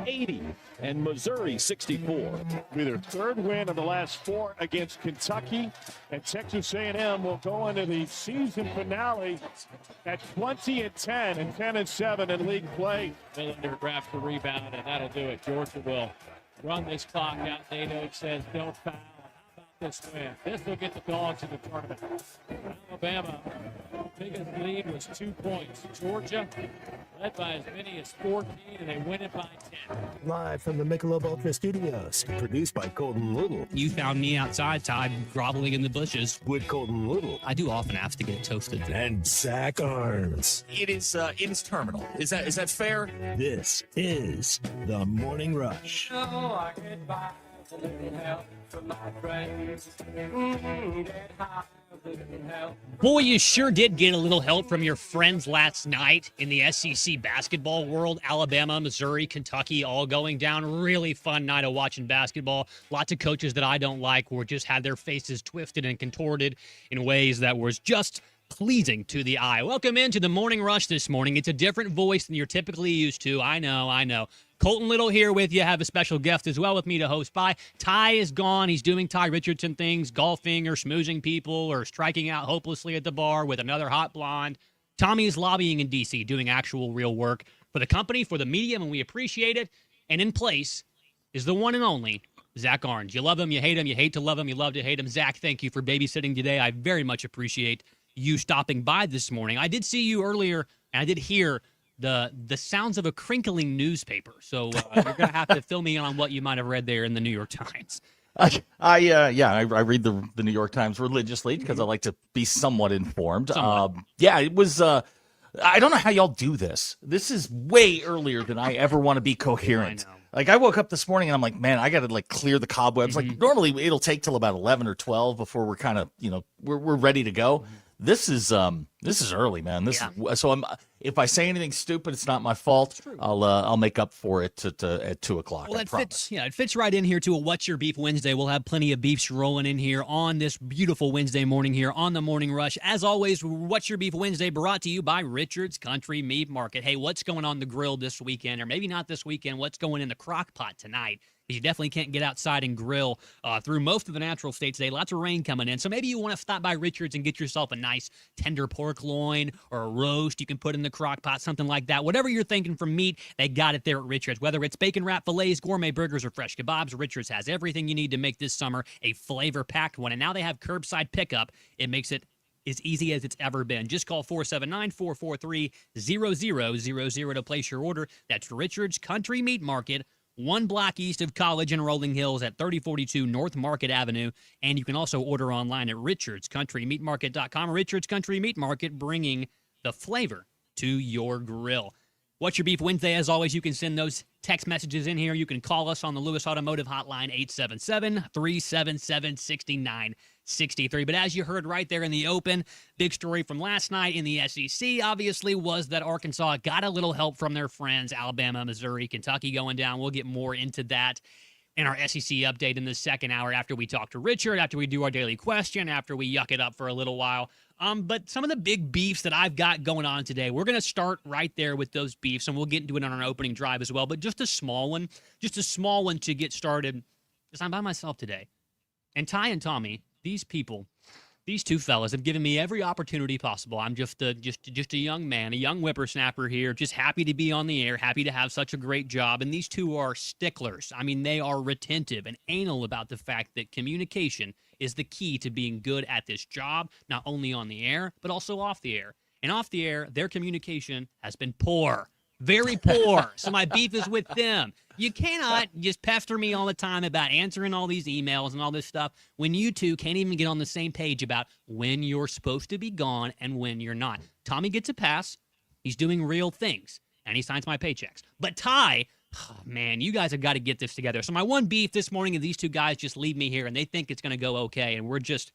80, and Missouri 64. Be their third win in the last 4 against Kentucky, and Texas A&M will go into the season finale at 20-10 and 10-7 in league play. Millender grabs the rebound, and that'll do it. Georgia will run this clock out. Nato says don't foul. How about this win? This will get the Dogs in the tournament. Alabama, biggest lead was 2 points. Georgia led by as many as 14, and they win it by 10. Live from the Michelob Ultra Studios, produced by Colton Little. You found me outside, Ty, groveling in the bushes. With Colton Little. I do often have to get toasted. And Zach Arns. It is terminal. Is that fair? This is The Morning Rush. I get by with a little help from my friends. Get high with a little help. Boy, you sure did get a little help from your friends last night in the SEC basketball world. Alabama, Missouri, Kentucky, all going down. Really fun night of watching basketball. Lots of coaches that I don't like were just had their faces twisted and contorted in ways that was just pleasing to the eye. Welcome into the Morning Rush this morning. It's a different voice than you're typically used to. I know. Colton Little here with you. Have a special guest as well with me to host by. Ty is gone. He's doing Ty Richardson things, golfing or schmoozing people or striking out hopelessly at the bar with another hot blonde. Tommy is lobbying in D.C., doing actual real work for the company, for the media, and we appreciate it. And in place is the one and only Zach Arns. You love him, you hate to love him, you love to hate him. Zach, thank you for babysitting today. I very much appreciate you stopping by this morning. I did see you earlier, and I did hear the sounds of a crinkling newspaper. So you're going to have to fill me in on what you might have read there in the New York Times. I read the New York Times religiously because I like to be somewhat informed. It was. I don't know how y'all do this. This is way earlier than I ever want to be coherent. I woke up this morning and I'm like, man, I got to clear the cobwebs. Normally it'll take till about 11 or 12 before we're kind of, we're ready to go. This is early, man. So if I say anything stupid, it's not my fault. I'll make up for it at 2 o'clock. Well, it fits right in here to a What's Your Beef Wednesday. We'll have plenty of beefs rolling in here on this beautiful Wednesday morning here on the Morning Rush. As always, What's Your Beef Wednesday brought to you by Richard's Country Meat Market. Hey, what's going on the grill this weekend, or maybe not this weekend? What's going in the crock pot tonight? You definitely can't get outside and grill through most of the natural states today. Lots of rain coming in. So maybe you want to stop by Richard's and get yourself a nice tender pork loin or a roast you can put in the crock pot, something like that. Whatever you're thinking from meat, they got it there at Richard's. Whether it's bacon wrap fillets, gourmet burgers, or fresh kebabs, Richard's has everything you need to make this summer a flavor-packed one. And now they have curbside pickup. It makes it as easy as it's ever been. Just call 479-443-0000 to place your order. That's Richard's Country Meat Market, 1 block east of College in Rolling Hills at 3042 North Market Avenue. And you can also order online at richardscountrymeatmarket.com. Richard's Country Meat Market, bringing the flavor to your grill. What's Your Beef Wednesday? As always, you can send those text messages in here. You can call us on the Lewis Automotive Hotline, 877-377-6963. But as you heard right there in the open, big story from last night in the SEC, obviously, was that Arkansas got a little help from their friends, Alabama, Missouri, Kentucky going down. We'll get more into that in our SEC update in the second hour after we talk to Richard, after we do our daily question, after we yuck it up for a little while. But some of the big beefs that I've got going on today, we're going to start right there with those beefs, and we'll get into it on our opening drive as well. But just a small one to get started, because I'm by myself today. And Ty and Tommy, these people, these two fellas have given me every opportunity possible. I'm just a young man, a young whippersnapper here, just happy to be on the air, happy to have such a great job. And these two are sticklers. I mean, they are retentive and anal about the fact that communication is the key to being good at this job, not only on the air, but also off the air. And off the air, their communication has been poor. Very poor. So my beef is with them. You cannot just pester me all the time about answering all these emails and all this stuff when you two can't even get on the same page about when you're supposed to be gone and when you're not. Tommy gets a pass. He's doing real things, and he signs my paychecks. But Ty, oh man, you guys have got to get this together. So my one beef this morning is these two guys just leave me here, and they think it's going to go okay, and we're just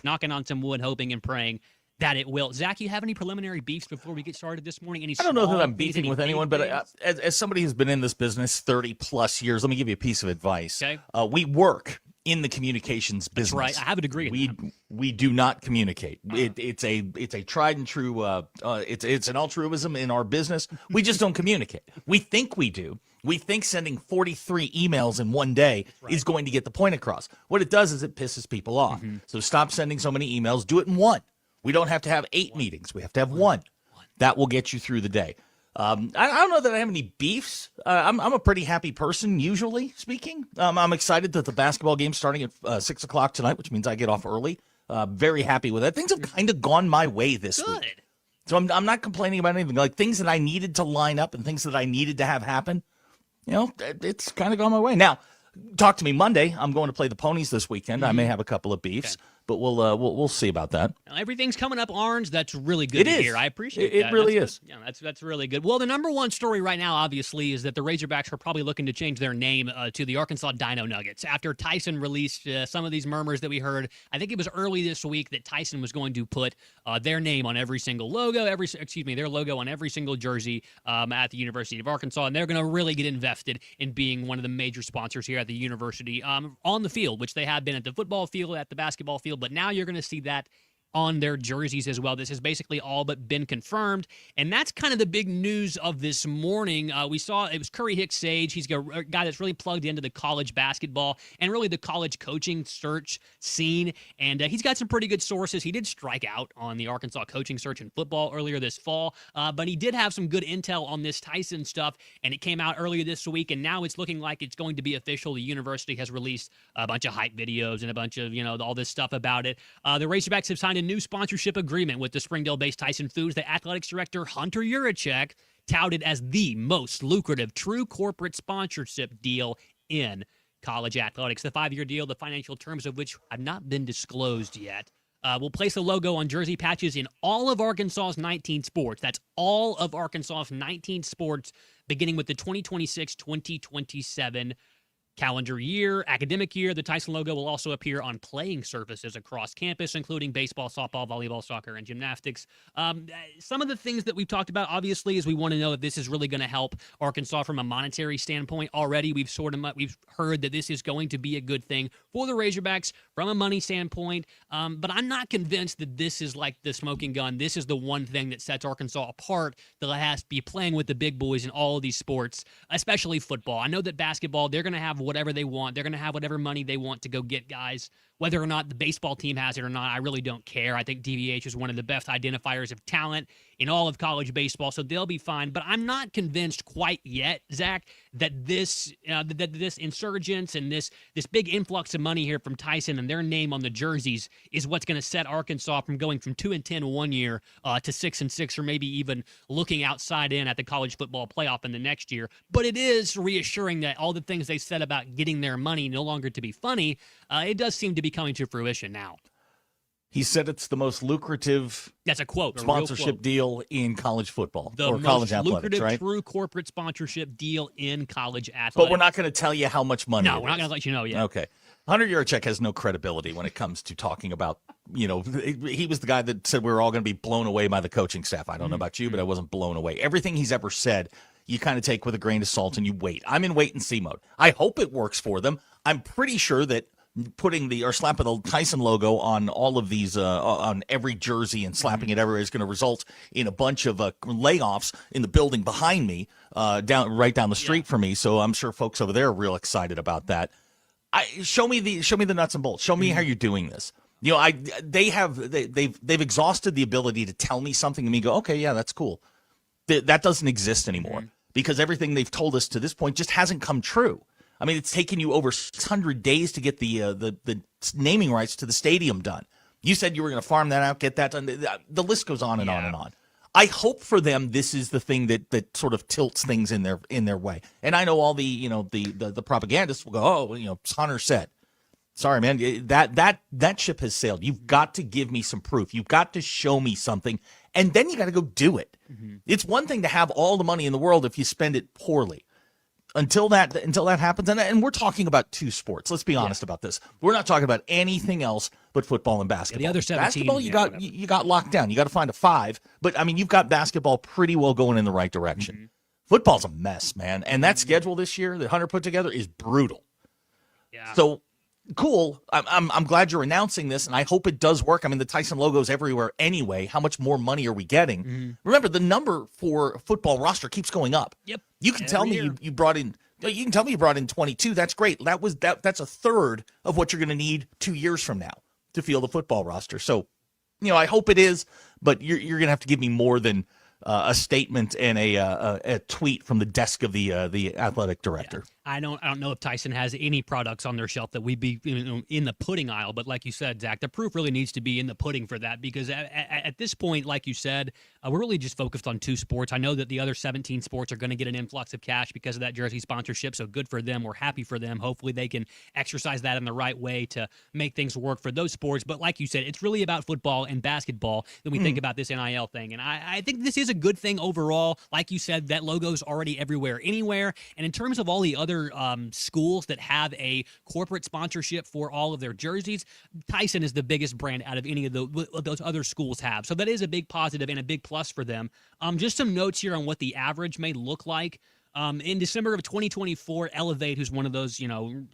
knocking on some wood, hoping and praying that it will. Zach, you have any preliminary beefs before we get started this morning? I don't know that I'm beefing with anyone, but as somebody who's been in this business 30 plus years, let me give you a piece of advice. Okay. We work in the communications business. That's right. I have a degree in that. We do not communicate. It's a tried and true. It's an altruism in our business. We just don't communicate. We think we do. We think sending 43 emails in one day is going to get the point across. What it does is it pisses people off. So stop sending so many emails. Do it in one. We don't have to have 8 meetings. We have to have one. That will get you through the day. I don't know that I have any beefs. I'm a pretty happy person, usually speaking. I'm excited that the basketball game's starting at 6 o'clock tonight, which means I get off early. Very happy with that. Things have kind of gone my way this week. So I'm not complaining about anything. Like things that I needed to line up and things that I needed to have happen, it's kind of gone my way. Now, talk to me Monday. I'm going to play the Ponies this weekend. I may have a couple of beefs. Okay. But we'll see about that. Now, everything's coming up orange. That's really good to hear. I appreciate that. It really is. Yeah, that's really good. Well, the number one story right now, obviously, is that the Razorbacks are probably looking to change their name to the Arkansas Dino Nuggets after Tyson released some of these murmurs that we heard. I think it was early this week that Tyson was going to put their name on every single logo, their logo on every single jersey at the University of Arkansas, and they're going to really get invested in being one of the major sponsors here at the university on the field, which they have been at the football field, at the basketball field. But now you're going to see that on their jerseys as well. This has basically all but been confirmed, and that's kind of the big news of this morning. We saw it was Curry Hicks Sage. He's a guy that's really plugged into the college basketball and really the college coaching search scene, and he's got some pretty good sources. He did strike out on the Arkansas coaching search in football earlier this fall, but he did have some good intel on this Tyson stuff, and it came out earlier this week, and now it's looking like it's going to be official. The university has released a bunch of hype videos and a bunch of, all this stuff about it. The Razorbacks have signed a new sponsorship agreement with the Springdale-based Tyson Foods. The athletics director, Hunter Yurachek, touted as the most lucrative true corporate sponsorship deal in college athletics. The 5-year deal, the financial terms of which have not been disclosed yet, will place the logo on jersey patches in all of Arkansas's 19 sports. That's all of Arkansas's 19 sports, beginning with the 2026-2027 calendar year, academic year. The Tyson logo will also appear on playing surfaces across campus, including baseball, softball, volleyball, soccer, and gymnastics. Some of the things that we've talked about, obviously, is we want to know if this is really going to help Arkansas from a monetary standpoint. Already, we've heard that this is going to be a good thing for the Razorbacks from a money standpoint. But I'm not convinced that this is like the smoking gun. This is the one thing that sets Arkansas apart, that has to be playing with the big boys in all of these sports, especially football. I know that basketball, they're going to have whatever they want. They're going to have whatever money they want to go get guys. Whether or not the baseball team has it or not, I really don't care. I think DVH is one of the best identifiers of talent in all of college baseball, so they'll be fine. But I'm not convinced quite yet, Zach, that this insurgence and this big influx of money here from Tyson and their name on the jerseys is what's going to set Arkansas from going from 2-10 one year to 6-6, or maybe even looking outside in at the college football playoff in the next year. But it is reassuring that all the things they said about getting their money no longer to be funny, it does seem to be coming to fruition now. He said it's the most lucrative That's a quote, sponsorship deal in college football or college athletics, right? The most lucrative true corporate sponsorship deal in college athletics. But we're not going to tell you how much money. No, we're not going to let you know yet. Okay. Hunter Yurachek has no credibility when it comes to talking about, he was the guy that said we were all going to be blown away by the coaching staff. I don't know about you, but I wasn't blown away. Everything he's ever said, you kind of take with a grain of salt and you wait. I'm in wait and see mode. I hope it works for them. I'm pretty sure that slapping the Tyson logo on all of these, on every jersey and slapping it everywhere is going to result in a bunch of layoffs in the building behind me, right down the street from me. So I'm sure folks over there are real excited about that. Show me the nuts and bolts. Show me how you're doing this. They've exhausted the ability to tell me something and me go, okay, yeah, that's cool. That doesn't exist anymore because everything they've told us to this point just hasn't come true. I mean, it's taken you over 600 days to get the naming rights to the stadium done. You said you were going to farm that out, get that done. The list goes on and on and on. I hope for them this is the thing that sort of tilts things in their way. And I know all the propagandists will go, oh, Hunter said. Sorry, man, that ship has sailed. You've got to give me some proof. You've got to show me something, and then you got to go do it. It's one thing to have all the money in the world if you spend it poorly. Until that happens, and we're talking about two sports. Let's be honest about this. We're not talking about anything else but football and basketball. The other 17, basketball, you got locked down. You got to find a 5, but I mean, you've got basketball pretty well going in the right direction. Football's a mess, man, and that schedule this year that Hunter put together is brutal. Yeah. So cool. I'm glad you're announcing this, and I hope it does work. I mean, the Tyson logo's everywhere anyway. How much more money are we getting? Mm-hmm. Remember, the number for football roster keeps going up. Yep. You can tell me you brought in. You can tell me you brought in 22. That's great. That's a third of what you're going to need 2 years from now to field a football roster. So, I hope it is, but you're going to have to give me more than a statement and a tweet from the desk of the athletic director. Yeah. I don't know if Tyson has any products on their shelf that we'd be in the pudding aisle, but like you said, Zach, the proof really needs to be in the pudding for that, because at this point, like you said, we're really just focused on 2 sports. I know that the other 17 sports are going to get an influx of cash because of that jersey sponsorship, so good for them. We're happy for them. Hopefully they can exercise that in the right way to make things work for those sports. But like you said, it's really about football and basketball when we think about this NIL thing. And I think this is a good thing overall. Like you said, that logo's already everywhere, anywhere. And in terms of all the other schools that have a corporate sponsorship for all of their jerseys, Tyson is the biggest brand out of any of those other schools have. So that is a big positive and a big plus for them. Just some notes here on what the average may look like. In December of 2024, Elevate, who's one of those,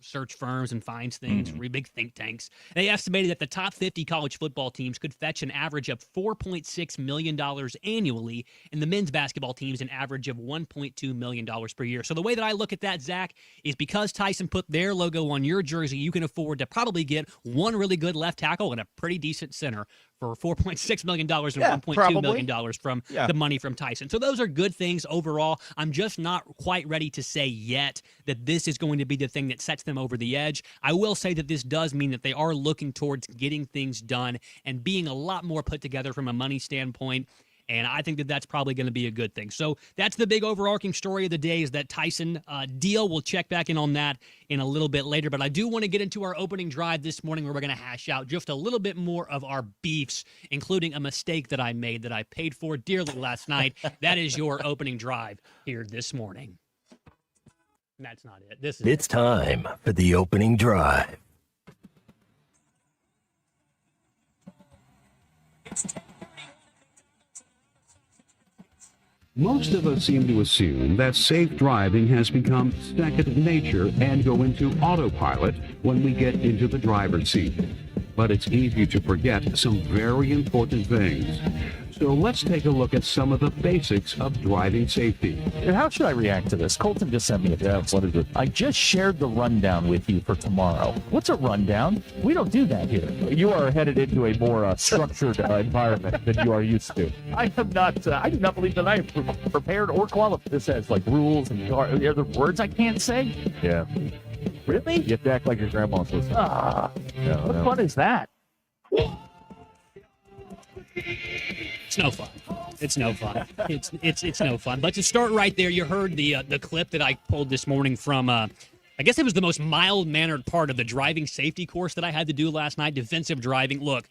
search firms and finds things, really big think tanks, they estimated that the top 50 college football teams could fetch an average of $4.6 million annually, and the men's basketball teams an average of $1.2 million per year. So the way that I look at that, Zach, is because Tyson put their logo on your jersey, you can afford to probably get one really good left tackle and a pretty decent center for $4.6 million and $1.2 million from the money from Tyson. So those are good things overall. I'm just not quite ready to say yet that this is going to be the thing that sets them over the edge. I will say that this does mean that they are looking towards getting things done and being a lot more put together from a money standpoint. And I think that that's probably going to be a good thing. So that's the big overarching story of the day, is that Tyson deal. We'll check back in on that in a little bit later. But I do want to get into our opening drive this morning, where we're going to hash out just a little bit more of our beefs, including a mistake that I made that I paid for dearly last night. That is your opening drive here this morning. That's not it. It's time for the opening drive. Most of us seem to assume that safe driving has become second nature and go into autopilot when we get into the driver's seat. But it's easy to forget some very important things. So let's take a look at some of the basics of driving safety. How should I react to this? Colton just sent me a text. What is it? I just shared the rundown with you for tomorrow. What's a rundown? We don't do that here. You are headed into a more structured environment than you are used to. I am not. I do not believe that I am prepared or qualified. This has like rules and are there words I can't say? Yeah. Really? You have to act like your grandma's listening. What fun is that? It's no fun. It's no fun. It's no fun. But to start right there, you heard the clip that I pulled this morning from. I guess it was the most mild-mannered part of the driving safety course that I had to do last night. Defensive driving. Look.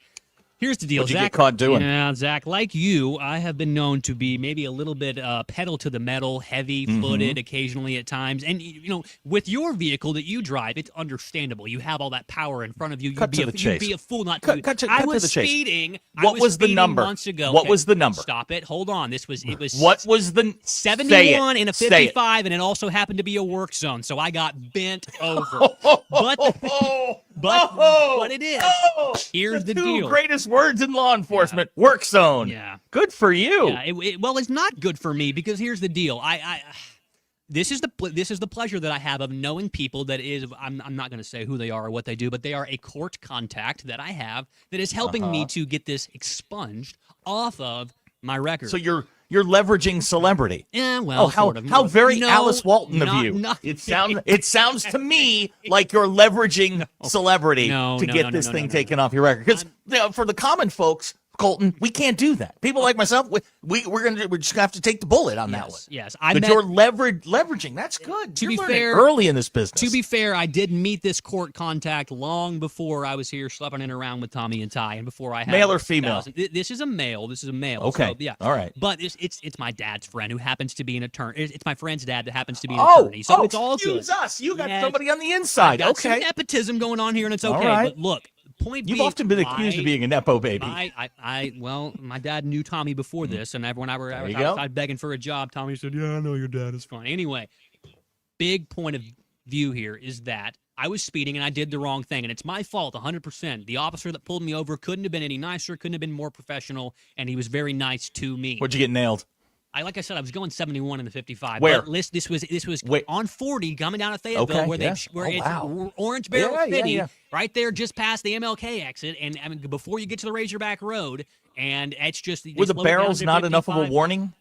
Here's the deal, What'd you Zach. get caught doing? Yeah, Zach, like you, I have been known to be maybe a little bit pedal to the metal, heavy-footed occasionally at times. And, with your vehicle that you drive, it's understandable. You have all that power in front of you. You'd be a fool not to. I was speeding. What was the number? Months ago. What was the number? Stop it. Hold on. It was what was the 71 in a 55, and it also happened to be a work zone, so I got bent over. But it is. Here's the deal. Two greatest words in law enforcement: work zone. Yeah. Good for you. Yeah. Well, it's not good for me, because here's the deal. This is the pleasure that I have of knowing people that is. I'm not going to say who they are or what they do, but they are a court contact that I have that is helping me to get this expunged off of my record. So you're leveraging celebrity. Yeah, well, how very Alice Walton of you. It sounds to me like you're leveraging celebrity to get this thing taken off your record. Because for the common folks, Colton, we can't do that. People like myself, we're just gonna have to take the bullet on that one. Yes, you're leveraging. That's good. To you're be fair, early in this business. To be fair, I did meet this court contact long before I was here schlepping in around with Tommy and Ty, and before I had male or female. This is a male. Okay. So, yeah. All right. But it's my dad's friend who happens to be an attorney. It's my friend's dad that happens to be an attorney. So it's all good. Excuse us. You got somebody on the inside. Got some nepotism going on here, and it's okay. Right. But look. You've often been accused of being a nepo baby. My dad knew Tommy before this, and when I was outside begging for a job, Tommy said, "Yeah, I know your dad is fine." Anyway, big point of view here is that I was speeding and I did the wrong thing, and it's my fault 100%. The officer that pulled me over couldn't have been any nicer, couldn't have been more professional, and he was very nice to me. What'd you get nailed? Like I said, I was going 71 in the 55. Where? But this was Wait. on 40 coming down to Fayetteville, where it's Orange Barrel City, right there, just past the MLK exit, and I mean before you get to the Razorback Road, and it's just were the barrels not enough of a warning?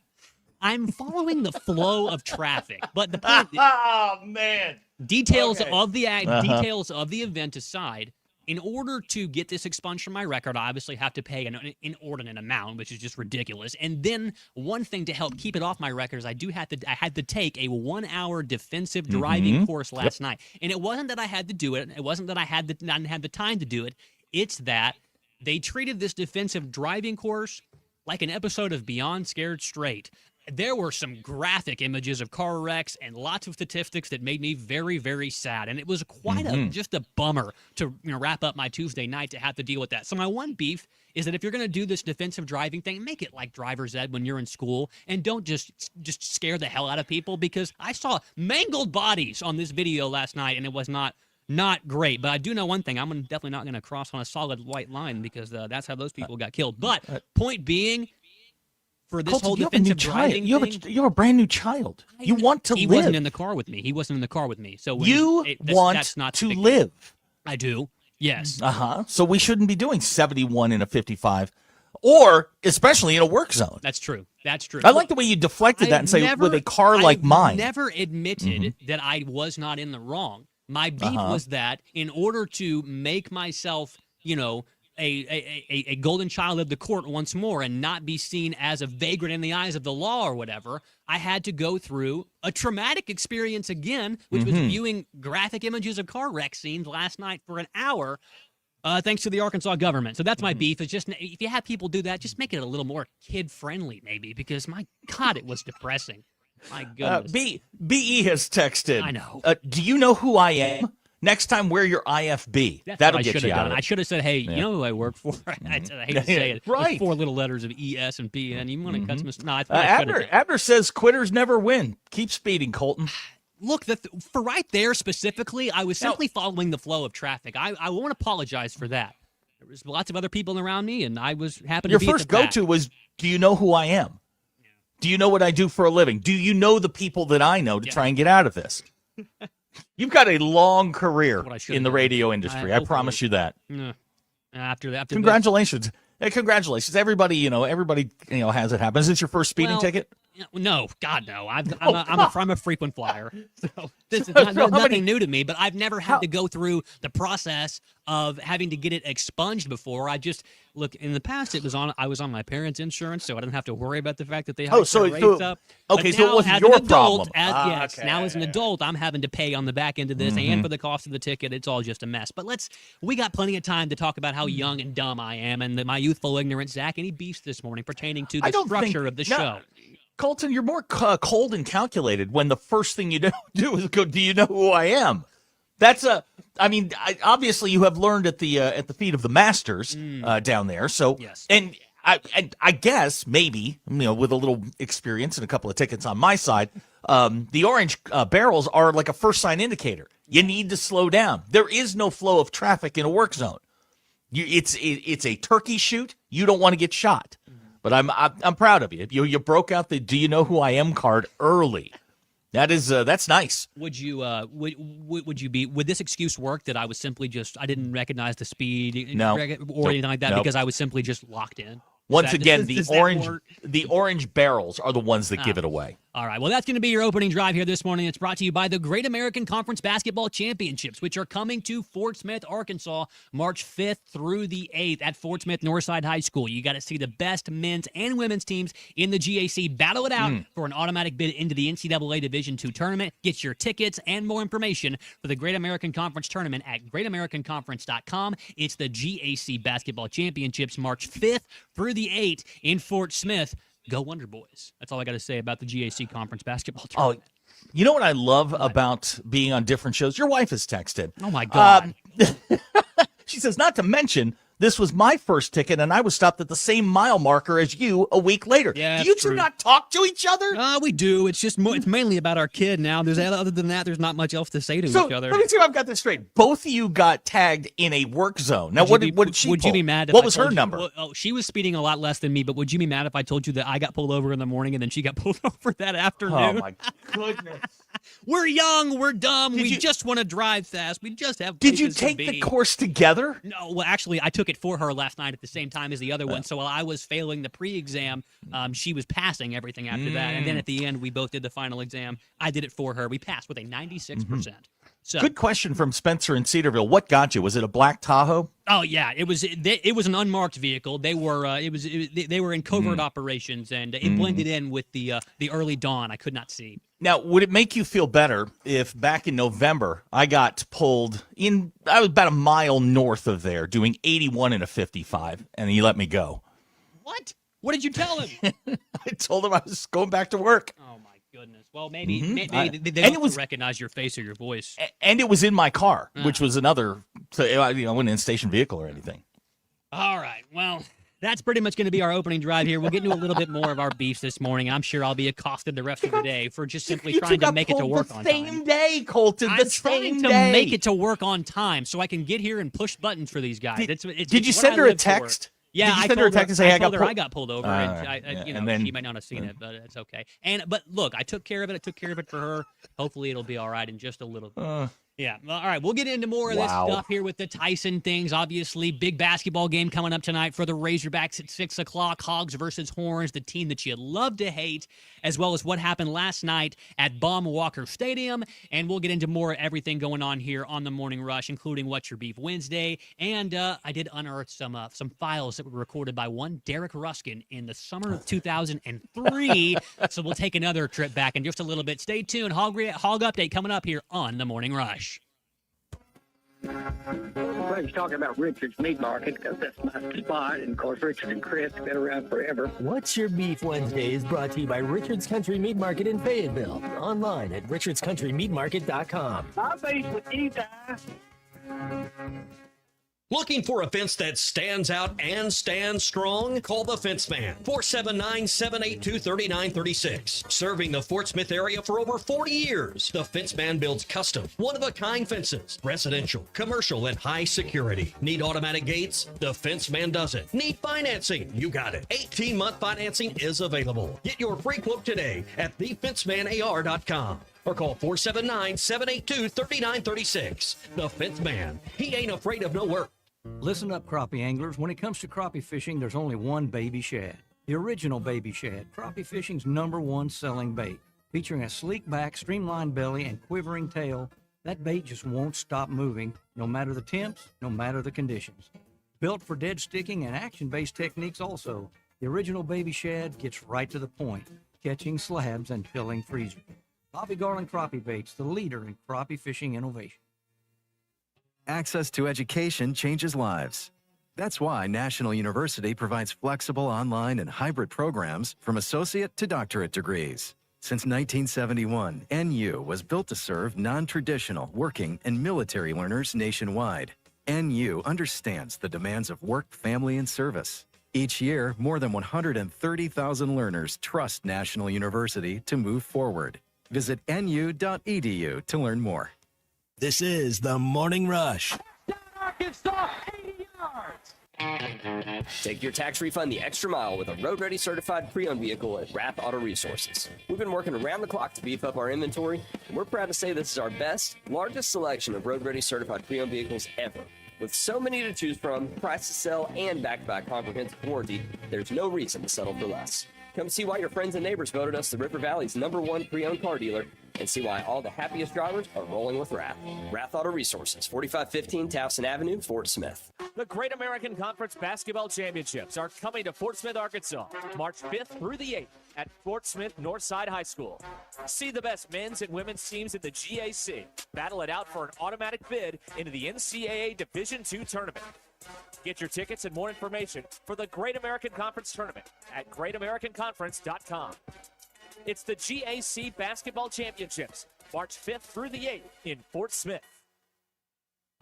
I'm following the flow of traffic, but the point. Oh man! Details of the details of the event aside, in order to get this expunged from my record, I obviously have to pay an inordinate amount, which is just ridiculous. And then one thing to help keep it off my record is I had to take a 1-hour defensive driving course last night. And it wasn't that I had to do it. It wasn't that I didn't have the time to do it. It's that they treated this defensive driving course like an episode of Beyond Scared Straight. There were some graphic images of car wrecks and lots of statistics that made me very, very sad. And it was quite just a bummer to wrap up my Tuesday night to have to deal with that. So my one beef is that if you're going to do this defensive driving thing, make it like driver's ed when you're in school, and don't just scare the hell out of people, because I saw mangled bodies on this video last night, and it was not great. But I do know one thing. I'm definitely not going to cross on a solid white line, because that's how those people got killed. But point being, for this Colton, whole defensive driving you thing, have a brand new child. You want to live. He wasn't in the car with me. So that's not to live. I do. Yes. So we shouldn't be doing 71 in a 55, or especially in a work zone. That's true. I like the way you deflected that and say, with a car like mine. I never admitted that I was not in the wrong. My beef was that in order to make myself, a golden child of the court once more and not be seen as a vagrant in the eyes of the law or whatever, I had to go through a traumatic experience again, which was viewing graphic images of car wreck scenes last night for an hour, thanks to the Arkansas government. So that's my beef. Is just, if you have people do that, just make it a little more kid-friendly maybe, because, my God, it was depressing. My goodness. BE has texted. I know. Do you know who I am? Next time, wear your IFB. That'll get you out of it. I should have said, hey, you know who I work for? I hate to say it. Right. There's 4 little letters of ES and PN. You want to cut some... No, Abner says quitters never win. Keep speeding, Colton. Look, for right there specifically, I was simply following the flow of traffic. I won't apologize for that. There was lots of other people around me, and I was happy to be Your first go-to was, do you know who I am? Yeah. Do you know what I do for a living? Do you know the people that I know to try and get out of this? You've got a long career in the radio industry. I promise you that. After that, congratulations. Congratulations. Everybody has it happen. Is this your first speeding ticket? No, God, no. I'm a frequent flyer. So this is nothing new to me, but I've never had to go through the process of having to get it expunged before. I just look, in the past I was on my parents' insurance, so I didn't have to worry about the fact that they hiked their rates up. Okay, so it wasn't your problem. Now as an adult, I'm having to pay on the back end of this and for the cost of the ticket. It's all just a mess. But we got plenty of time to talk about how young and dumb I am and my youthful ignorance. Zach, any beefs this morning pertaining to the structure of the show? Colton, you're more cold and calculated when the first thing you do is go, do you know who I am? That's obviously you have learned at the feet of the masters down there. So, yes. And I guess maybe, with a little experience and a couple of tickets on my side, the orange barrels are like a first sign indicator. You need to slow down. There is no flow of traffic in a work zone. It's a turkey shoot. You don't want to get shot. But I'm proud of you. You broke out the "Do you know who I am" card early. That's nice. Would this excuse work that I was simply I didn't recognize the speed or anything like that because I was simply just locked in? Once again, the orange barrels are the ones that give it away. All right, well, that's going to be your opening drive here this morning. It's brought to you by the Great American Conference Basketball Championships, which are coming to Fort Smith, Arkansas, March 5th through the 8th at Fort Smith Northside High School. You got to see the best men's and women's teams in the GAC battle it out for an automatic bid into the NCAA Division II tournament. Get your tickets and more information for the Great American Conference tournament at greatamericanconference.com. It's the GAC Basketball Championships, March 5th through the 8th in Fort Smith. Go Wonder Boys. That's all I got to say about the GAC Conference basketball tournament. Oh, you know what I love about being on different shows? Your wife has texted. Oh, my God. She says, not to mention This was my first ticket, and I was stopped at the same mile marker as you a week later. Yeah, do you true. two not talk to each other? We do. It's just it's mainly about our kid now. Other than that, there's not much else to say to each other. Let me see if I've got this straight. Both of you got tagged in a work zone. Now, what did she Would pull? you be mad? What was her number? She was speeding a lot less than me, but would you be mad if I told you that I got pulled over in the morning and then she got pulled over that afternoon? Oh, my goodness. We're young. We're dumb. We just want to drive fast. We just have Did you places take to the be. course together? No, well, actually, I took it for her last night at the same time as the other one. So while I was failing the pre-exam, she was passing everything after that. And then at the end, we both did the final exam. I did it for her. We passed with a 96%. So, Good question from Spencer in Cedarville. What got you? Was it a black Tahoe? oh yeah, it was an unmarked vehicle. They were they were in covert operations, and it blended in with the early dawn. I could not see. Now, would it make you feel better if back in November I got pulled in? I was about a mile north of there doing 81 in a 55, and he let me go. What? What did you tell him? I told him I was going back to work. Oh my goodness. Well, maybe they and don't recognize your face or your voice. And it was in my car, which was another. So, I wasn't in a station vehicle or anything. All right. Well, that's pretty much going to be our opening drive here. We'll get into a little bit more of our beefs this morning. I'm sure I'll be accosted the rest of the day for just simply trying to make it to work on time. The same day, Colton. I'm The trying same to day. make it to work on time so I can get here and push buttons for these guys. Did you send her a text? Yeah, Did you send her a text and say, I told her I got pulled over, and and then she might not have seen it, but it's okay. But look, I took care of it. I took care of it for her. Hopefully, it'll be all right in just a little bit. Yeah. Well, all right. We'll get into more of this stuff here with the Tyson things. Obviously, big basketball game coming up tonight for the Razorbacks at 6 o'clock. Hogs versus Horns, the team that you love to hate, as well as what happened last night at Baum Walker Stadium. And we'll get into more of everything going on here on the Morning Rush, including What's Your Beef Wednesday. And I did unearth some files that were recorded by one Derek Ruskin in the summer of 2003. So we'll take another trip back in just a little bit. Stay tuned. Hog Update coming up here on the Morning Rush. Everybody's talking about Richard's Meat Market because that's my spot. And, of course, Richard and Chris have been around forever. What's Your Beef Wednesday is brought to you by Richard's Country Meat Market in Fayetteville. Online at richardscountrymeatmarket.com. My face with you guys. Looking for a fence that stands out and stands strong? Call the Fence Man, 479-782-3936. Serving the Fort Smith area for over 40 years, the Fence Man builds custom, one-of-a-kind fences, residential, commercial, and high security. Need automatic gates? The Fence Man does it. Need financing? You got it. 18-month financing is available. Get your free quote today at thefencemanar.com. Or call 479-782-3936. The Fence Man. He ain't afraid of no work. Listen up, crappie anglers. When it comes to crappie fishing, there's only one baby shad. The original baby shad, crappie fishing's #1 selling bait. Featuring a sleek back, streamlined belly, and quivering tail, that bait just won't stop moving, no matter the temps, no matter the conditions. Built for dead sticking and action-based techniques also, the original baby shad gets right to the point, catching slabs and filling freezers. Bobby Garland Crappie Baits, the leader in crappie fishing innovation. Access to education changes lives. That's why National University provides flexible online and hybrid programs from associate to doctorate degrees. Since 1971, NU was built to serve non-traditional working and military learners nationwide. NU understands the demands of work, family, and service. Each year, more than 130,000 learners trust National University to move forward. Visit nu.edu to learn more. This is the Morning Rush. Arkansas, 80 yards. Take your tax refund the extra mile with a road-ready certified pre-owned vehicle at Rath Auto Resources. We've been working around the clock to beef up our inventory, and we're proud to say this is our best, largest selection of road-ready certified pre-owned vehicles ever. With so many to choose from, price to sell, and back-to-back comprehensive warranty, there's no reason to settle for less. Come see why your friends and neighbors voted us the River Valley's #1 pre-owned car dealer, and see why all the happiest drivers are rolling with Rath. Rath Auto Resources, 4515 Towson Avenue, Fort Smith. The Great American Conference Basketball Championships are coming to Fort Smith, Arkansas, March 5th through the 8th at Fort Smith Northside High School. See the best men's and women's teams in the GAC battle it out for an automatic bid into the NCAA Division II tournament. Get your tickets and more information for the Great American Conference Tournament at greatamericanconference.com. It's the GAC Basketball Championships, March 5th through the 8th in Fort Smith.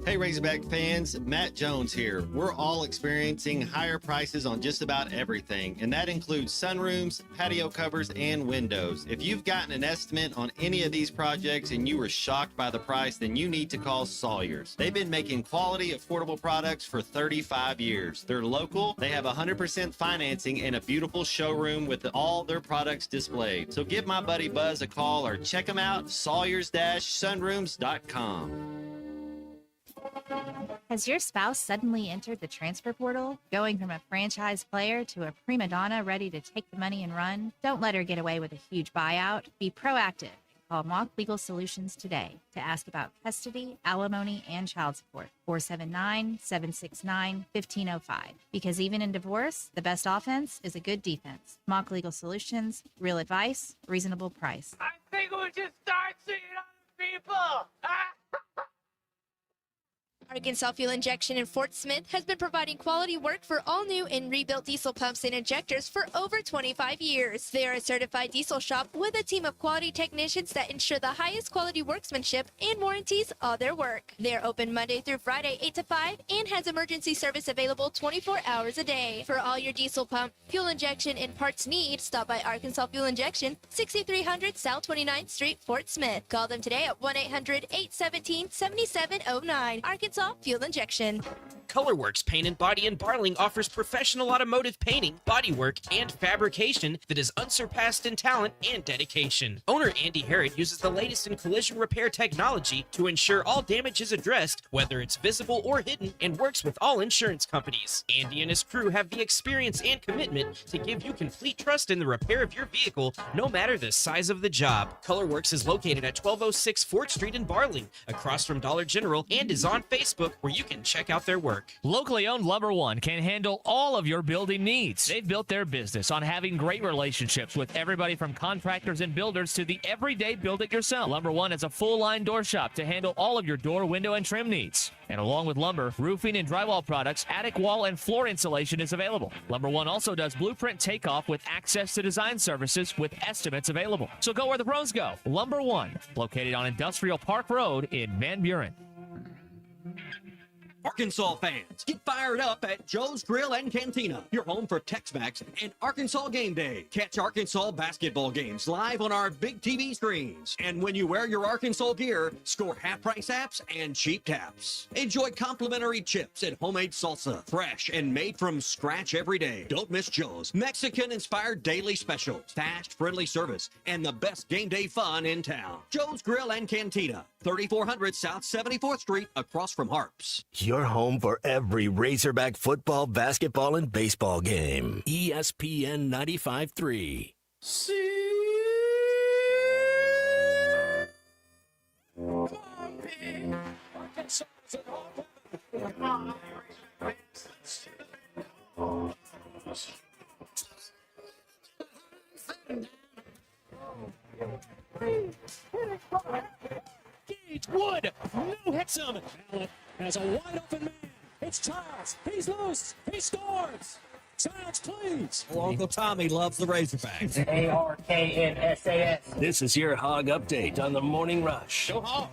Hey Razorback fans, Matt Jones here. We're all experiencing higher prices on just about everything, and that includes sunrooms, patio covers, and windows. If you've gotten an estimate on any of these projects and you were shocked by the price, then you need to call Sawyer's. They've been making quality, affordable products for 35 years. They're local, they have 100% financing, and a beautiful showroom with all their products displayed. So give my buddy Buzz a call or check them out, sawyers-sunrooms.com. Has your spouse suddenly entered the transfer portal, going from a franchise player to a prima donna ready to take the money and run? Don't let her get away with a huge buyout. Be proactive. Call Mock Legal Solutions today to ask about custody, alimony, and child support. 479-769-1505. Because even in divorce, the best offense is a good defense. Mock Legal Solutions, real advice, reasonable price. I think we should start seeing other people. Arkansas Fuel Injection in Fort Smith has been providing quality work for all new and rebuilt diesel pumps and injectors for over 25 years. They are a certified diesel shop with a team of quality technicians that ensure the highest quality workmanship and warranties all their work. They are open Monday through Friday 8 to 5 and has emergency service available 24 hours a day. For all your diesel pump, fuel injection, and parts need, stop by Arkansas Fuel Injection, 6300 South 29th Street, Fort Smith. Call them today at 1-800-817-7709. Arkansas Fuel Injection. Colorworks Paint and Body in Barling offers professional automotive painting, bodywork, and fabrication that is unsurpassed in talent and dedication. Owner Andy Harrod uses the latest in collision repair technology to ensure all damage is addressed, whether it's visible or hidden, and works with all insurance companies. Andy and his crew have the experience and commitment to give you complete trust in the repair of your vehicle, no matter the size of the job. Colorworks is located at 1206 4th Street in Barling, across from Dollar General, and is on Facebook, where you can check out their work. Locally owned Lumber One can handle all of your building needs. They've built their business on having great relationships with everybody from contractors and builders to the everyday build-it-yourself. Lumber One is a full-line door shop to handle all of your door, window, and trim needs. And along with lumber, roofing and drywall products, attic wall and floor insulation is available. Lumber One also does blueprint takeoff with access to design services with estimates available. So go where the pros go. Lumber One, located on Industrial Park Road in Van Buren. Arkansas fans, get fired up at Joe's Grill and Cantina, your home for Tex-Mex and Arkansas Game Day. Catch Arkansas basketball games live on our big TV screens. And when you wear your Arkansas gear, score half-price apps and cheap taps. Enjoy complimentary chips and homemade salsa, fresh and made from scratch every day. Don't miss Joe's Mexican-inspired daily specials, fast, friendly service, and the best game day fun in town. Joe's Grill and Cantina, 3400 South 74th Street, across from Harps. Your home for every Razorback football, basketball, and baseball game. ESPN 95.3. Gage Wood, no hits him. Allen has a wide open man. It's Childs. He's loose. He scores. Childs, please. Well, Uncle Tommy loves the Razorbacks. ARKNSAS. This is your Hog Update on the Morning Rush. Go Hog.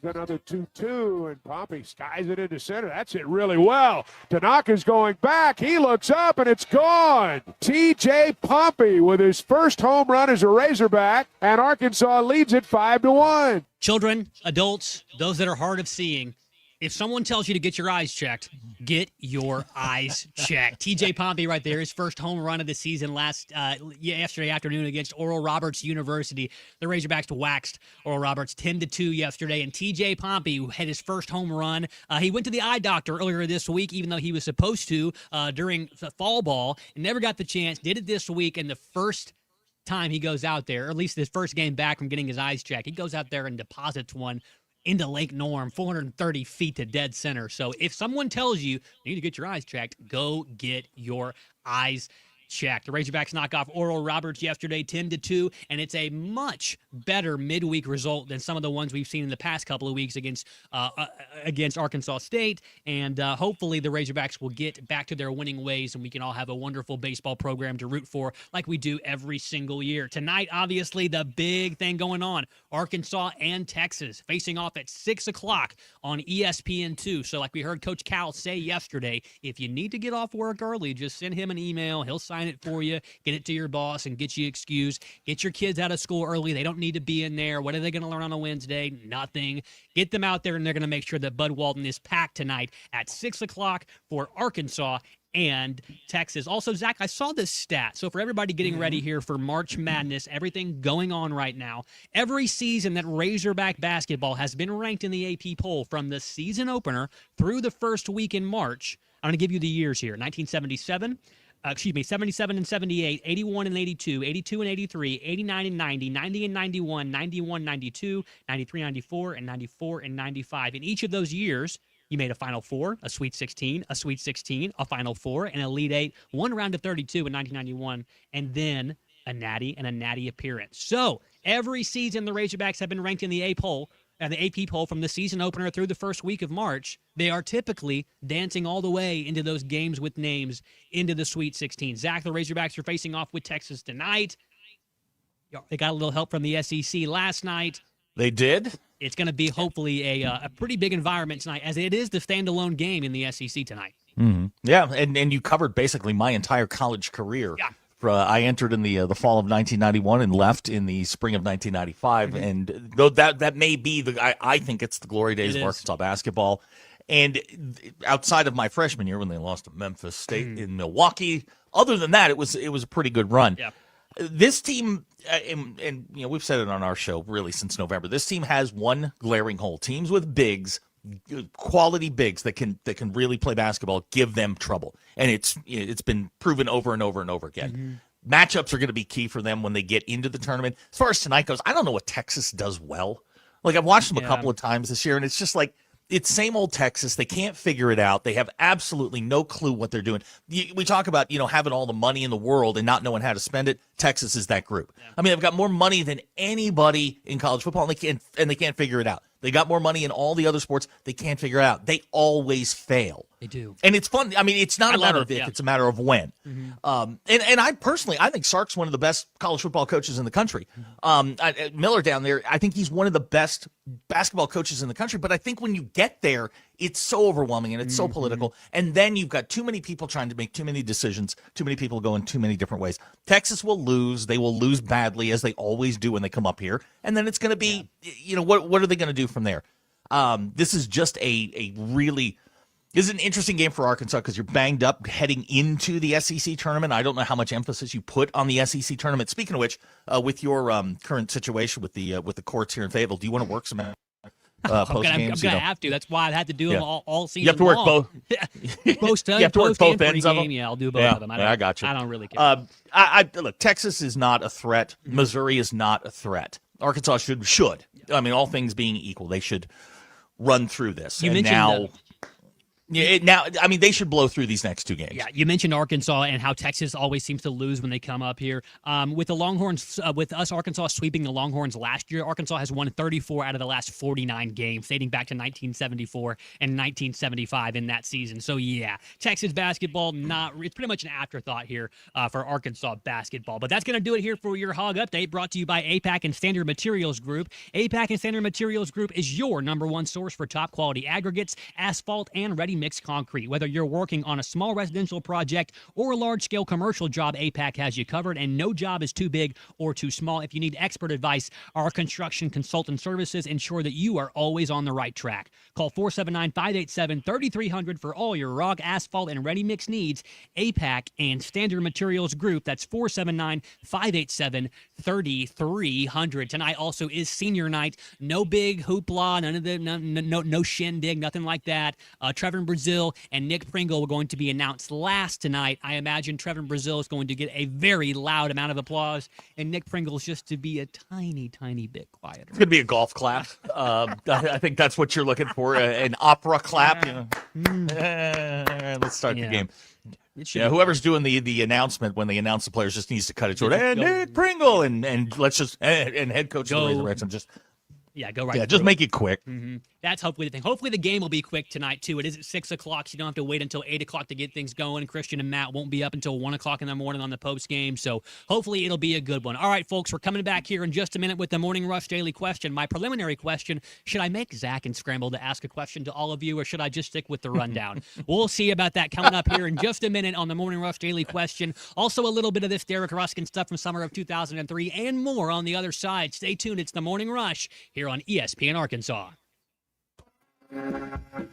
Another 2-2, and Pompey skies it into center. That's it really well. Tanaka's going back. He looks up, and it's gone. T.J. Pompey with his first home run as a Razorback, and Arkansas leads it 5-1. Children, adults, those that are hard of seeing, if someone tells you to get your eyes checked, get your eyes checked. TJ Pompey right there, his first home run of the season yesterday afternoon against Oral Roberts University. The Razorbacks waxed Oral Roberts 10-2 yesterday, and TJ Pompey had his first home run. He went to the eye doctor earlier this week, even though he was supposed to during the fall ball, and never got the chance. Did it this week, and the first time he goes out there, or at least his first game back from getting his eyes checked, he goes out there and deposits one into Lake Norm, 430 feet to dead center. So if someone tells you you need to get your eyes checked, go get your eyes check. The Razorbacks knock off Oral Roberts yesterday 10-2, and it's a much better midweek result than some of the ones we've seen in the past couple of weeks against Arkansas State. And hopefully the Razorbacks will get back to their winning ways, and we can all have a wonderful baseball program to root for like we do every single year. Tonight, obviously, the big thing going on, Arkansas and Texas facing off at 6 o'clock on ESPN2. So like we heard Coach Cal say yesterday, if you need to get off work early, just send him an email. He'll sign it for you, get it to your boss, and get you excused. Get your kids out of school early. They don't need to be in there. What are they going to learn on a Wednesday? Nothing. Get them out there, and they're going to make sure that Bud Walton is packed tonight at 6 o'clock for Arkansas and Texas. Also, Zach, I saw this stat. So for everybody getting ready here for March Madness, everything going on right now, every season that Razorback basketball has been ranked in the AP poll from the season opener through the first week in March, I'm going to give you the years here. 1977, 77 and 78, 81 and 82, 82 and 83, 89 and 90, 90 and 91, 91, 92, 93, 94, and 94 and 95. In each of those years, you made a Final Four, a Sweet 16, a Sweet 16, a Final Four, an Elite Eight, one round of 32 in 1991, and then a Natty and a Natty appearance. So every season the Razorbacks have been ranked in the AP poll from the season opener through the first week of March. They are typically dancing all the way into those games with names into the Sweet 16. Zach, the Razorbacks are facing off with Texas tonight. They got a little help from the SEC last night. They did? It's going to be hopefully a pretty big environment tonight, as it is the standalone game in the SEC tonight. Mm-hmm. Yeah, and you covered basically my entire college career. Yeah. I entered in the fall of 1991 and left in the spring of 1995. Mm-hmm. And though that may be I think it's the glory days of Arkansas basketball. And outside of my freshman year when they lost to Memphis State in Milwaukee, other than that, it was a pretty good run. Yeah. This team, and we've said it on our show really since November. This team has one glaring hole. Teams with bigs, quality bigs that can really play basketball, give them trouble, and it's been proven over and over and over again. Mm-hmm. Matchups are going to be key for them when they get into the tournament. As far as tonight goes, I don't know what Texas does well. Like I've watched them a couple of times this year, and it's just like. It's same old Texas. They can't figure it out. They have absolutely no clue what they're doing. We talk about, having all the money in the world and not knowing how to spend it. Texas is that group. Yeah. I mean, they've got more money than anybody in college football, and they can't figure it out. They got more money in all the other sports. They can't figure it out. They always fail. They do. And it's fun. I mean, it's not a matter of if, it's a matter of when. Mm-hmm. And I personally, I think Sark's one of the best college football coaches in the country. Miller down there, I think he's one of the best basketball coaches in the country. But I think when you get there, it's so overwhelming and it's so political. And then you've got too many people trying to make too many decisions, too many people going too many different ways. Texas will lose. They will lose badly, as they always do when they come up here. And then it's going to be, what are they going to do from there? This is just this is an interesting game for Arkansas because you're banged up heading into the SEC tournament. I don't know how much emphasis you put on the SEC tournament. Speaking of which, with your current situation with the courts here in Fayetteville, do you want to work some post games? I'm gonna have to. That's why I've had to do them all season. You have to work long. both. Post, you have to work both ends of them. Yeah, I'll do both of them. I got you. I don't really care. Look, Texas is not a threat. Missouri is not a threat. Arkansas should. I mean, all things being equal, they should run through this. You mentioned they should blow through these next two games. Yeah, you mentioned Arkansas and how Texas always seems to lose when they come up here. With the Longhorns, with us, Arkansas sweeping the Longhorns last year, Arkansas has won 34 out of the last 49 games, dating back to 1974 and 1975 in that season. So, yeah, Texas basketball, it's pretty much an afterthought here for Arkansas basketball. But that's going to do it here for your Hog Update, brought to you by APAC and Standard Materials Group. APAC and Standard Materials Group is your number one source for top-quality aggregates, asphalt, and ready-mix concrete. Whether you're working on a small residential project or a large-scale commercial job, APAC has you covered, and no job is too big or too small. If you need expert advice, our construction consultant services ensure that you are always on the right track. Call 479-587-3300 for all your rock, asphalt, and ready-mix needs. APAC and Standard Materials Group. That's 479-587-3300. Tonight also is senior night. No big hoopla, none of the no shindig, nothing like that. Trevor Brazil and Nick Pringle were going to be announced last tonight. I imagine Trevor Brazil is going to get a very loud amount of applause, and Nick Pringle is just to be a tiny, tiny bit quieter. It's going to be a golf clap. I think that's what you're looking for, an opera clap. Let's start the game. Yeah, whoever's doing the announcement when they announce the players just needs to cut it short. And Nick Pringle, and let's just and head coach of the Razorbacks and just go right. just make it quick. Mm-hmm. That's hopefully the thing. Hopefully the game will be quick tonight too. It is at 6 o'clock, so you don't have to wait until 8 o'clock to get things going. Christian and Matt won't be up until 1 o'clock in the morning on the post game, so hopefully it'll be a good one. All right, folks, we're coming back here in just a minute with the Morning Rush Daily Question. My preliminary question: should I make Zach and Scramble to ask a question to all of you, or should I just stick with the rundown? We'll see about that coming up here in just a minute on the Morning Rush Daily Question. Also, a little bit of this Derek Ruskin stuff from summer of 2003 and more on the other side. Stay tuned. It's the Morning Rush here on ESPN Arkansas.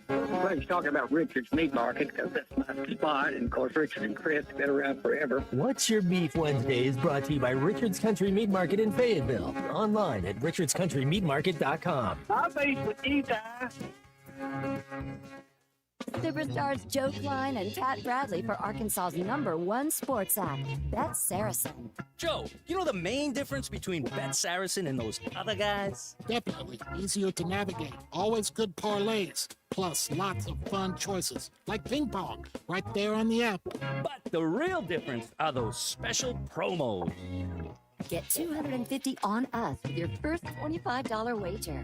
Well, he's talking about Richard's Meat Market because that's my spot. And, of course, Richard and Chris have been around forever. What's Your Beef Wednesday is brought to you by Richard's Country Meat Market in Fayetteville. Online at richardscountrymeatmarket.com. I'll be with you guys. Superstars Joe Klein and Pat Bradley for Arkansas's #1 sports act, Bet Saracen. Joe, you know the main difference between Bet Saracen and those other guys? Definitely. Easier to navigate. Always good parlays. Plus lots of fun choices. Like ping pong. Right there on the app. But the real difference are those special promos. Get $250 on us with your first $25 wager.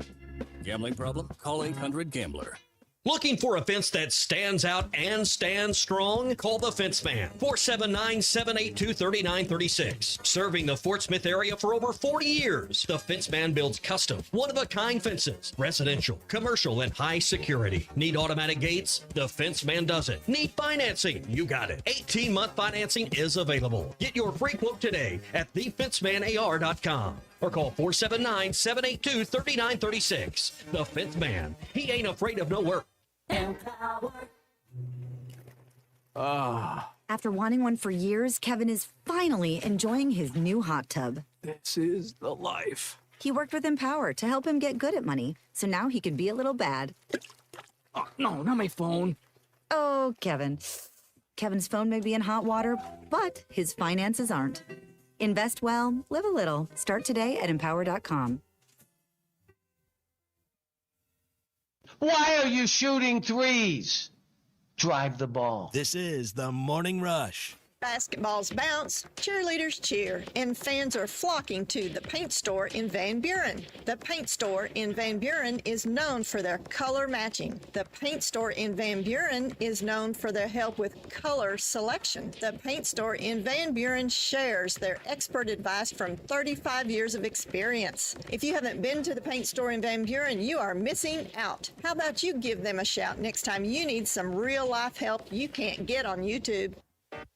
Gambling problem? Call 800-GAMBLER. Looking for a fence that stands out and stands strong? Call the Fence Man, 479-782-3936. Serving the Fort Smith area for over 40 years, the Fence Man builds custom, one-of-a-kind fences, residential, commercial, and high security. Need automatic gates? The Fence Man does it. Need financing? You got it. 18-month financing is available. Get your free quote today at thefencemanar.com. Or call 479-782-3936. The Fence Man. He ain't afraid of no work. After wanting one for years, Kevin is finally enjoying his new hot tub. This is the life. He worked with Empower to help him get good at money, so now he can be a little bad. Oh, no, not my phone. Oh, Kevin. Kevin's phone may be in hot water, but his finances aren't. Invest well, live a little. Start today at empower.com. Why are you shooting threes? Drive the ball. This is the Morning Rush. Basketballs bounce, cheerleaders cheer, and fans are flocking to the paint store in Van Buren. The paint store in Van Buren is known for their color matching. The paint store in Van Buren is known for their help with color selection. The paint store in Van Buren shares their expert advice from 35 years of experience. If you haven't been to the paint store in Van Buren, you are missing out. How about you give them a shout next time you need some real-life help you can't get on YouTube?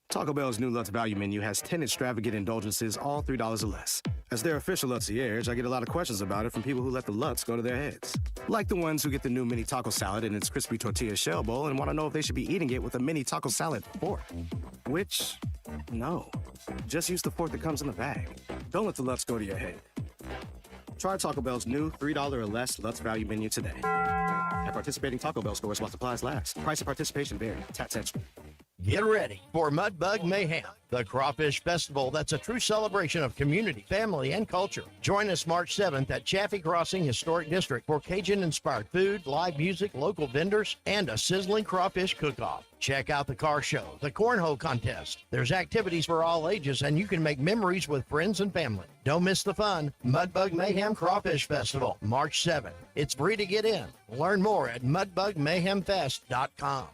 Taco Bell's new Lutz Value Menu has 10 extravagant indulgences, all $3 or less. As their official Lutzierge, I get a lot of questions about it from people who let the Lutz go to their heads. Like the ones who get the new mini taco salad in its crispy tortilla shell bowl and want to know if they should be eating it with a mini taco salad fork. Which, no. Just use the fork that comes in the bag. Don't let the Lutz go to your head. Try Taco Bell's new $3 or less Lutz Value Menu today. At participating Taco Bell stores while supplies last. Price of participation vary. Tax extra. Get ready for Mudbug Mayhem, the crawfish festival that's a true celebration of community, family, and culture. Join us March 7th at Chaffee Crossing Historic District for Cajun-inspired food, live music, local vendors, and a sizzling crawfish cook-off. Check out the car show, the cornhole contest. There's activities for all ages, and you can make memories with friends and family. Don't miss the fun. Mudbug Mayhem Crawfish Festival, March 7th. It's free to get in. Learn more at mudbugmayhemfest.com.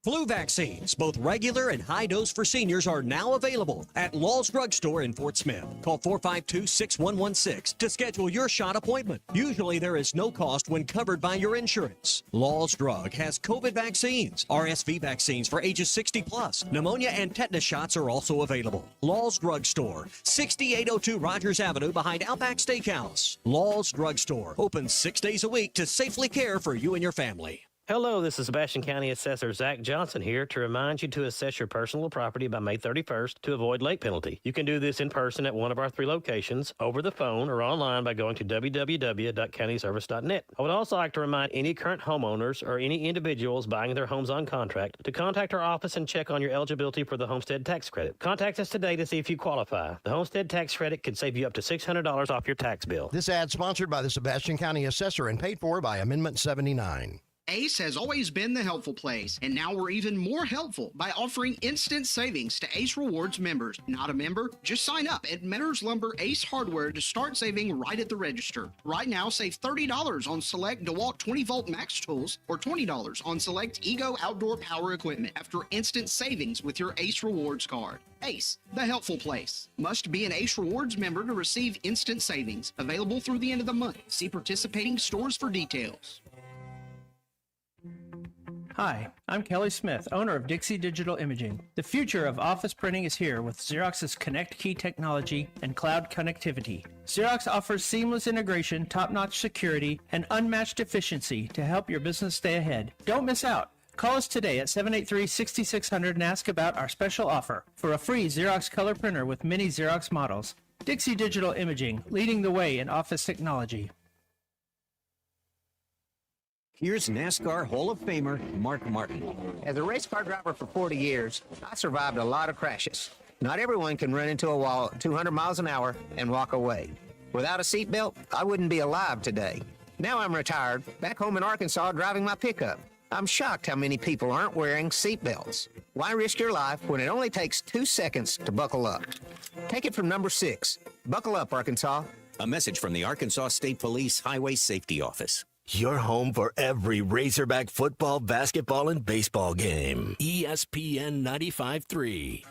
Flu vaccines, both regular and high dose for seniors, are now available at Law's Drug Store in Fort Smith. Call 452-6116 to schedule your shot appointment. Usually there is no cost when covered by your insurance. Law's Drug has COVID vaccines, RSV vaccines for ages 60 plus. Pneumonia and tetanus shots are also available. Law's Drug Store, 6802 Rogers Avenue behind Outback Steakhouse. Law's Drug Store, open 6 days a week to safely care for you and your family. Hello, this is Sebastian County Assessor Zach Johnson here to remind you to assess your personal property by May 31st to avoid late penalty. You can do this in person at one of our 3 locations, over the phone, or online by going to www.countyservice.net. I would also like to remind any current homeowners or any individuals buying their homes on contract to contact our office and check on your eligibility for the homestead tax credit. Contact us today to see if you qualify. The homestead tax credit could save you up to $600 off your tax bill. This ad sponsored by the Sebastian County Assessor and paid for by Amendment 79. Ace has always been the helpful place, and now we're even more helpful by offering instant savings to Ace Rewards members. Not a member? Just sign up at Mentor's Lumber Ace Hardware to start saving right at the register. Right now, save $30 on select DeWalt 20-volt max tools or $20 on select Ego outdoor power equipment after instant savings with your Ace Rewards card. Ace, the helpful place. Must be an Ace Rewards member to receive instant savings. Available through the end of the month. See participating stores for details. Hi, I'm Kelly Smith, owner of Dixie Digital Imaging. The future of office printing is here with Xerox's Connect Key technology and cloud connectivity. Xerox offers seamless integration, top-notch security, and unmatched efficiency to help your business stay ahead. Don't miss out. Call us today at 783-6600 and ask about our special offer for a free Xerox color printer with many Xerox models. Dixie Digital Imaging, leading the way in office technology. Here's NASCAR Hall of Famer Mark Martin. As a race car driver for 40 years, I survived a lot of crashes. Not everyone can run into a wall at 200 miles an hour and walk away. Without a seatbelt, I wouldn't be alive today. Now I'm retired, back home in Arkansas driving my pickup. I'm shocked how many people aren't wearing seatbelts. Why risk your life when it only takes 2 seconds to buckle up? Take it from number 6. Buckle up, Arkansas. A message from the Arkansas State Police Highway Safety Office. Your home for every Razorback football, basketball, and baseball game. ESPN 95.3.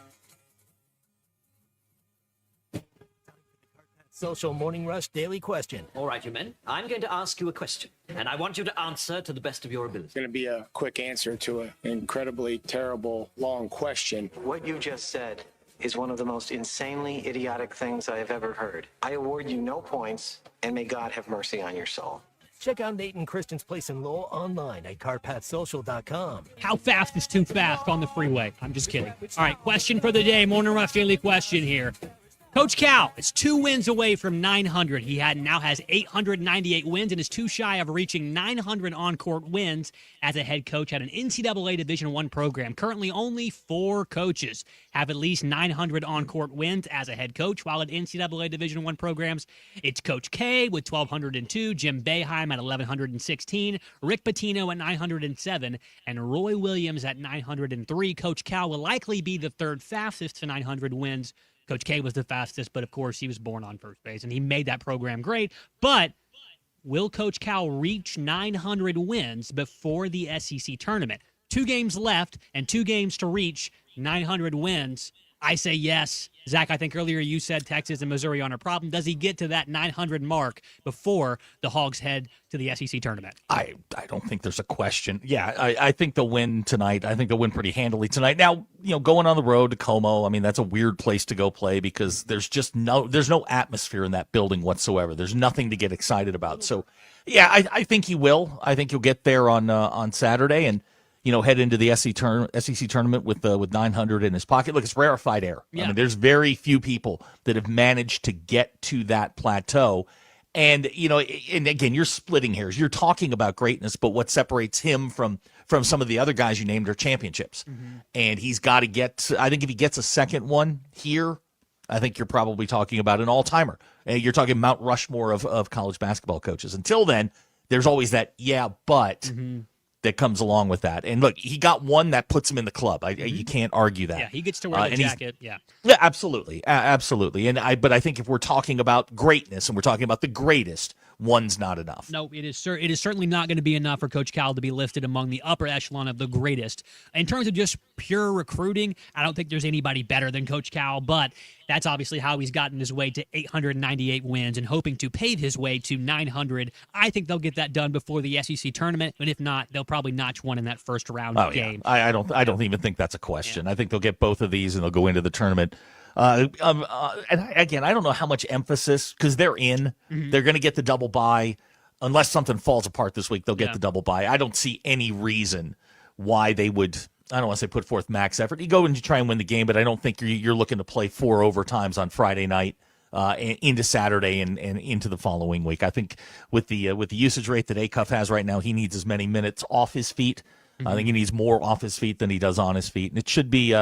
Social Morning Rush Daily Question. All right, you men. I'm going to ask you a question, and I want you to answer to the best of your ability. It's going to be a quick answer to an incredibly terrible, long question. What you just said is one of the most insanely idiotic things I have ever heard. I award you no points, and may God have mercy on your soul. Check out Nate and Kristen's Place in Lowell online at carpathsocial.com. How fast is too fast on the freeway? I'm just kidding. All right, question for the day. Morning Rush Daily question here. Coach Cal is 2 wins away from 900. He now has 898 wins and is too shy of reaching 900 on-court wins as a head coach at an NCAA Division I program. Currently, only 4 coaches have at least 900 on-court wins as a head coach, while at NCAA Division I programs, it's Coach K with 1,202, Jim Boeheim at 1,116, Rick Pitino at 907, and Roy Williams at 903. Coach Cal will likely be the 3rd fastest to 900 wins. Coach K was the fastest, but of course he was born on first base, and he made that program great. But will Coach Cal reach 900 wins before the SEC tournament? 2 games left and 2 games to reach 900 wins. I say yes. Zach, I think earlier you said Texas and Missouri aren't a problem. Does he get to that 900 mark before the Hogs head to the SEC tournament? I don't think there's a question. Yeah, I think they'll win tonight. I think they'll win pretty handily tonight. Now, going on the road to Como, I mean, that's a weird place to go play because there's no atmosphere in that building whatsoever. There's nothing to get excited about. So, yeah, I think he will. I think he'll get there on Saturday and head into the SEC tournament with 900 in his pocket. Look, it's rarefied air. Yeah. I mean, there's very few people that have managed to get to that plateau. And, and again, you're splitting hairs. You're talking about greatness, but what separates him from some of the other guys you named are championships. Mm-hmm. And he's got to get, I think if he gets a second one here, I think you're probably talking about an all-timer. You're talking Mount Rushmore of college basketball coaches. Until then, there's always that, but that comes along with that. And look, he got one that puts him in the club. You can't argue that. Yeah, he gets to wear the jacket. Yeah, absolutely. Absolutely. But I think if we're talking about greatness and we're talking about the greatest, one's not enough. No, it is certainly not going to be enough for Coach Cal to be listed among the upper echelon of the greatest. In terms of just pure recruiting, I don't think there's anybody better than Coach Cal, but that's obviously how he's gotten his way to 898 wins and hoping to pave his way to 900. I think they'll get that done before the SEC tournament, and if not, they'll probably notch one in that first round game. Yeah. I don't even think that's a question. Yeah. I think they'll get both of these and they'll go into the tournament. And again, I don't know how much emphasis, because they're in. Mm-hmm. They're going to get the double bye. Unless something falls apart this week, they'll get the double bye. I don't see any reason why they would, I don't want to say put forth max effort. You go and you try and win the game, but I don't think you're looking to play 4 overtimes on Friday night into Saturday and into the following week. I think with the usage rate that Acuff has right now, he needs as many minutes off his feet. Mm-hmm. I think he needs more off his feet than he does on his feet. And it should be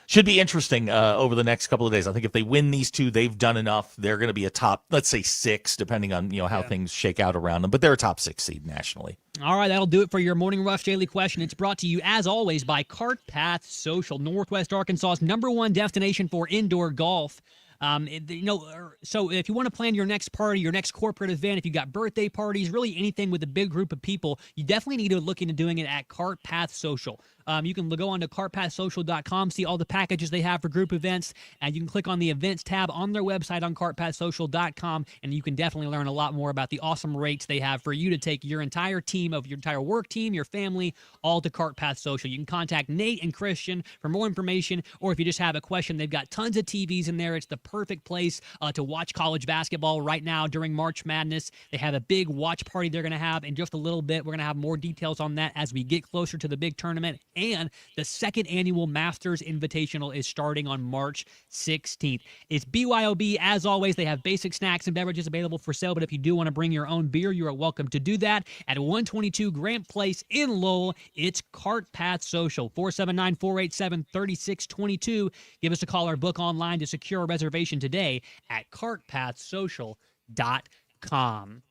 Should be interesting over the next couple of days. I think if they win these two, they've done enough. They're going to be a top, let's say 6, depending on how things shake out around them. But they're a top 6 seed nationally. All right, that'll do it for your Morning Rush Daily Question. It's brought to you, as always, by Cart Path Social, Northwest Arkansas's #1 destination for indoor golf. So if you want to plan your next party, your next corporate event, if you got birthday parties, really anything with a big group of people, you definitely need to look into doing it at Cart Path Social. You can go on to cartpathsocial.com, see all the packages they have for group events, and you can click on the events tab on their website on cartpathsocial.com, and you can definitely learn a lot more about the awesome rates they have for you to take your entire team of your entire work team, your family, all to Cart Path Social. You can contact Nate and Christian for more information, or if you just have a question, they've got tons of TVs in there. It's the perfect place to watch college basketball right now during March Madness. They have a big watch party they're going to have in just a little bit. We're going to have more details on that as we get closer to the big tournament. And the second annual Masters Invitational is starting on March 16th. It's BYOB. As always, they have basic snacks and beverages available for sale, but if you do want to bring your own beer, you are welcome to do that at 122 Grant Place in Lowell. It's Cart Path Social, 479-487-3622. Give us a call or book online to secure a reservation today at cartpathsocial.com.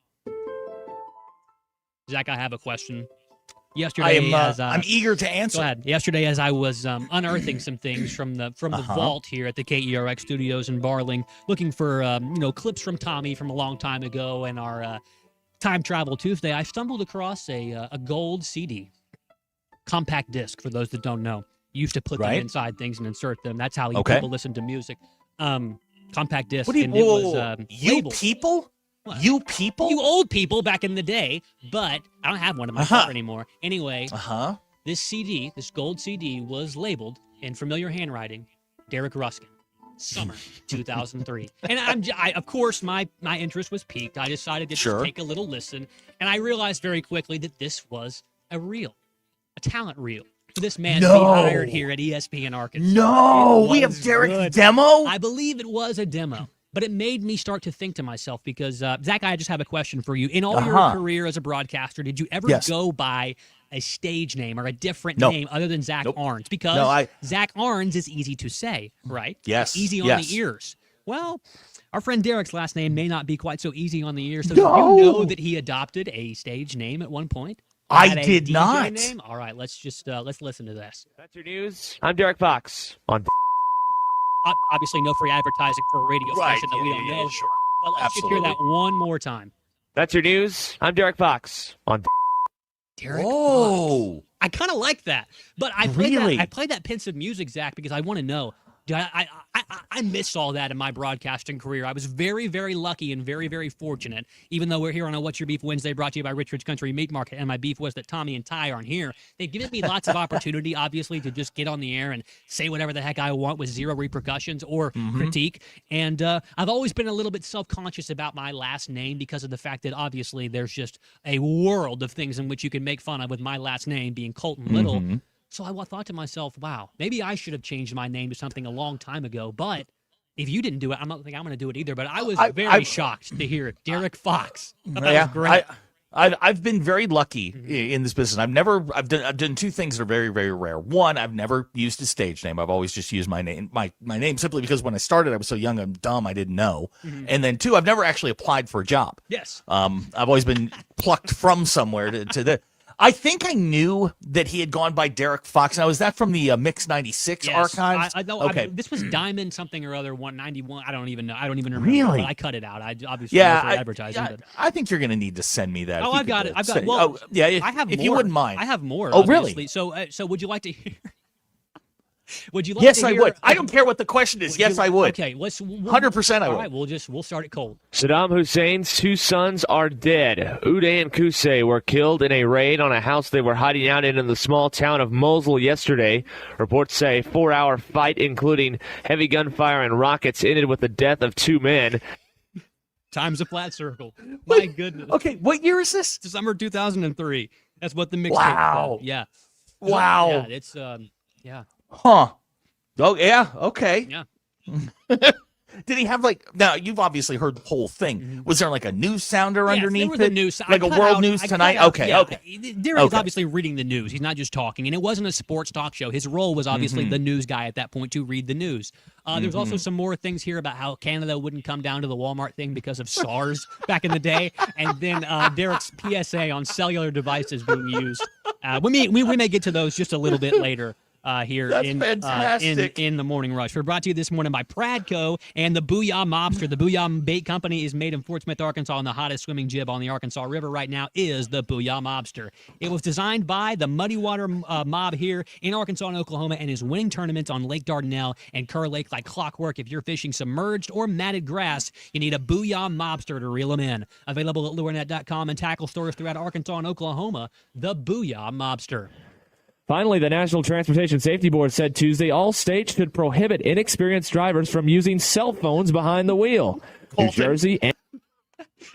Zach, I have a question. Yesterday, I'm eager to answer. Go ahead. Yesterday, as I was unearthing some things from the vault here at the KERX Studios in Barling, looking for clips from Tommy from a long time ago and our Time Travel Tuesday, I stumbled across a gold CD, compact disc. For those that don't know, you used to put them inside things and insert them. That's how people listen to music. Compact disc. What do you? And it was you labeled. people? What? You people? You old people back in the day, but I don't have one in my car anymore. Anyway, this CD, this gold CD, was labeled in familiar handwriting, Derek Ruskin, summer 2003. And I of course, my interest was piqued. I decided to just take a little listen, and I realized very quickly that this was a talent reel. For this man to be hired here at ESPN Arkansas. No, we have Derek's demo? I believe it was a demo. But it made me start to think to myself because, Zach, I just have a question for you. In all your career as a broadcaster, did you ever go by a stage name or a different name other than Zach Arns? Because Zach Arns is easy to say, right? Yes. Easy on the ears. Well, our friend Derek's last name may not be quite so easy on the ears. So did you know that he adopted a stage name at one point? I did not. Name? All right, let's listen to this. That's your news. I'm Derek Fox on. Obviously, no free advertising for a radio station that we don't know. Sure. But let's just hear that one more time. That's your news. I'm Derek Fox on. Derek Fox. I kind of like that, but I played that pensive music, Zach, because I want to know. I miss all that in my broadcasting career. I was very, very lucky and very, very fortunate, even though we're here on a What's Your Beef Wednesday brought to you by Richard's Country Meat Market, and my beef was that Tommy and Ty aren't here. They've given me lots of opportunity, obviously, to just get on the air and say whatever the heck I want with zero repercussions or critique. And I've always been a little bit self-conscious about my last name because of the fact that, obviously, there's just a world of things in which you can make fun of with my last name being Colton Little. So I thought to myself, wow, maybe I should have changed my name to something a long time ago. But if you didn't do it, I don't think I'm going to do it either. But I was very shocked to hear it. Derek Fox. That was great. I've been very lucky in this business. I've done two things that are very, very rare. One, I've never used a stage name. I've always just used my name, my name simply because when I started, I was so young and dumb, I didn't know. And then two, I've never actually applied for a job. Yes. I've always been plucked from somewhere to the. I think I knew that he had gone by Derek Fox. Now, is that from the Mix 96 archives? Okay. This was Diamond something or other, 191. I don't even know. I don't even remember. Really? But I cut it out. I obviously for advertising. I think you're going to need to send me that. Oh, I've got it. I have if more. you wouldn't mind. I have more. Oh, obviously. really? So would you like to hear? Would you like yes, to hear? I would. I don't care what the question is. Yes, I would. Okay, 100% I would. All right, we'll start it cold. Saddam Hussein's 2 sons are dead. Uday and Qusay were killed in a raid on a house they were hiding out in the small town of Mosul yesterday. Reports say a 4-hour fight, including heavy gunfire and rockets, ended with the death of 2 men. Time's a flat circle. My goodness. Okay, what year is this? Summer 2003. That's what the mixtape. Wow. Yeah. Wow. Yeah, it's yeah. Huh. Oh, yeah. Okay. Yeah. Did he have now you've obviously heard the whole thing. Was there like a news sounder underneath there was it? a news, like a World News Tonight? Okay. Derek is obviously reading the news. He's not just talking, and it wasn't a sports talk show. His role was obviously the news guy at that point to read the news. There's also some more things here about how Canada wouldn't come down to the Walmart thing because of SARS back in the day, and then Derek's PSA on cellular devices being used. We may get to those just a little bit later. Here in the Morning Rush. We're brought to you this morning by Pradco and the Booyah Mobster. The Booyah Bait Company is made in Fort Smith, Arkansas, and the hottest swimming jib on the Arkansas River right now is the Booyah Mobster. It was designed by the Muddy Water Mob here in Arkansas and Oklahoma and is winning tournaments on Lake Dardanelle and Kerr Lake like clockwork. If you're fishing submerged or matted grass, you need a Booyah Mobster to reel them in. Available at lurenet.com and tackle stores throughout Arkansas and Oklahoma, the Booyah Mobster. Finally, the National Transportation Safety Board said Tuesday all states should prohibit inexperienced drivers from using cell phones behind the wheel. New Jersey and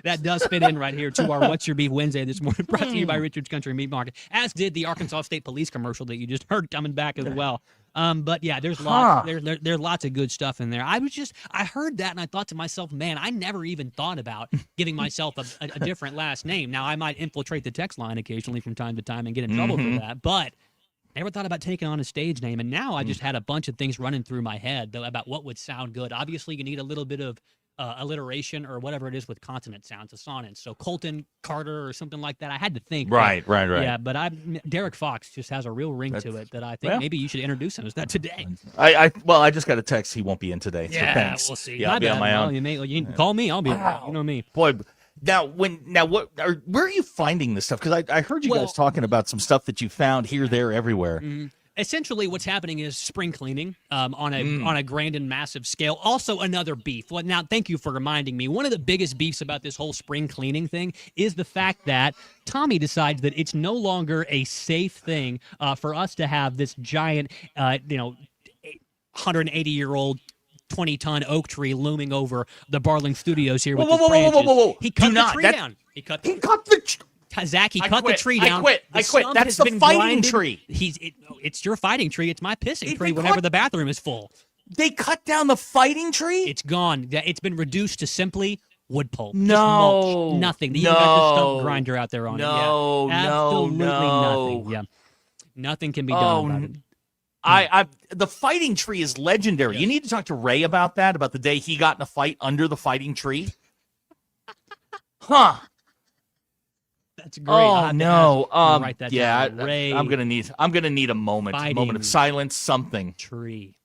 that does fit in right here to our What's Your Beef Wednesday this morning, brought to you by Richard's Country Meat Market, as did the Arkansas State Police commercial that you just heard coming back as well. But yeah, there's lots there's lots of good stuff in there. I heard that and I thought to myself, man, I never even thought about giving myself a different last name. Now I might infiltrate the text line occasionally from time to time and get in trouble for that, but never thought about taking on a stage name, and now I just had a bunch of things running through my head though, about what would sound good. Obviously, you need a little bit of alliteration or whatever it is with consonant sounds, assonance. So Colton, Carter, or something like that. I had to think. Right. Yeah, but Derek Fox just has a real ring to it that I think maybe you should introduce him as that today. I just got a text. He won't be in today. So Yeah, thanks. we'll see. Yeah, I'll be on my own. You can call me. I'll be. You know me. Boy. Where are you finding this stuff? Because I heard you guys talking about some stuff that you found here, there, everywhere. Essentially, what's happening is spring cleaning on a grand and massive scale. Also, another beef. Well, now, thank you for reminding me. One of the biggest beefs about this whole spring cleaning thing is the fact that Tommy decides that it's no longer a safe thing for us to have this giant, 180-year-old 20-ton oak tree looming over the Barling Studios here with his branches. Whoa. He cut the tree down. He cut the tree down. I quit. That's the fighting tree. It's your fighting tree. It's my pissing tree whenever the bathroom is full. They cut down the fighting tree? It's gone. It's been reduced to simply wood pulp. No. Just mulch. Nothing. You got the stump grinder out there on it. Yeah. Absolutely nothing. Yeah. Nothing can be done about it. The fighting tree is legendary. You need to talk to Ray about that, about the day he got in a fight under the fighting tree. Huh. That's great. Oh no. Write that yeah, down. Ray, I'm gonna need a moment of silence, something. Tree.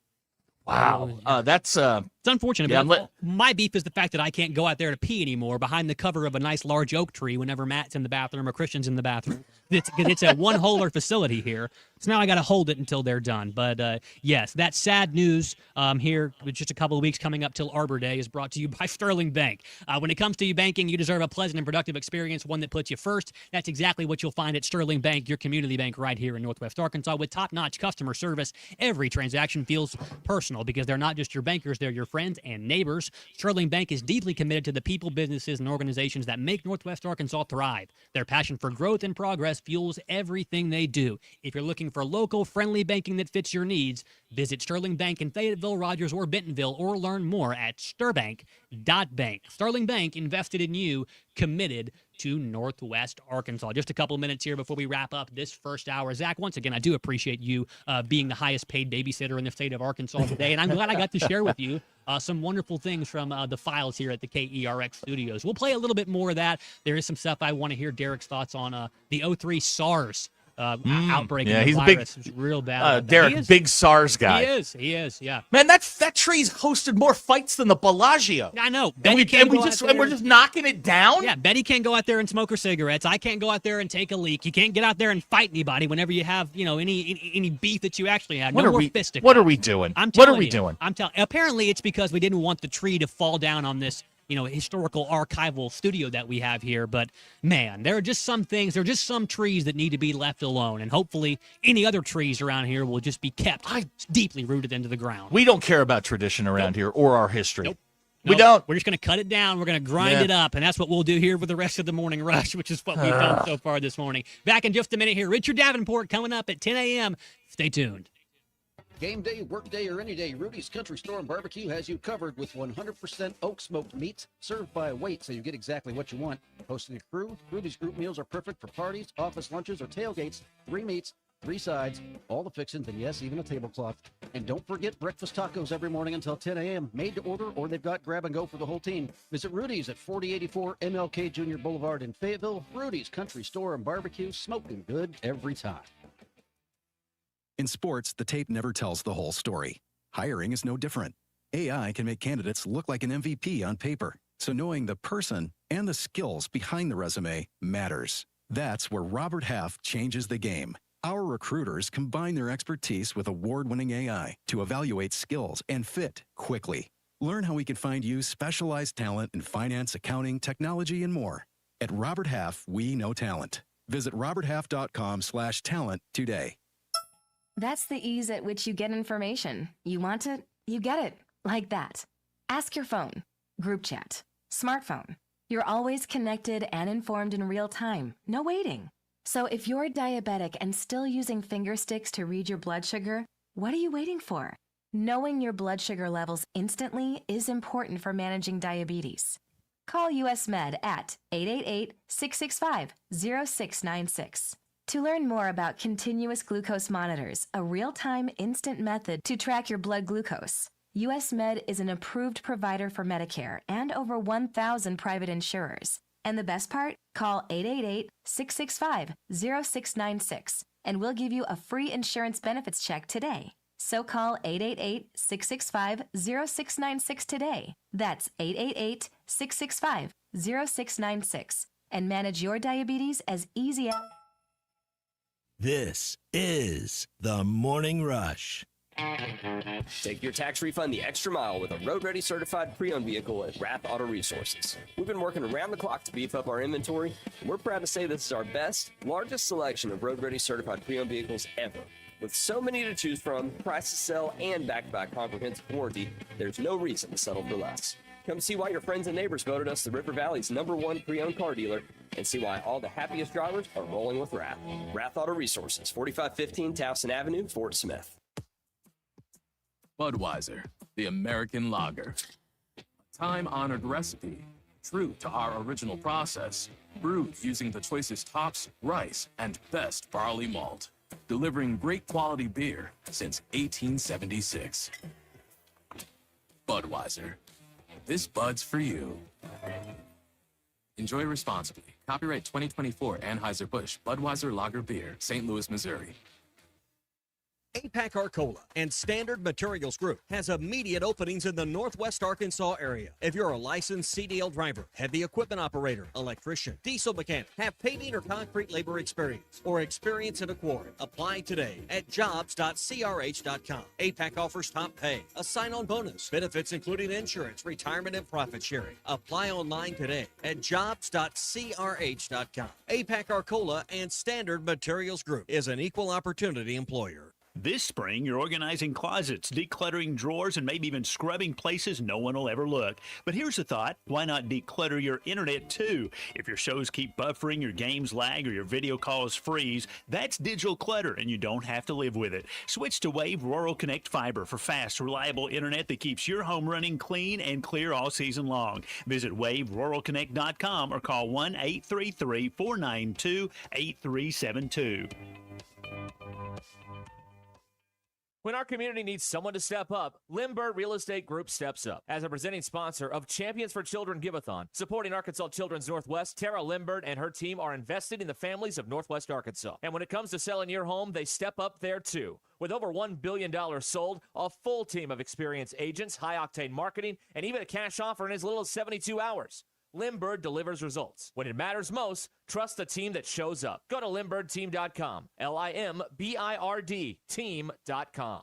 Wow. That's it's unfortunate. Yeah, but my beef is the fact that I can't go out there to pee anymore behind the cover of a nice large oak tree whenever Matt's in the bathroom or Christian's in the bathroom. It's a one-holer facility here. So now I got to hold it until they're done. But yes, that sad news here with just a couple of weeks coming up till Arbor Day is brought to you by Sterling Bank. When it comes to you banking, you deserve a pleasant and productive experience, one that puts you first. That's exactly what you'll find at Sterling Bank, your community bank right here in Northwest Arkansas. With top-notch customer service, every transaction feels personal because they're not just your bankers, they're your friends and neighbors. Sterling Bank is deeply committed to the people, businesses, and organizations that make Northwest Arkansas thrive. Their passion for growth and progress fuels everything they do. If you're looking for local, friendly banking that fits your needs, visit Sterling Bank in Fayetteville, Rogers, or Bentonville, or learn more at stirbank.bank. Sterling Bank, invested in you, committed to Northwest Arkansas. Just a couple of minutes here before we wrap up this first hour. Zach, once again, I do appreciate you being the highest paid babysitter in the state of Arkansas today, and I'm glad I got to share with you some wonderful things from the files here at the KERX studios. We'll play a little bit more of that. There is some stuff I want to hear Derek's thoughts on the 03 SARS outbreak. Yeah, he's virus. Big. It was real bad. Derek, big SARS guy. He is. Yeah. Man, that tree's hosted more fights than the Bellagio. I know. And we're just knocking it down. Yeah, Betty can't go out there and smoke her cigarettes. I can't go out there and take a leak. You can't get out there and fight anybody whenever you have, any beef that you actually have. What are we doing? Apparently it's because we didn't want the tree to fall down on this historical archival studio that we have here. But man, there are just some trees that need to be left alone. And hopefully any other trees around here will just be kept deeply rooted into the ground. We don't care about tradition around here or our history. Nope. We don't. We're just going to cut it down. We're going to grind it up. And that's what we'll do here for the rest of the morning rush, which is what we've done so far this morning. Back in just a minute here. Richard Davenport coming up at 10 a.m. Stay tuned. Game day, work day, or any day, Rudy's Country Store and Barbecue has you covered with 100% oak smoked meats served by weight so you get exactly what you want. Hosting a crew, Rudy's group meals are perfect for parties, office lunches, or tailgates. 3 meats, 3 sides, all the fixings, and yes, even a tablecloth. And don't forget breakfast tacos every morning until 10 a.m. Made to order, or they've got grab and go for the whole team. Visit Rudy's at 4084 MLK Jr. Boulevard in Fayetteville. Rudy's Country Store and Barbecue, smoking good every time. In sports, the tape never tells the whole story. Hiring is no different. AI can make candidates look like an MVP on paper, so knowing the person and the skills behind the resume matters. That's where Robert Half changes the game. Our recruiters combine their expertise with award-winning AI to evaluate skills and fit quickly. Learn how we can find you specialized talent in finance, accounting, technology, and more. At Robert Half, we know talent. Visit roberthalf.com/talent today. That's the ease at which you get information. You want it, you get it. Like that. Ask your phone. Group chat. Smartphone. You're always connected and informed in real time. No waiting. So if you're diabetic and still using finger sticks to read your blood sugar, what are you waiting for? Knowing your blood sugar levels instantly is important for managing diabetes. Call US Med at 888-665-0696. To learn more about continuous glucose monitors, a real-time instant method to track your blood glucose, US Med is an approved provider for Medicare and over 1,000 private insurers. And the best part? Call 888-665-0696 and we'll give you a free insurance benefits check today. So call 888-665-0696 today. That's 888-665-0696 and manage your diabetes as easy as... This is the Morning Rush. Take your tax refund the extra mile with a road-ready certified pre-owned vehicle at Rath Auto Resources. We've been working around the clock to beef up our inventory, and we're proud to say this is our best, largest selection of road-ready certified pre-owned vehicles ever. With so many to choose from, price to sell, and backed by comprehensive warranty, there's no reason to settle for less. Come see why your friends and neighbors voted us the River Valley's #1 pre-owned car dealer, and see why all the happiest drivers are rolling with Rath. Rath Auto Resources, 4515 Towson Avenue, Fort Smith. Budweiser, the American lager. A time-honored recipe, true to our original process, brewed using the choicest hops, rice, and best barley malt, delivering great quality beer since 1876. Budweiser. This Bud's for you. Enjoy responsibly. Copyright 2024 Anheuser-Busch Budweiser Lager Beer, St. Louis, Missouri. APAC Arcola and Standard Materials Group has immediate openings in the Northwest Arkansas area. If you're a licensed CDL driver, heavy equipment operator, electrician, diesel mechanic, have paving or concrete labor experience, or experience in a quarry, apply today at jobs.crh.com. APAC offers top pay, a sign-on bonus, benefits including insurance, retirement, and profit sharing. Apply online today at jobs.crh.com. APAC Arcola and Standard Materials Group is an equal opportunity employer. This spring, you're organizing closets, decluttering drawers, and maybe even scrubbing places no one will ever look. But here's a thought. Why not declutter your internet, too? If your shows keep buffering, your games lag, or your video calls freeze, that's digital clutter, and you don't have to live with it. Switch to Wave Rural Connect Fiber for fast, reliable internet that keeps your home running clean and clear all season long. Visit waveruralconnect.com or call 1-833-492-8372. When our community needs someone to step up, Limbird Real Estate Group steps up. As a presenting sponsor of Champions for Children Giveathon, supporting Arkansas Children's Northwest, Tara Limbird and her team are invested in the families of Northwest Arkansas. And when it comes to selling your home, they step up there too. With over $1 billion sold, a full team of experienced agents, high-octane marketing, and even a cash offer in as little as 72 hours. Limbird delivers results. When it matters most, trust the team that shows up. Go to LimbirdTeam.com. LIMBIRD team.com.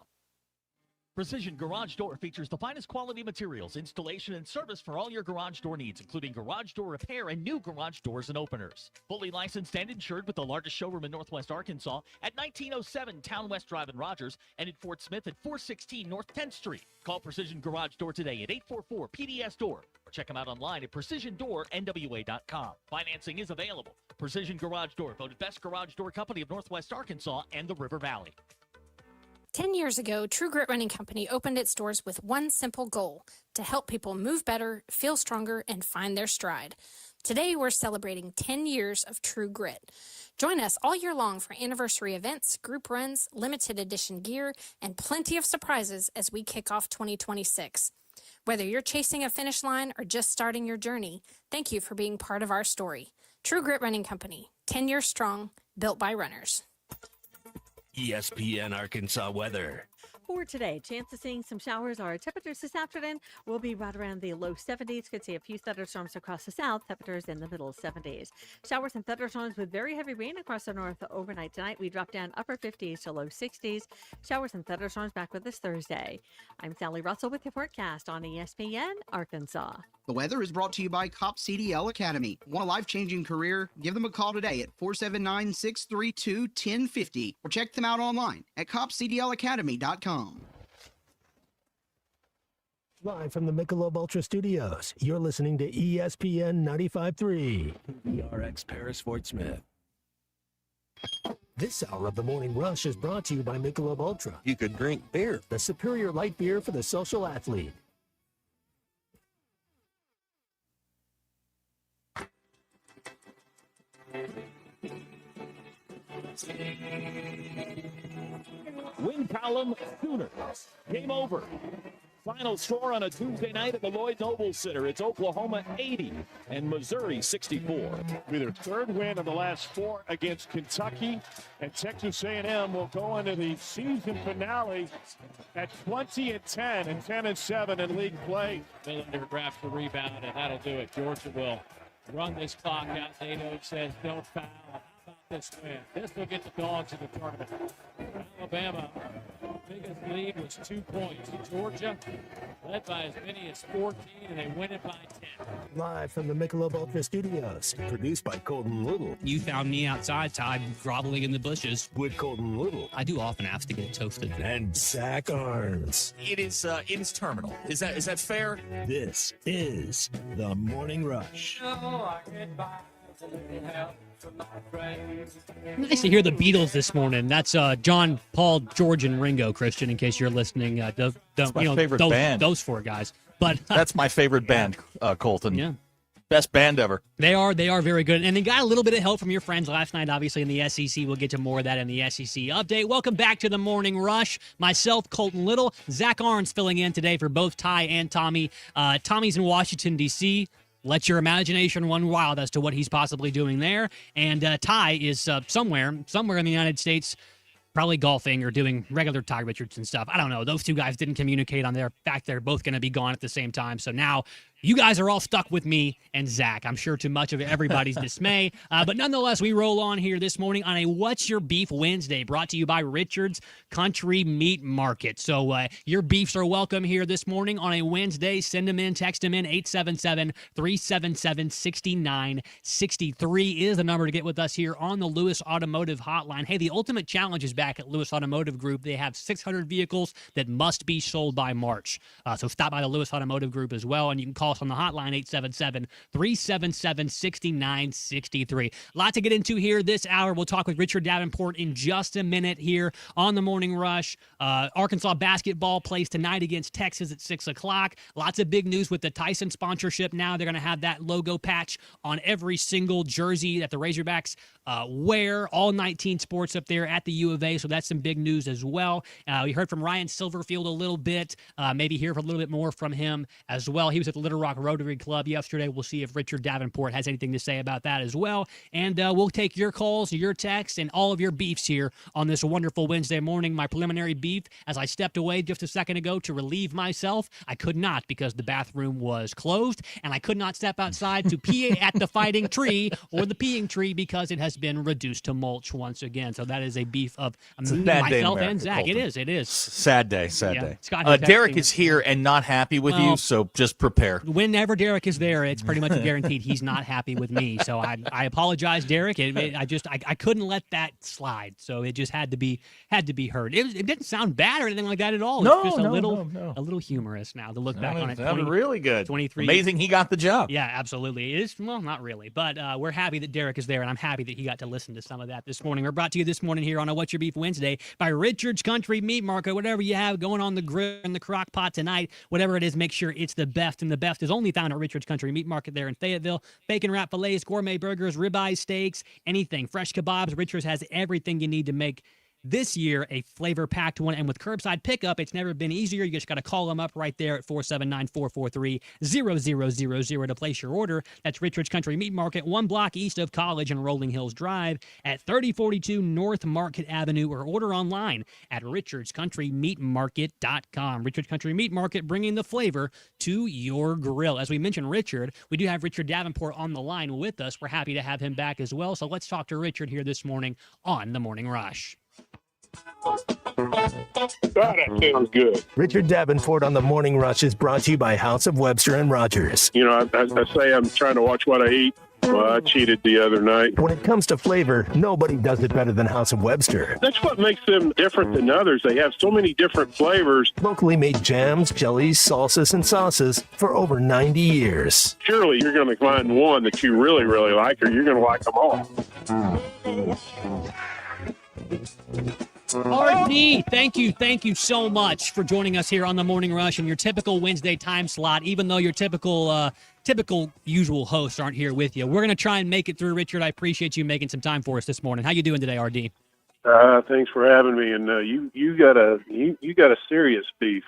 Precision Garage Door features the finest quality materials, installation, and service for all your garage door needs, including garage door repair and new garage doors and openers. Fully licensed and insured with the largest showroom in Northwest Arkansas at 1907 Town West Drive in Rogers and in Fort Smith at 416 North 10th Street. Call Precision Garage Door today at 844-PDS-DOOR or check them out online at PrecisionDoorNWA.com. Financing is available. Precision Garage Door, voted Best Garage Door Company of Northwest Arkansas and the River Valley. 10 years ago, True Grit Running Company opened its doors with one simple goal: to help people move better, feel stronger, and find their stride. Today, we're celebrating 10 years of True Grit. Join us all year long for anniversary events, group runs, limited edition gear, and plenty of surprises as we kick off 2026. Whether you're chasing a finish line or just starting your journey, thank you for being part of our story. True Grit Running Company, 10 years strong, built by runners. ESPN Arkansas weather. For today, chance of seeing some showers. Our temperatures this afternoon will be right around the low 70s. Could see a few thunderstorms across the south. Temperatures in the middle 70s. Showers and thunderstorms with very heavy rain across the north overnight tonight. We drop down upper 50s to low 60s. Showers and thunderstorms back with us Thursday. I'm Sally Russell with your forecast on ESPN Arkansas. The weather is brought to you by COP CDL Academy. Want a life-changing career? Give them a call today at 479-632-1050 or check them out online at copcdlacademy.com. Live from the Michelob Ultra Studios, you're listening to ESPN 95.3. ERX Paris Fort Smith. This hour of the Morning Rush is brought to you by Michelob Ultra. You could drink beer, the superior light beer for the social athlete. Win column Sooners. Game over. Final score on a Tuesday night at the Lloyd Noble Center. It's Oklahoma 80 and Missouri 64. With their third win in the last four against Kentucky, and Texas A&M will go into the season finale at 20-10 and 10-7 in league play. Millender grabs the rebound, and that'll do it. Georgia will run this clock out. Nato says don't foul. How about this win? This will get the Dogs in the tournament. Alabama, biggest lead was 2 points. Georgia led by as many as 14, and they win it by 10. Live from the Michelob Ultra Studios, produced by Colton Little. You found me outside, Ty, groveling in the bushes. With Colton Little. I do often have to get toasted. And Zach Arns. It is terminal. Is that fair? This is the Morning Rush. Nice to hear the Beatles this morning. That's John, Paul, George, and Ringo, Christian, in case you're listening. That's my favorite band. Those four guys. But that's my favorite band, Colton. Yeah. Best band ever. They are very good. And they got a little bit of help from your friends last night, obviously, in the SEC. We'll get to more of that in the SEC update. Welcome back to the Morning Rush. Myself, Colton Little, Zach Arns filling in today for both Ty and Tommy. Tommy's in Washington, D.C., let your imagination run wild as to what he's possibly doing there. And Ty is somewhere in the United States, probably golfing or doing regular Ty Richardson stuff. I don't know. Those two guys didn't communicate on their fact they're both going to be gone at the same time. So now you guys are all stuck with me and Zach, I'm sure to much of everybody's dismay. But nonetheless, we roll on here this morning on a What's Your Beef Wednesday, brought to you by Richard's Country Meat Market. So your beefs are welcome here this morning on a Wednesday. Send them in, text them in. 877-377-6963 is the number to get with us here on the Lewis Automotive Hotline. Hey, the ultimate challenge is back at Lewis Automotive Group. They have 600 vehicles that must be sold by March. So stop by the Lewis Automotive Group as well, and you can call us on the hotline, 877-377-6963. A lot to get into here this hour. We'll talk with Richard Davenport in just a minute here on the Morning Rush. Arkansas basketball plays tonight against Texas at 6 o'clock. Lots of big news with the Tyson sponsorship now. They're going to have that logo patch on every single jersey that the Razorbacks wear. All 19 sports up there at the U of A, so that's some big news as well. We heard from Ryan Silverfield a little bit. Maybe hear a little bit more from him as well. He was at the Little Rock Rotary Club yesterday. We'll see if Richard Davenport has anything to say about that as well. And we'll take your calls, your texts, and all of your beefs here on this wonderful Wednesday morning. My preliminary beef, as I stepped away just a second ago to relieve myself, I could not because the bathroom was closed, and I could not step outside to pee at the fighting tree or the peeing tree because it has been reduced to mulch once again. So that is a beef of myself and Zach. Colton. It is. Sad day. Scott, Derek is here and not happy with you, so just prepare. whenever Derek is there, it's pretty much guaranteed he's not happy with me. So I apologize, Derek. I couldn't let that slide. So it just had to be heard. It didn't sound bad or anything like that at all. No, it's just no, a little humorous now to look back on it. Sounded really good. 23. Amazing he got the job. Yeah, absolutely. It is, well, not really, but we're happy that Derek is there, and I'm happy that he got to listen to some of that this morning. We're brought to you this morning here on a What's Your Beef Wednesday by Richard's Country Meat Market. Whatever you have going on the grill and the crock pot tonight, whatever it is, make sure it's the best, and the best is only found at Richard's Country Meat Market there in Fayetteville. Bacon wrap fillets, gourmet burgers, ribeye steaks, anything. Fresh kebabs. Richard's has everything you need to make this year a flavor-packed one, and with curbside pickup, it's never been easier. You just got to call them up right there at 479-443-0000 to place your order. That's Richard's Country Meat Market, 1 block east of College and Rolling Hills Drive at 3042 North Market Avenue, or order online at richardscountrymeatmarket.com. Richard's Country Meat Market, bringing the flavor to your grill. As we mentioned, Richard, we do have Richard Davenport on the line with us. We're happy to have him back as well, so let's talk to Richard here this morning on The Morning Rush. That sounds good. Richard Davenport on the Morning Rush is brought to you by House of Webster and Rogers. You know, I say I'm trying to watch what I eat. Well, I cheated the other night. When it comes to flavor, nobody does it better than House of Webster. That's what makes them different than others. They have so many different flavors. Locally made jams, jellies, salsas, and sauces for over 90 years. Surely you're going to find one that you really, really like, or you're going to like them all. RD, thank you so much for joining us here on the Morning Rush in your typical Wednesday time slot, even though your typical usual hosts aren't here with you. We're going to try and make it through, Richard. I appreciate you making some time for us this morning. How you doing today, RD? Thanks for having me, and you got a serious beef.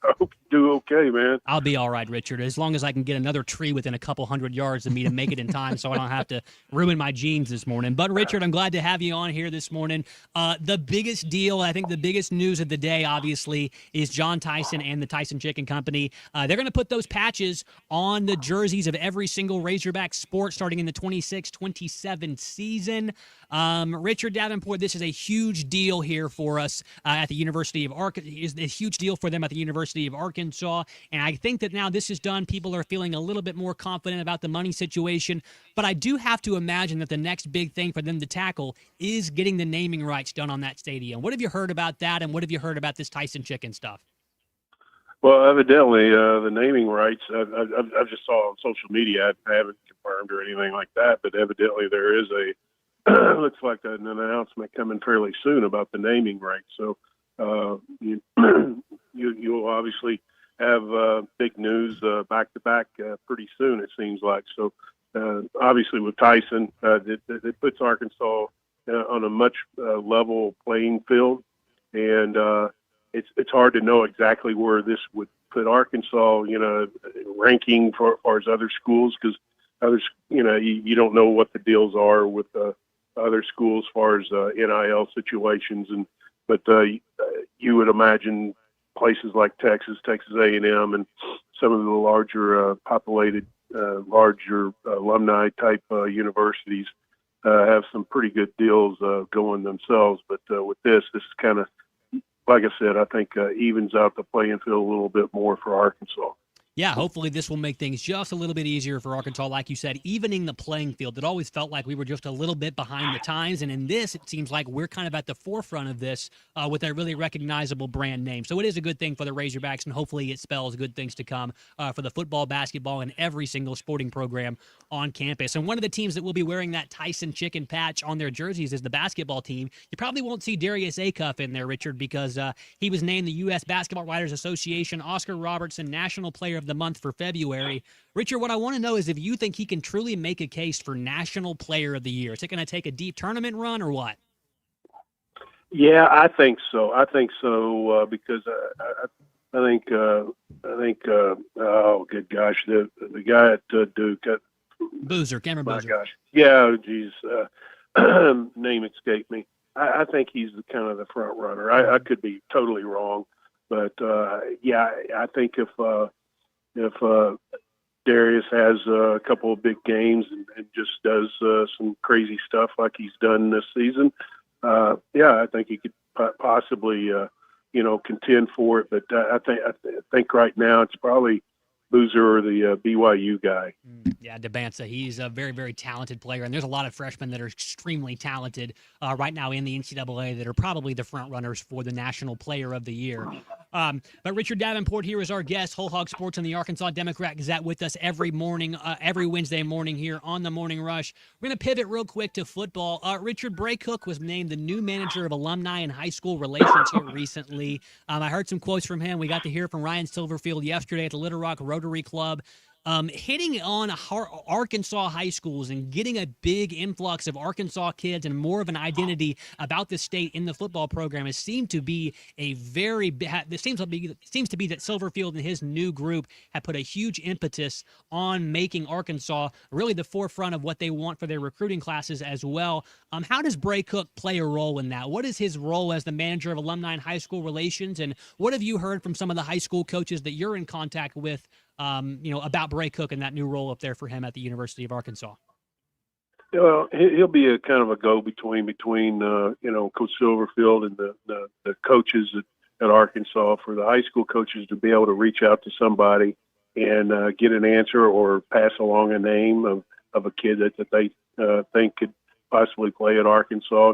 I hope you do okay, man. I'll be all right, Richard, as long as I can get another tree within a couple hundred yards of me to make it in time so I don't have to ruin my jeans this morning. But, Richard, I'm glad to have you on here this morning. The biggest deal, I think the biggest news of the day, obviously, is John Tyson and the Tyson Chicken Company. They're going to put those patches on the jerseys of every single Razorback sport starting in the 26-27 season. Richard Davenport, this is a huge deal here for us at the University of Arkansas. It's a huge deal for them at the University of Arkansas, and I think that now this is done, people are feeling a little bit more confident about the money situation, but I do have to imagine that the next big thing for them to tackle is getting the naming rights done on that stadium. What have you heard about that, and what have you heard about this Tyson Chicken stuff? Well, evidently, the naming rights, I've just saw on social media. I haven't confirmed or anything like that, but evidently there is looks like an announcement coming fairly soon about the naming rights. So you'll obviously have big news back to back pretty soon, it seems like. So obviously with Tyson, it puts Arkansas on a much level playing field, and it's hard to know exactly where this would put Arkansas, ranking for as far as other schools, because others, you don't know what the deals are with other schools as far as NIL situations, but you would imagine places like Texas A&M, and some of the larger populated, larger alumni type universities have some pretty good deals going themselves. But with this is kind of, like I said, I think evens out the playing field a little bit more for Arkansas. Yeah, hopefully this will make things just a little bit easier for Arkansas. Like you said, evening the playing field. It always felt like we were just a little bit behind the times, and in this, it seems like we're kind of at the forefront of this with a really recognizable brand name. So it is a good thing for the Razorbacks, and hopefully it spells good things to come for the football, basketball, and every single sporting program on campus. And one of the teams that will be wearing that Tyson Chicken patch on their jerseys is the basketball team. You probably won't see Darius Acuff in there, Richard, because he was named the U.S. Basketball Writers Association Oscar Robertson National Player of the Month for February. Richard, what I want to know is if you think he can truly make a case for National Player of the Year. Is it going to take a deep tournament run or what? Yeah, I think so. Because I think oh, good gosh, the guy at Duke, Boozer, Cameron Boozer. My gosh, yeah, geez, name escaped me. I think he's kind of the front runner. I could be totally wrong, but yeah, I think if Darius has a couple of big games and just does some crazy stuff like he's done this season, yeah, I think he could possibly contend for it. But I think right now it's probably Boozer or the BYU guy. Yeah, DeBanza, he's a very, very talented player, and there's a lot of freshmen that are extremely talented right now in the NCAA that are probably the front runners for the National Player of the Year. But Richard Davenport here is our guest, Whole Hog Sports and the Arkansas Democrat Gazette, with us every morning, every Wednesday morning here on the Morning Rush. We're going to pivot real quick to football. Richard, Bray Cook was named the new manager of alumni and high school relations here recently. I heard some quotes from him. We got to hear from Ryan Silverfield yesterday at the Little Rock Rotary Club. Hitting on Arkansas high schools and getting a big influx of Arkansas kids and more of an identity about the state in the football program has seemed to be a very seems to be that Silverfield and his new group have put a huge impetus on making Arkansas really the forefront of what they want for their recruiting classes as well. How does Bray Cook play a role in that? What is his role as the manager of alumni and high school relations, and what have you heard from some of the high school coaches that you're in contact with about Bray Cook and that new role up there for him at the University of Arkansas? Well, he'll be a kind of a go-between between Coach Silverfield and the coaches at Arkansas, for the high school coaches to be able to reach out to somebody and get an answer or pass along a name of a kid that they think could possibly play at Arkansas,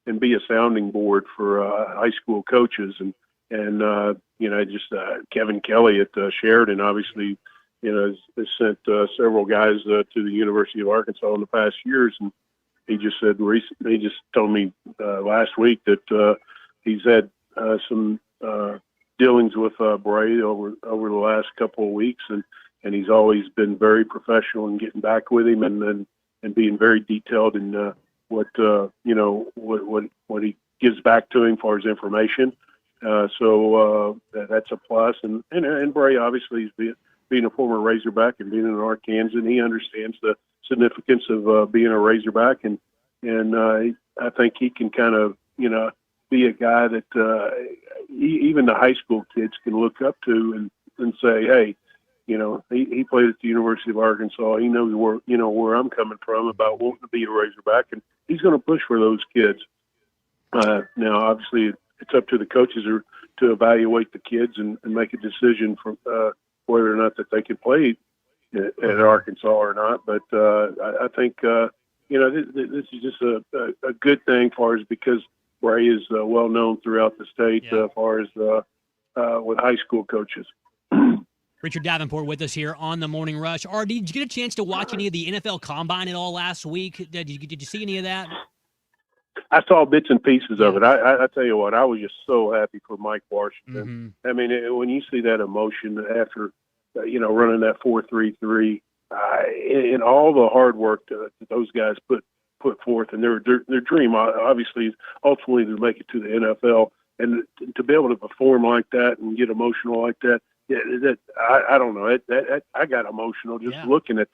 and be a sounding board for high school coaches. And Kevin Kelly at Sheridan obviously, has sent several guys to the University of Arkansas in the past years. And he just said he just told me last week that he's had some dealings with Bray over the last couple of weeks, and he's always been very professional in getting back with him and being very detailed in what he gives back to him as far as information. So that's a plus. And Bray obviously is being a former Razorback and being an Arkansan, he understands the significance of being a Razorback, and I think he can kind of be a guy that even the high school kids can look up to and say, hey, he played at the University of Arkansas. He knows where I'm coming from about wanting to be a Razorback, and he's going to push for those kids. Now, obviously, it's up to the coaches to evaluate the kids and make a decision for whether or not that they can play at Arkansas or not. But I think this is just a good thing because Bray is well known throughout the state as far as with high school coaches. Richard Davenport with us here on the Morning Rush. Did you get a chance to watch any of the NFL Combine at all last week? Did you see any of that? I saw bits and pieces of it. I tell you what, I was just so happy for Mike Washington. Mm-hmm. I mean, when you see that emotion after, running that 4.33, and all the hard work that those guys put forth, and their dream, obviously, is ultimately to make it to the NFL, and to be able to perform like that and get emotional like that. I don't know. I got emotional just looking at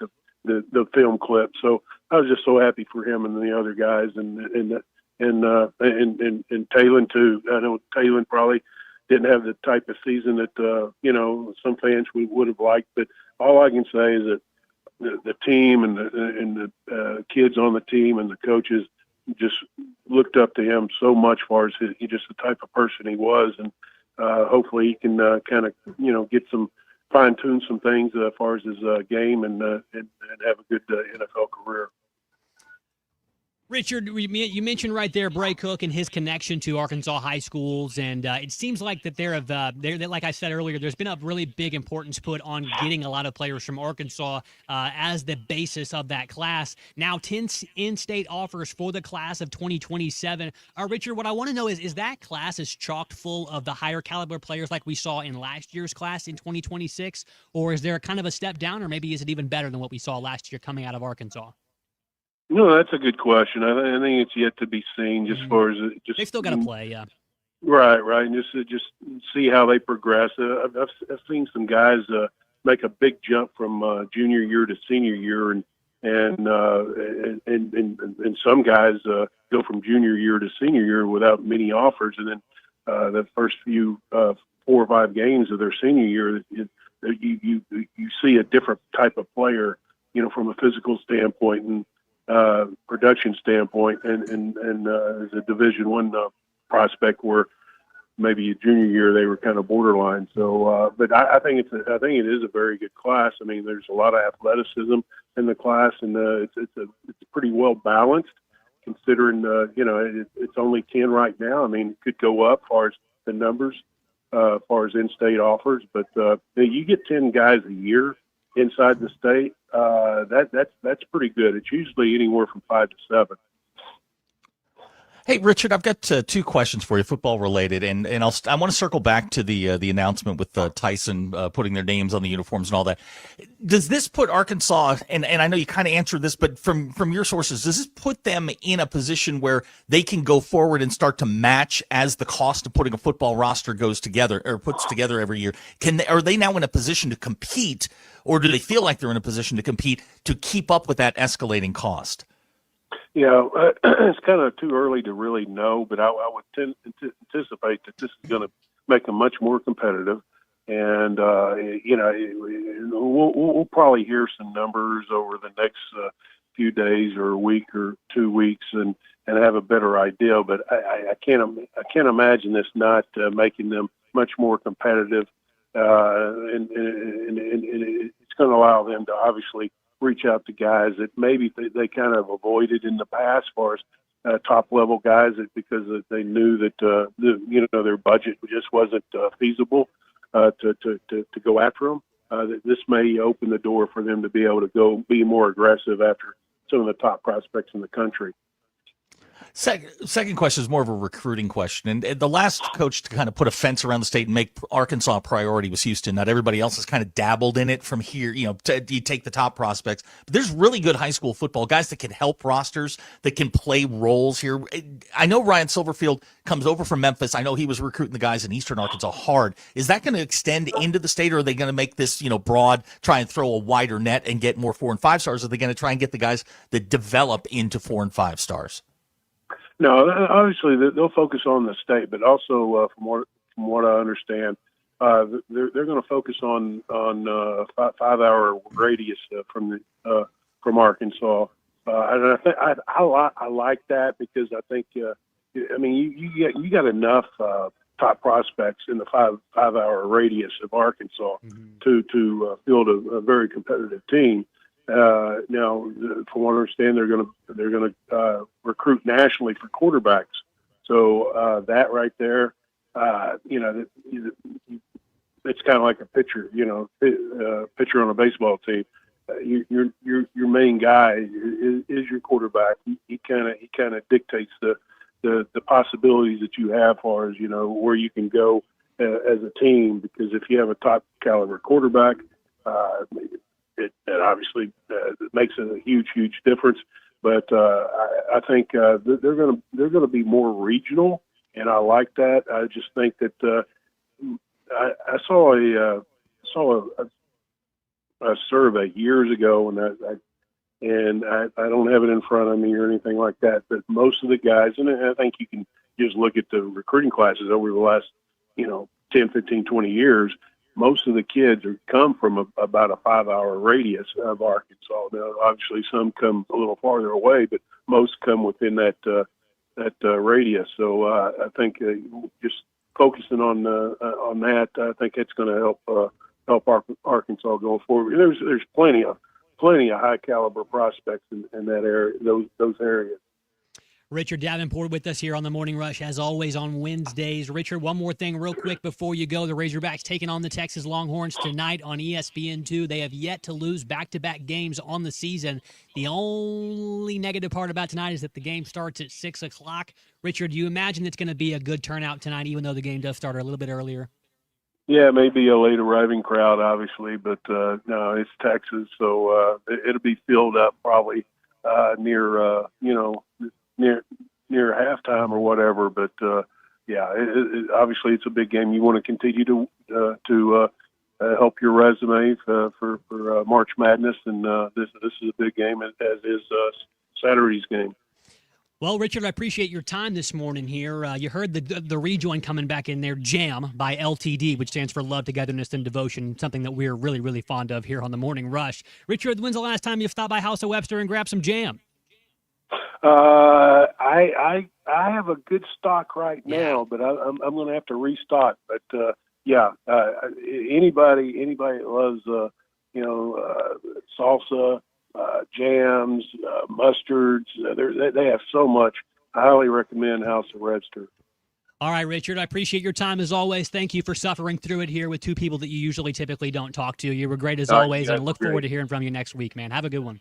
the film clip. So I was just so happy for him and the other guys, and Talon too. I know Talon probably didn't have the type of season that some fans would have liked, but all I can say is that the team and the kids on the team and the coaches just looked up to him so much, as far as he just the type of person he was, and hopefully he can kind of get fine tune some things as far as his game and have a good NFL career. Richard, you mentioned right there Bray Cook and his connection to Arkansas high schools, and it seems like that like I said earlier, there's been a really big importance put on getting a lot of players from Arkansas as the basis of that class. Now, 10 in-state offers for the class of 2027. Richard, what I want to know is that class is chock full of the higher caliber players like we saw in last year's class in 2026, or is there kind of a step down, or maybe is it even better than what we saw last year coming out of Arkansas? No, that's a good question. I think it's yet to be seen, just far as they still got to play, yeah. Right, and just see how they progress. I've seen some guys make a big jump from junior year to senior year, and some guys go from junior year to senior year without many offers, and then the first few 4 or 5 games of their senior year, you see a different type of player, from a physical standpoint and production standpoint, and as a Division I prospect, where maybe a junior year they were kind of borderline. So, but I think it is a very good class. I mean, there's a lot of athleticism in the class, and it's pretty well balanced considering it's only 10 right now. I mean, it could go up as far as the numbers, as far as in-state offers, but you get 10 guys a year inside the state. That's pretty good. It's usually anywhere from 5 to 7. Hey, Richard, I've got two questions for you, football related, and I want to circle back to the announcement with Tyson putting their names on the uniforms and all that. Does this put Arkansas, and I know you kind of answered this, but from your sources, does this put them in a position where they can go forward and start to match as the cost of putting a football roster goes together or puts together every year? Are they now in a position to compete, or do they feel like they're in a position to compete to keep up with that escalating cost? It's kind of too early to really know, but I would anticipate that this is going to make them much more competitive. And, we'll probably hear some numbers over the next few days or a week or 2 weeks and have a better idea. But I can't imagine this not making them much more competitive. And it's going to allow them to obviously reach out to guys that maybe they kind of avoided in the past, as far as top level guys, because they knew that their budget just wasn't feasible to go after them. This may open the door for them to be able to go be more aggressive after some of the top prospects in the country. Second question is more of a recruiting question. And the last coach to kind of put a fence around the state and make Arkansas a priority was Houston. Not everybody else has kind of dabbled in it from here. You take the top prospects. But there's really good high school football, guys that can help rosters, that can play roles here. I know Ryan Silverfield comes over from Memphis. I know he was recruiting the guys in Eastern Arkansas hard. Is that going to extend into the state, or are they going to make this broad, try and throw a wider net and get more 4 and 5 stars? Or are they going to try and get the guys that develop into 4 and 5 stars? No, obviously they'll focus on the state, but also from what I understand, they're going to focus on 5-hour radius from Arkansas, and I like that because I think you got enough top prospects in the 5-hour radius of Arkansas to field a very competitive team. Now, from what I understand, they're going to recruit nationally for quarterbacks. So that right there, it's kind of like a pitcher. Pitcher on a baseball team. Your main guy is your quarterback. He kind of dictates the possibilities that you have, as far as where you can go as a team. Because if you have a top caliber quarterback, it obviously makes a huge difference. But I think they're going to be more regional, and I like that. I just think that I saw a survey years ago, and I don't have it in front of me or anything like that. But most of the guys, and I think you can just look at the recruiting classes over the last 10, 15, 20 years. Most of the kids come from about a 5-hour radius of Arkansas. Now, obviously, some come a little farther away, but most come within that radius. So I think just focusing on that, I think it's going to help Arkansas going forward. There's plenty of high caliber prospects in that area, those areas. Richard Davenport with us here on the Morning Rush, as always, on Wednesdays. Richard, one more thing real quick before you go. The Razorbacks taking on the Texas Longhorns tonight on ESPN2. They have yet to lose back-to-back games on the season. The only negative part about tonight is that the game starts at 6 o'clock. Richard, do you imagine it's going to be a good turnout tonight, even though the game does start a little bit earlier? Yeah, maybe a late arriving crowd, obviously, but no, it's Texas, so it'll be filled up probably near halftime or whatever. But obviously it's a big game. You want to continue to help your resume for March Madness, and this is a big game, as is Saturday's game. Well, Richard, I appreciate your time this morning here. You heard the rejoin coming back in there, Jam by LTD, which stands for Love, Togetherness, and Devotion, something that we're really, really fond of here on the Morning Rush. Richard, when's the last time you've stopped by House of Webster and grabbed some jam? I I have a good stock right now, but I'm going to have to restock. But anybody that loves salsa, jams, mustards, they have so much. I highly recommend House of Webster. All right, Richard, I appreciate your time as always. Thank you for suffering through it here with two people that you typically don't talk to. You were great as always, and I look forward to hearing from you next week, man. Have a good one.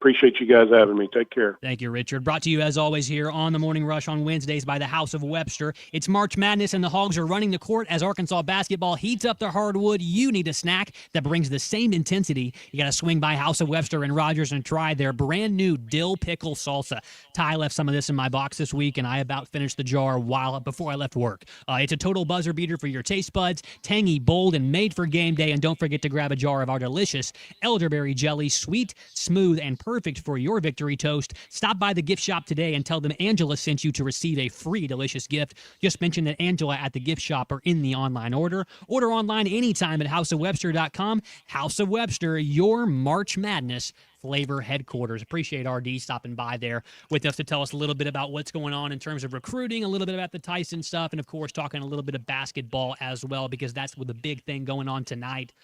Appreciate you guys having me. Take care. Thank you, Richard. Brought to you, as always, here on the Morning Rush on Wednesdays by the House of Webster. It's March Madness, and the Hogs are running the court as Arkansas basketball heats up their hardwood. You need a snack that brings the same intensity. You got to swing by House of Webster and Rogers and try their brand new dill pickle salsa. Ty left some of this in my box this week, and I about finished the jar before I left work. It's a total buzzer beater for your taste buds. Tangy, bold, and made for game day. And don't forget to grab a jar of our delicious elderberry jelly, sweet, smooth, and perfect for your victory toast. Stop by the gift shop today and tell them Angela sent you to receive a free delicious gift. Just mention that Angela at the gift shop or in the online order. Order online anytime at houseofwebster.com. House of Webster, your March Madness flavor headquarters. Appreciate RD stopping by there with us to tell us a little bit about what's going on in terms of recruiting, a little bit about the Tyson stuff, and of course talking a little bit of basketball as well, because that's the big thing going on tonight.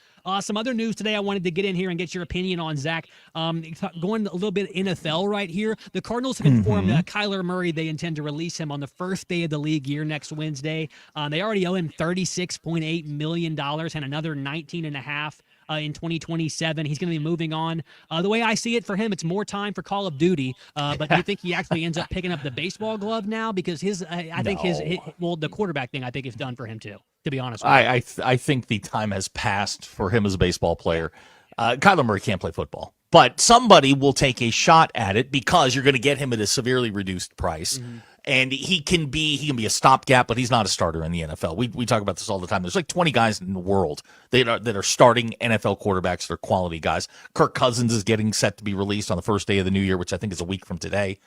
Some other news today I wanted to get in here and get your opinion on, Zach. Going a little bit NFL right here. The Cardinals have informed Kyler Murray they intend to release him on the first day of the league year next Wednesday. They already owe him $36.8 million and another $19.5 in 2027. He's going to be moving on. The way I see it for him, it's more time for Call of Duty. But do you think he actually ends up picking up the baseball glove now? Because the quarterback thing I think is done for him too, to be honest with you. I think the time has passed for him as a baseball player. Kyler Murray can't play football, but somebody will take a shot at it because you're going to get him at a severely reduced price. Mm-hmm. And he can be a stopgap, but he's not a starter in the NFL. We talk about this all the time. There's like 20 guys in the world that are starting NFL quarterbacks that are quality guys. Kirk Cousins is getting set to be released on the first day of the new year, which I think is a week from today.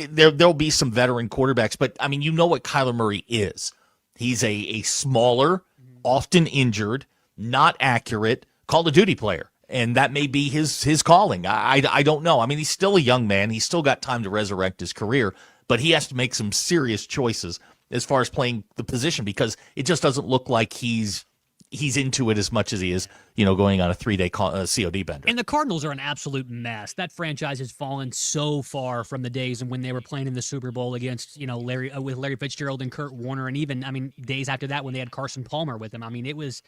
There'll be some veteran quarterbacks, but I mean, you know what Kyler Murray is. He's a smaller, often injured, not accurate Call of Duty player. And that may be his calling. I don't know. I mean, he's still a young man. He's still got time to resurrect his career. But he has to make some serious choices as far as playing the position, because it just doesn't look like he's into it as much as he is, going on a 3-day COD bender. And the Cardinals are an absolute mess. That franchise has fallen so far from the days when they were playing in the Super Bowl against, with Larry Fitzgerald and Kurt Warner, and even, days after that when they had Carson Palmer with them. I mean,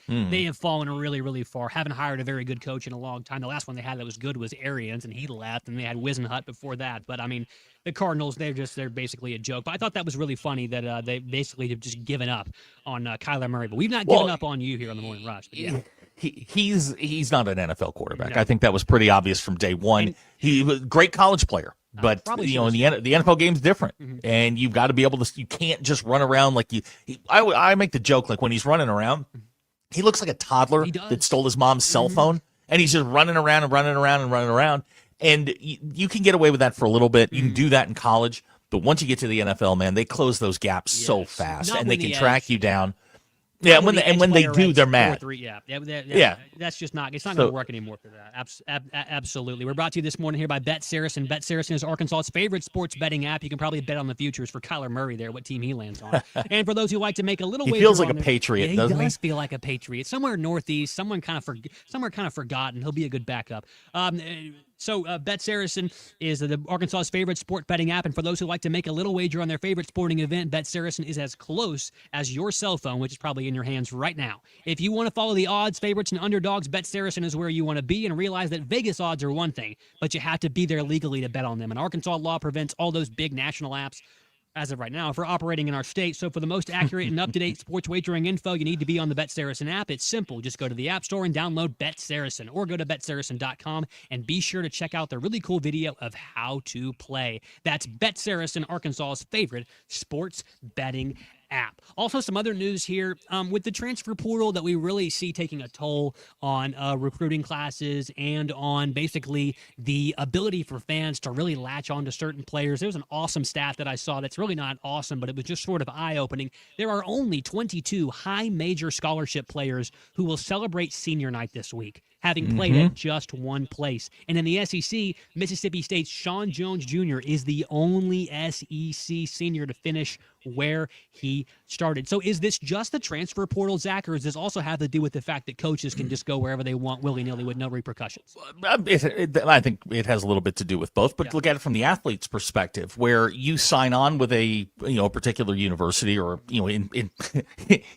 they have fallen really, really far. Haven't hired a very good coach in a long time. The last one they had that was good was Arians, and he left, and they had Wisenhunt before that. But, I mean, the Cardinals, they're basically a joke. But I thought that was really funny that they basically have just given up on Kyler Murray. But we've not given up on you here on the Morning Rush. But yeah. He's not an NFL quarterback. No. I think that was pretty obvious from day one. He was a great college player, but in the NFL game's different, and you've got to be able to. You can't just run around like you. I make the joke like when he's running around, he looks like a toddler that stole his mom's cell phone, and he's just running around and running around and running around. And you can get away with that for a little bit. You can do that in college, but once you get to the NFL, man, they close those gaps so fast, and they can track you down. Yeah, when they do, they're mad. Yeah. That's just not. It's not going to work anymore for that. Absolutely. We're brought to you this morning here by Bet Saracen. Bet Saracen is Arkansas's favorite sports betting app. You can probably bet on the futures for Kyler Murray there, what team he lands on. And for those who like to make a little wager, he feels like a Patriot, doesn't he? He does feel like a Patriot. Somewhere northeast, somewhere kind of forgotten. He'll be a good backup. So Bet Saracen is the Arkansas's favorite sport betting app, and for those who like to make a little wager on their favorite sporting event, Bet Saracen is as close as your cell phone, which is probably in your hands right now. If you want to follow the odds, favorites, and underdogs, Bet Saracen is where you want to be, and realize that Vegas odds are one thing, but you have to be there legally to bet on them. And Arkansas law prevents all those big national apps as of right now, for operating in our state. So for the most accurate and up-to-date sports wagering info, you need to be on the Bet Saracen app. It's simple. Just go to the App Store and download Bet Saracen, or go to betsaracen.com and be sure to check out the really cool video of how to play. That's Bet Saracen, Arkansas's favorite sports betting app. Also, some other news here with the transfer portal that we really see taking a toll on recruiting classes and on basically the ability for fans to really latch on to certain players. There's an awesome stat that I saw that's really not awesome, but it was just sort of eye-opening. There are only 22 high major scholarship players who will celebrate senior night this week. having played at just one place. And in the SEC, Mississippi State's Sean Jones Jr. is the only SEC senior to finish where he started. So is this just the transfer portal, Zach, or does this also have to do with the fact that coaches can just go wherever they want willy-nilly with no repercussions? I think it has a little bit to do with both, but look at it from the athlete's perspective, where you sign on with a particular university or in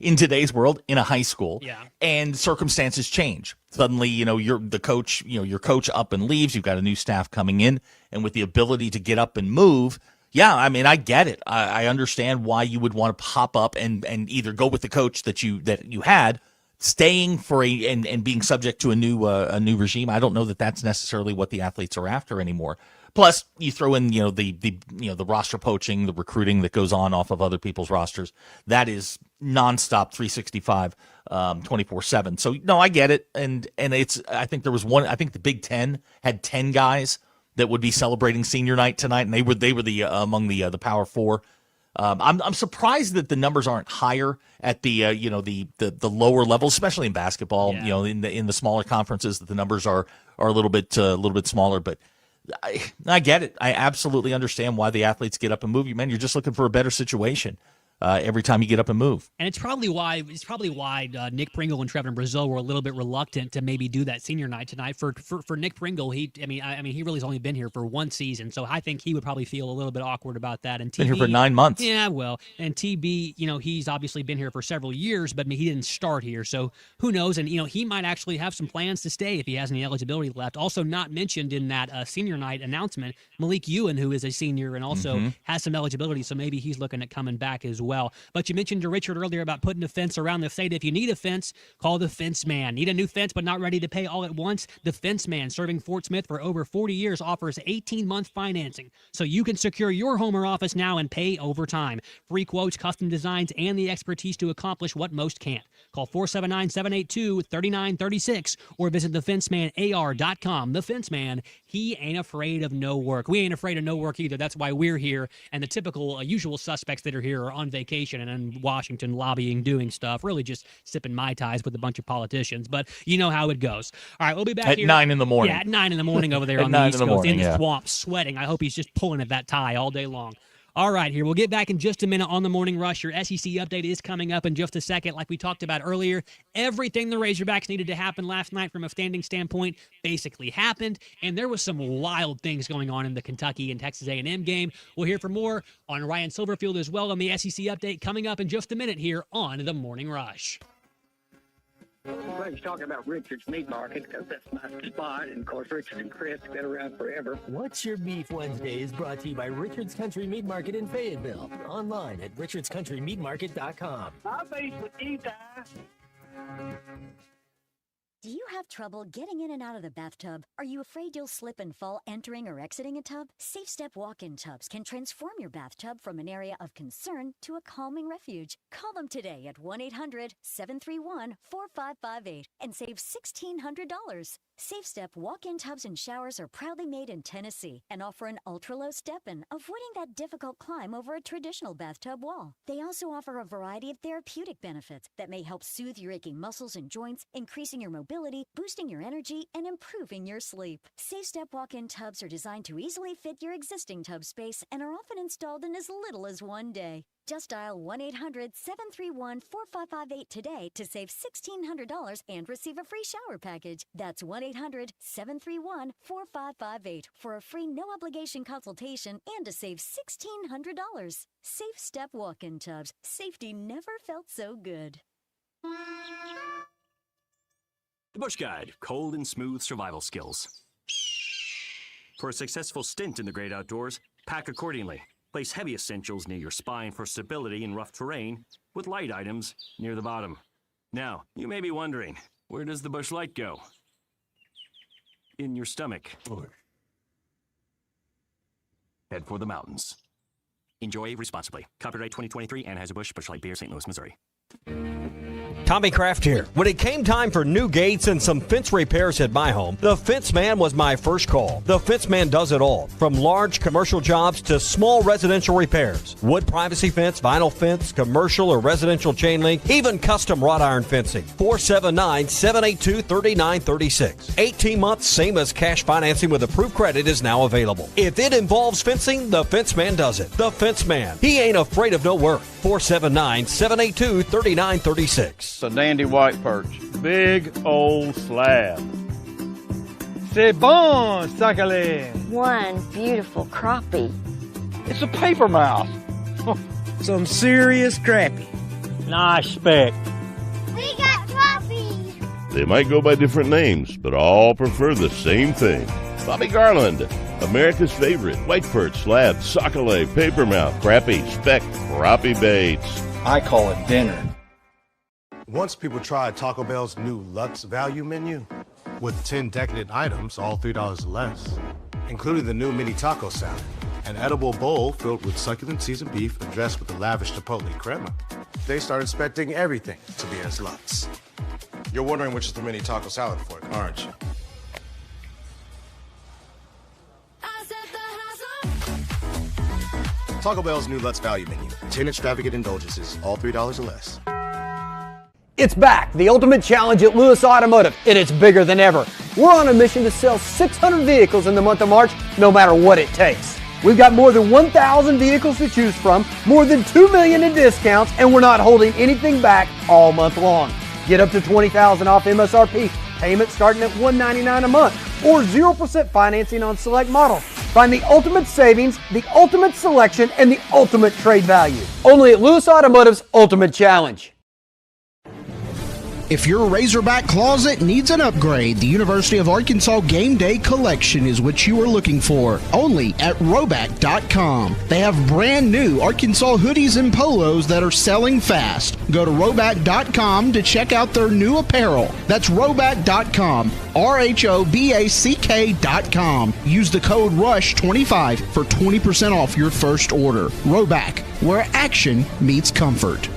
in today's world in a high school, and circumstances change. Suddenly, you're the coach, your coach up and leaves. You've got a new staff coming in, and with the ability to get up and move. Yeah, I mean, I get it. I understand why you would want to pop up and either go with the coach that you had, staying for and being subject to a new regime. I don't know that that's necessarily what the athletes are after anymore. Plus, you throw in the roster poaching, the recruiting that goes on off of other people's rosters. That is nonstop, 365, 24/7. So no, I get it, and it's. I think there was one. I think the Big Ten had 10 guys that would be celebrating senior night tonight, and they were the among the Power Four. I'm surprised that the numbers aren't higher at the the lower levels, especially in basketball. Yeah. In the smaller conferences, that the numbers are a little bit smaller. But I get it. I absolutely understand why the athletes get up and move. Man, you're just looking for a better situation every time you get up and move. And it's probably why Nick Pringle and Trevor Brazil were a little bit reluctant to maybe do that senior night tonight. For Nick Pringle, he really has only been here for one season, so I think he would probably feel a little bit awkward about that. And TB, been here for 9 months. Yeah, well, and TB, he's obviously been here for several years, but he didn't start here, so who knows? And he might actually have some plans to stay if he has any eligibility left. Also, not mentioned in that senior night announcement, Malik Ewan, who is a senior and also has some eligibility, so maybe he's looking at coming back as well. But you mentioned to Richard earlier about putting a fence around the state. If you need a fence, call the Fence Man. Need a new fence but not ready to pay all at once? The Fence Man, serving Fort Smith for over 40 years, offers 18-month financing, so you can secure your home or office now and pay over time. Free quotes, custom designs, and the expertise to accomplish what most can't. Call 479-782-3936 or visit thefencemanAR.com. The Fence Man, he ain't afraid of no work. We ain't afraid of no work either. That's why we're here, and the typical usual suspects that are here are on vacation and in Washington lobbying, doing stuff, really just sipping Mai Tais with a bunch of politicians. But you know how it goes. All right, we'll be back at here. 9 in the morning. Yeah, at 9 in the morning over there on the East Coast in the swamp, sweating. I hope he's just pulling at that tie all day long. All right, here. We'll get back in just a minute on the Morning Rush. Your SEC update is coming up in just a second. Like we talked about earlier, everything the Razorbacks needed to happen last night from a standing standpoint basically happened, and there was some wild things going on in the Kentucky and Texas A&M game. We'll hear from more on Ryan Silverfield as well on the SEC update coming up in just a minute here on the Morning Rush. I'm glad you're talking about Richard's Meat Market because that's my spot. And, of course, Richard and Chris have been around forever. What's Your Beef Wednesday is brought to you by Richard's Country Meat Market in Fayetteville. Online at richardscountrymeatmarket.com. My beef would eat that. Do you have trouble getting in and out of the bathtub? Are you afraid you'll slip and fall entering or exiting a tub? Safe Step walk-in tubs can transform your bathtub from an area of concern to a calming refuge. Call them today at 1-800-731-4558 and save $1,600. Safe Step walk-in tubs and showers are proudly made in Tennessee and offer an ultra-low step-in, avoiding that difficult climb over a traditional bathtub wall. They also offer a variety of therapeutic benefits that may help soothe your aching muscles and joints, increasing your mobility, boosting your energy, and improving your sleep. Safe Step walk-in tubs are designed to easily fit your existing tub space and are often installed in as little as one day. Just dial 1-800-731-4558 today to save $1,600 and receive a free shower package. That's 1-800-731-4558 for a free no-obligation consultation and to save $1,600. Safe Step walk-in tubs. Safety never felt so good. The Bush Guide, cold and smooth survival skills. For a successful stint in the great outdoors, pack accordingly. Place heavy essentials near your spine for stability in rough terrain, with light items near the bottom. Now, you may be wondering, where does the Bush Light go? In your stomach. Head for the mountains. Enjoy responsibly. Copyright 2023 Anheuser-Busch Bush Light Beer, St. Louis, Missouri. Tommy Kraft here. When it came time for new gates and some fence repairs at my home, the Fence Man was my first call. The Fence Man does it all, from large commercial jobs to small residential repairs. Wood privacy fence, vinyl fence, commercial or residential chain link, even custom wrought iron fencing. 479-782-3936. 18 months, same as cash financing with approved credit is now available. If it involves fencing, the Fence Man does it. The Fence Man. He ain't afraid of no work. 479-782-3936. It's a dandy white perch. Big old slab. C'est bon, sacale. One beautiful crappie. It's a paper mouse. Some serious crappie. Nice speck. We got crappies. They might go by different names, but all prefer the same thing. Bobby Garland, America's favorite white perch, slab, sockeye, papermouth, crappie, speck, crappie baits. I call it dinner. Once people tried Taco Bell's new Lux value menu with 10 decadent items, all $3 less, including the new mini taco salad, an edible bowl filled with succulent seasoned beef and dressed with a lavish chipotle crema, they started expecting everything to be as Lux. You're wondering which is the mini taco salad for it, aren't you? Taco Bell's new Lux value menu, 10 extravagant indulgences, all $3 or less. It's back, the ultimate challenge at Lewis Automotive, and it's bigger than ever. We're on a mission to sell 600 vehicles in the month of March, no matter what it takes. We've got more than 1,000 vehicles to choose from, more than $2 million in discounts, and we're not holding anything back all month long. Get up to $20,000 off MSRP, payments starting at $199 a month, or 0% financing on select models. Find the ultimate savings, the ultimate selection, and the ultimate trade value. Only at Lewis Automotive's Ultimate Challenge. If your Razorback closet needs an upgrade, the University of Arkansas Game Day Collection is what you are looking for. Only at Roback.com. They have brand new Arkansas hoodies and polos that are selling fast. Go to Roback.com to check out their new apparel. That's Roback.com. RHOBACK.com. Use the code RUSH25 for 20% off your first order. Roback, where action meets comfort.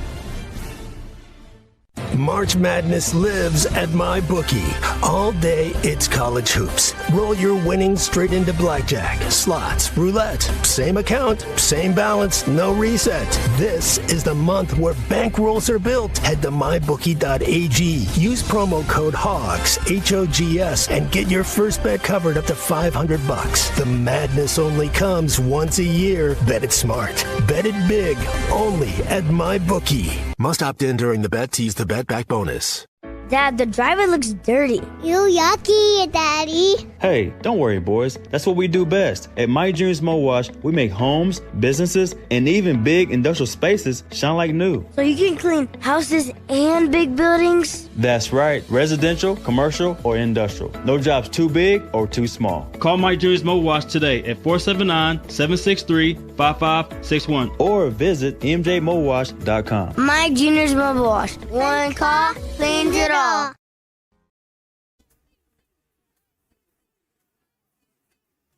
March Madness lives at MyBookie. All day, it's college hoops. Roll your winnings straight into blackjack, slots, roulette. Same account, same balance, no reset. This is the month where bankrolls are built. Head to mybookie.ag. Use promo code HOGS, HOGS, and get your first bet covered up to $500. The madness only comes once a year. Bet it smart. Bet it big. Only at MyBookie. Must opt in during the bet to use the bet back bonus. Dad, the driver looks dirty. You yucky, Daddy. Hey, don't worry, boys. That's what we do best. At My Dreams Mo Wash, we make homes, businesses, and even big industrial spaces shine like new. So you can clean houses and big buildings? That's right. Residential, commercial, or industrial. No job's too big or too small. Call My Dreams Mo Wash today at 479-763-5561 or visit mjmowash.com. My Junior's Mobile Wash. One call cleans it all.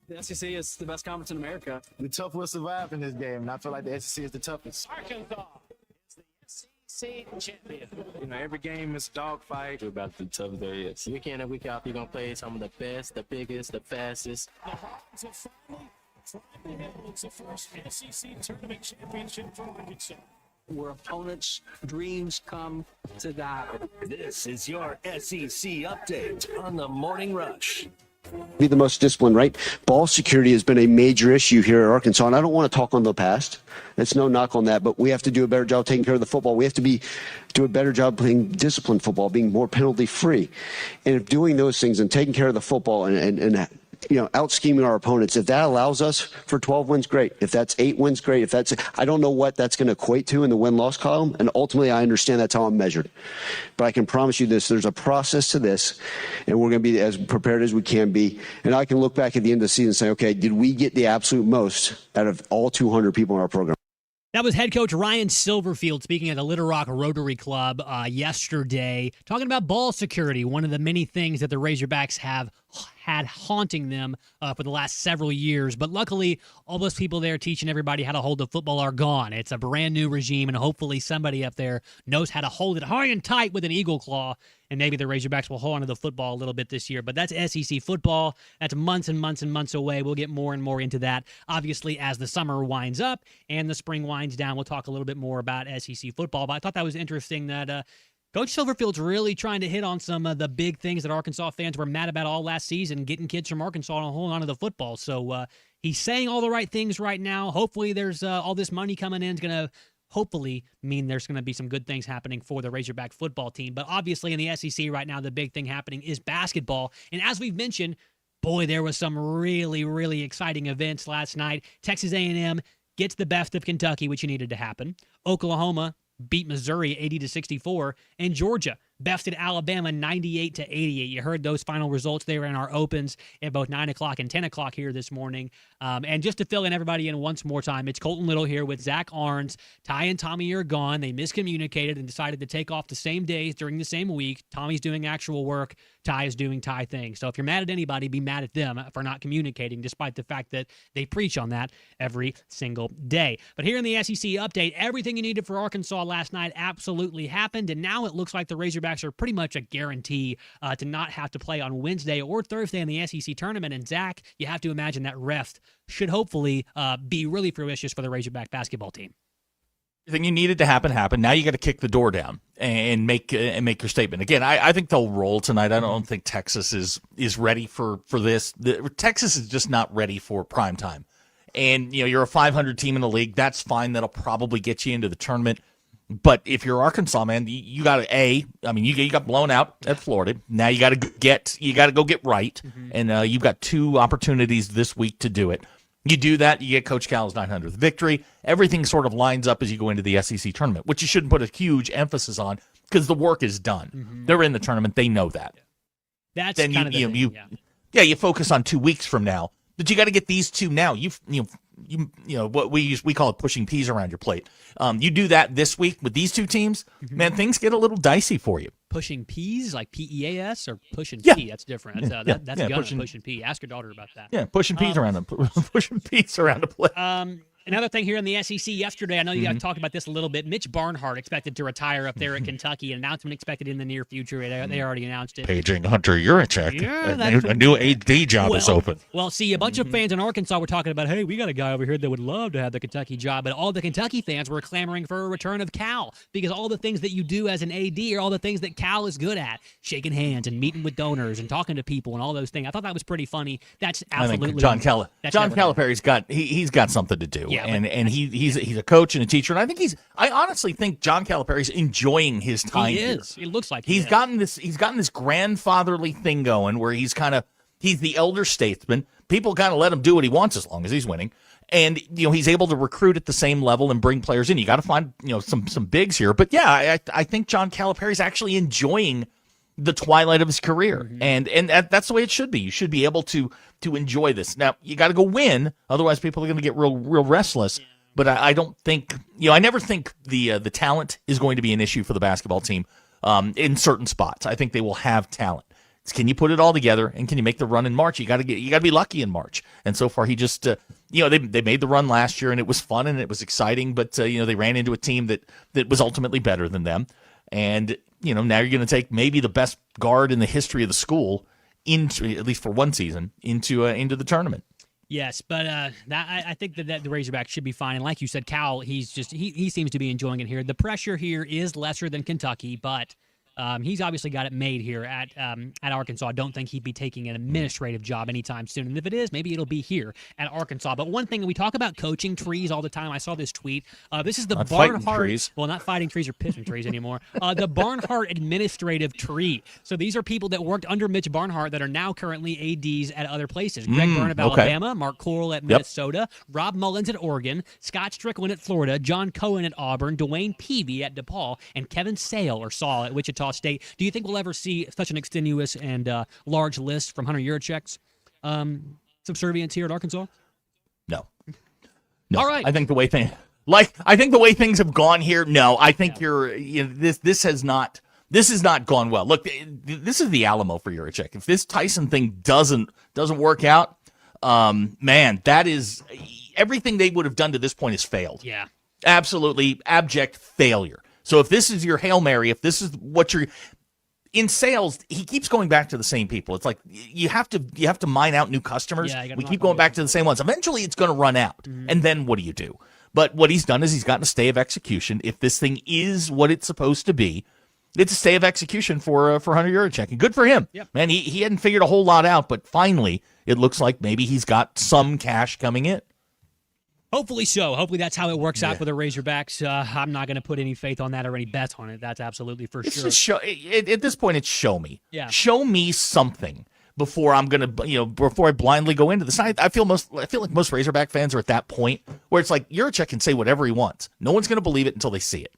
The SEC is the best conference in America. The tough will survive in this game, and I feel like the SEC is the toughest. Arkansas is the SEC champion. You know, every game is a dogfight. About the tough there is. Week in and week out, you're going to play some of the best, the biggest, the fastest. The Hogs have finally held the first SEC tournament championship for Arkansas. Where opponents' dreams come to die. This is your SEC update on the Morning Rush. Be the most disciplined, right? Ball security has been a major issue here at Arkansas, and I don't want to talk on the past. It's no knock on that, but we have to do a better job taking care of the football. We have to do a better job playing disciplined football, being more penalty free, and if doing those things and taking care of the football and out scheming our opponents. If that allows us for 12 wins, great. If that's 8 wins, great. I don't know what that's going to equate to in the win-loss column, and ultimately I understand that's how I'm measured. But I can promise you this, there's a process to this, and we're going to be as prepared as we can be. And I can look back at the end of the season and say, okay, did we get the absolute most out of all 200 people in our program? That was head coach Ryan Silverfield speaking at the Little Rock Rotary Club yesterday, talking about ball security, one of the many things that the Razorbacks have had haunting them for the last several years. But luckily, all those people there teaching everybody how to hold the football are gone. It's a brand new regime, and hopefully somebody up there knows how to hold it high and tight with an eagle claw, and maybe the Razorbacks will hold onto the football a little bit this year. But that's SEC football. That's months and months and months away. We'll get more and more into that, obviously, as the summer winds up and the spring winds down. We'll talk a little bit more about SEC football. But I thought that was interesting that Coach Silverfield's really trying to hit on some of the big things that Arkansas fans were mad about all last season, getting kids from Arkansas to hold on to the football. So he's saying all the right things right now. Hopefully there's all this money coming in is going to hopefully mean there's going to be some good things happening for the Razorback football team. But obviously in the SEC right now, the big thing happening is basketball. And as we've mentioned, boy, there was some really, really exciting events last night. Texas A&M gets the best of Kentucky, which needed to happen. Oklahoma beat Missouri 80-64, and Georgia bested Alabama 98-88. You heard those final results there in our opens at both 9 o'clock and 10 o'clock here this morning. And just to fill everybody in once more time, it's Colton Little here with Zach Arns. Ty and Tommy are gone. They miscommunicated and decided to take off the same days during the same week. Tommy's doing actual work. Ty is doing Ty things. So if you're mad at anybody, be mad at them for not communicating, despite the fact that they preach on that every single day. But here in the SEC update, everything you needed for Arkansas last night absolutely happened, and now it looks like the Razorbacks are pretty much a guarantee to not have to play on Wednesday or Thursday in the SEC tournament. And Zach, you have to imagine that rest should hopefully be really fruitious for the Razorback basketball team. Everything you needed to happen happened. Now you got to kick the door down and make your statement. Again, I think they'll roll tonight. I don't think Texas is ready for this. Texas is just not ready for prime time. And you're a 500 team in the league. That's fine. That'll probably get you into the tournament. But if you're Arkansas, man, you got to you got blown out at Florida. Now you got to go get right, and you've got 2 opportunities this week to do it. You do that, you get Coach Cal's 900th victory. Everything sort of lines up as you go into the SEC tournament, which you shouldn't put a huge emphasis on because the work is done. They're in the tournament; they know that. That's then kind of the thing, you focus on 2 weeks from now, but you got to get these 2 now. You what we call it pushing peas around your plate. You do that this week with these 2 teams, man, things get a little dicey for you. Pushing peas, like P-E-A-S, or pushing P? That's different. That's a gun, pushing P. Ask your daughter about that. Yeah, pushing peas around the plate. Another thing here in the SEC yesterday, I know you talked about this a little bit. Mitch Barnhart expected to retire up there at Kentucky. An announcement expected in the near future. They already announced it. Paging Hunter Yurichek. A new AD job is open. Well, see, a bunch of fans in Arkansas were talking about, hey, we got a guy over here that would love to have the Kentucky job. But all the Kentucky fans were clamoring for a return of Cal because all the things that you do as an AD are all the things that Cal is good at. Shaking hands and meeting with donors and talking to people and all those things. I thought that was pretty funny. That's absolutely. I think John Calipari's got something to do. Yeah, and he's a coach and a teacher, and I honestly think John Calipari's enjoying his time. He is. It looks like he's gotten this grandfatherly thing going where he's the elder statesman. People kind of let him do what he wants as long as he's winning, and he's able to recruit at the same level and bring players in. You got to find some bigs here, but yeah, I think John Calipari's actually enjoying the twilight of his career, and that's the way it should be. You should be able to enjoy this. Now you got to go win, otherwise people are going to get real restless. But I don't think I never think the talent is going to be an issue for the basketball team in certain spots. I think they will have talent. Can you put it all together and can you make the run in March? You got to be lucky in March. And so far he just they made the run last year and it was fun and it was exciting. But they ran into a team that was ultimately better than them. And now you're going to take maybe the best guard in the history of the school into, at least for one season, into the tournament. Yes, but I think that the Razorbacks should be fine. And like you said, Cal, he seems to be enjoying it here. The pressure here is lesser than Kentucky, but he's obviously got it made here at Arkansas. I don't think he'd be taking an administrative job anytime soon. And if it is, maybe it'll be here at Arkansas. But one thing, we talk about coaching trees all the time. I saw this tweet. This is the Barnhart. Well, not fighting trees or pissing trees anymore. The Barnhart administrative tree. So these are people that worked under Mitch Barnhart that are now currently ADs at other places. Greg Byrne of Alabama, Mark Coral at Minnesota, Rob Mullins at Oregon, Scott Strickland at Florida, John Cohen at Auburn, Dwayne Peavy at DePaul, and Kevin Saul at Wichita State. Do you think we'll ever see such an extenuous and large list from Hunter Yurichek's subservience here at Arkansas? No. All right. I think the way things have gone here. No, I think this has not This has not gone well. Look, this is the Alamo for Juracek. If this Tyson thing doesn't work out, man, that is everything they would have done to this point has failed. Yeah. Absolutely abject failure. So if this is your Hail Mary, if this is what you're in sales, he keeps going back to the same people. It's like you have to mine out new customers. Yeah, we keep going back to the same ones. Eventually it's going to run out. And then what do you do? But what he's done is he's gotten a stay of execution. If this thing is what it's supposed to be, it's a stay of execution for Hunter Juracek. And good for him. Yep. Man, he hadn't figured a whole lot out, but finally it looks like maybe he's got some cash coming in. Hopefully so. Hopefully that's how it works out for the Razorbacks. I'm not going to put any faith on that or any bets on it. That's absolutely for It's sure. just at this point, it's show me. Yeah. Show me something before I'm going to, before I blindly go into this. I feel like most Razorback fans are at that point where it's like Juracek can say whatever he wants. No one's going to believe it until they see it.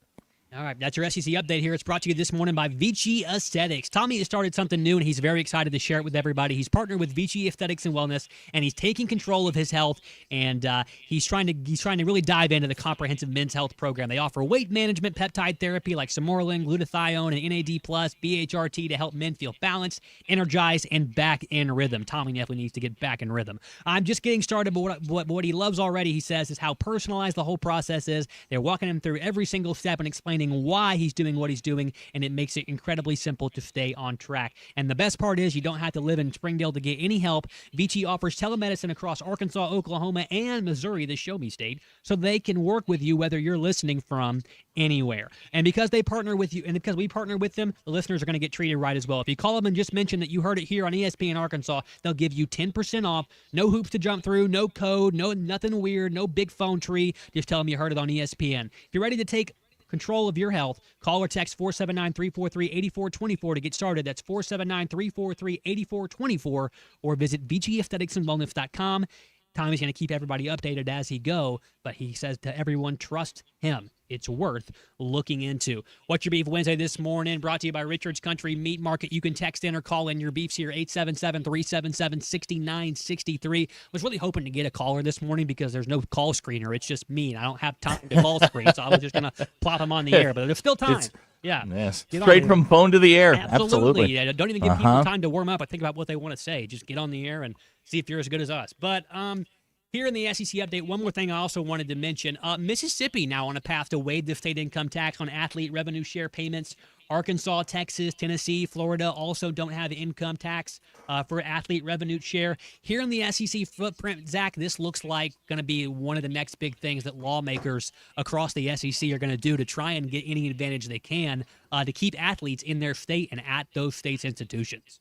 All right, that's your SEC update here. It's brought to you this morning by Vici Aesthetics. Tommy has started something new, and he's very excited to share it with everybody. He's partnered with Vici Aesthetics and Wellness, and he's taking control of his health, and he's trying to really dive into the comprehensive men's health program. They offer weight management, peptide therapy like Samoralin, glutathione, and NAD+, BHRT to help men feel balanced, energized, and back in rhythm. Tommy definitely needs to get back in rhythm. I'm just getting started, but what he loves already, he says, is how personalized the whole process is. They're walking him through every single step and explaining why he's doing what he's doing, and it makes it incredibly simple to stay on track. And the best part is you don't have to live in Springdale to get any help. Vici offers telemedicine across Arkansas, Oklahoma, and Missouri, the show me state, so they can work with you whether you're listening from anywhere. And because they partner with you, and because we partner with them, the listeners are going to get treated right as well. If you call them and just mention that you heard it here on ESPN Arkansas, they'll give you 10% off. No hoops to jump through, no code, no nothing weird, no big phone tree. Just tell them you heard it on ESPN. If you're ready to take control of your health, call or text 479-343-8424 to get started. That's 479-343-8424, or visit ViciAestheticsandWellness.com. Tommy's going to keep everybody updated as he go, but he says to everyone, trust him. It's worth looking into. What's Your Beef Wednesday this morning, brought to you by Richard's Country Meat Market. You can text in or call in your beefs here, 877-377-6963. Was really hoping to get a caller this morning because there's no call screener. It's just me, and I don't have time to call screen, so I was just going to plop them on the air, but there's still time. Yeah. Yes. Straight from phone to the air. Absolutely. Yeah, don't even give people time to warm up and think about what they want to say. Just get on the air and see if you're as good as us. But here in the SEC update, one more thing I also wanted to mention. Mississippi now on a path to waive the state income tax on athlete revenue share payments. Arkansas, Texas, Tennessee, Florida also don't have income tax for athlete revenue share. Here in the SEC footprint, Zach, this looks like going to be one of the next big things that lawmakers across the SEC are going to do to try and get any advantage they can to keep athletes in their state and at those states' institutions.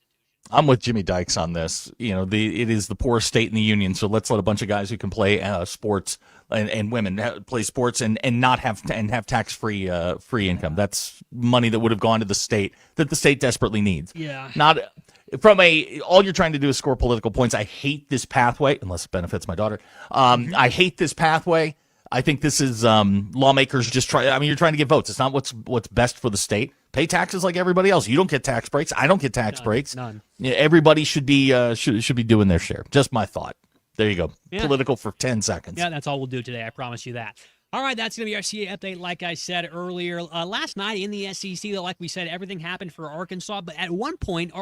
I'm with Jimmy Dykes on this. It is the poorest state in the union, so let's let a bunch of guys who can play sports and women play sports and not have tax-free free income. That's money that would have gone to the state that the state desperately needs. Yeah. Not all you're trying to do is score political points. I hate this pathway, unless it benefits my daughter. I hate this pathway. I think this is lawmakers just try. I mean, you're trying to get votes. It's not what's best for the state. Pay taxes like everybody else. You don't get tax breaks. I don't get tax breaks. None. Yeah, everybody should be doing their share. Just my thought. There you go. Yeah. Political for 10 seconds. Yeah, that's all we'll do today. I promise you that. All right, that's going to be our CA update. Like I said earlier, last night in the SEC, like we said, everything happened for Arkansas. But at one point,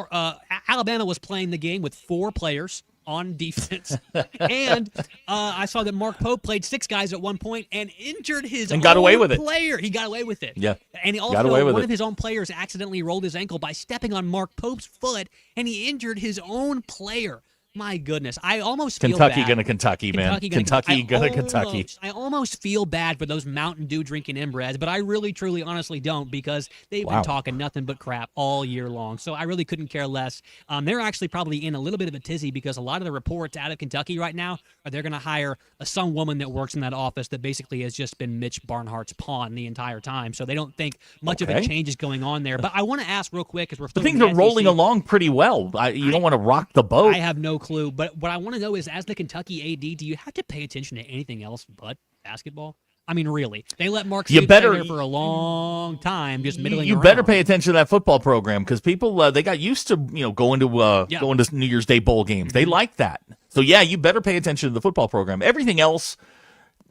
Alabama was playing the game with 4 players on defense. And I saw that Mark Pope played 6 guys at one point and injured his and got away with it. player. He got away with it. Yeah. And he also, one of his own players accidentally rolled his ankle by stepping on Mark Pope's foot, and he injured his own player. My goodness. I almost feel Kentucky bad. gonna Kentucky, man. Kentucky gonna Kentucky. I almost feel bad for those Mountain Dew drinking inbreds, but I really, truly, honestly don't, because they've been talking nothing but crap all year long. So I really couldn't care less. They're actually probably in a little bit of a tizzy because a lot of the reports out of Kentucky right now are they're going to hire some woman that works in that office that basically has just been Mitch Barnhart's pawn the entire time. So they don't think much of a change is going on there. But I want to ask real quick, because we're still things are rolling along pretty well. You don't want to rock the boat. I have no clue, but what I want to know is, as the Kentucky AD, do you have to pay attention to anything else but basketball? I mean, really, they let Mark Stoops stay there for a long time, just middling You around. better pay attention to that football program, because people they got used to going to New Year's Day bowl games. They like that, so yeah, you better pay attention to the football program. Everything else,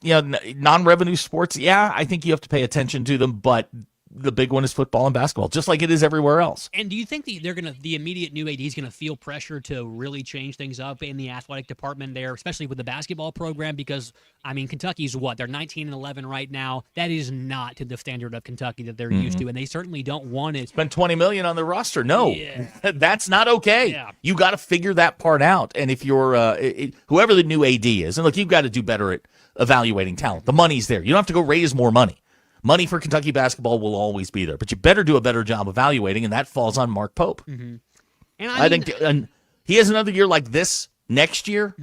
non-revenue sports, I think you have to pay attention to them, but the big one is football and basketball, just like it is everywhere else. And do you think the immediate new AD is going to feel pressure to really change things up in the athletic department there, especially with the basketball program? Because, I mean, Kentucky's they're 19-11 right now. That is not to the standard of Kentucky that they're used to, and they certainly don't want it. Spend $20 million on the roster. No, that's not okay. Yeah. You got to figure that part out. And if you're whoever the new AD is, and look, you've got to do better at evaluating talent. The money's there. You don't have to go raise more money. Money for Kentucky basketball will always be there, but you better do a better job evaluating, and that falls on Mark Pope. Mm-hmm. And I think he has another year like this next year.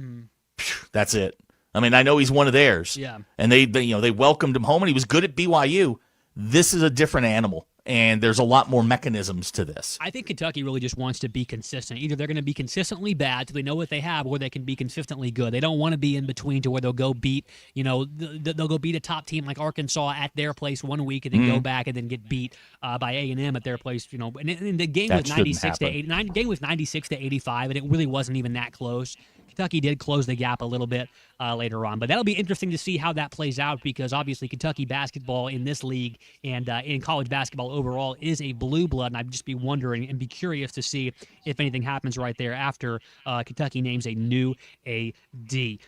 That's it. I mean, I know he's one of theirs. Yeah. And they welcomed him home, and he was good at BYU. This is a different animal, and there's a lot more mechanisms to this. I think Kentucky really just wants to be consistent. Either they're going to be consistently bad so they know what they have, or they can be consistently good. They don't want to be in between to where they'll go beat, they'll go beat a top team like Arkansas at their place one week and then go back and then get beat by A&M at their place. And the game was 96 to 85, and it really wasn't even that close. Kentucky did close the gap a little bit later on. But that'll be interesting to see how that plays out, because obviously Kentucky basketball in this league and in college basketball overall is a blue blood, and I'd just be wondering and be curious to see if anything happens right there after Kentucky names a new AD.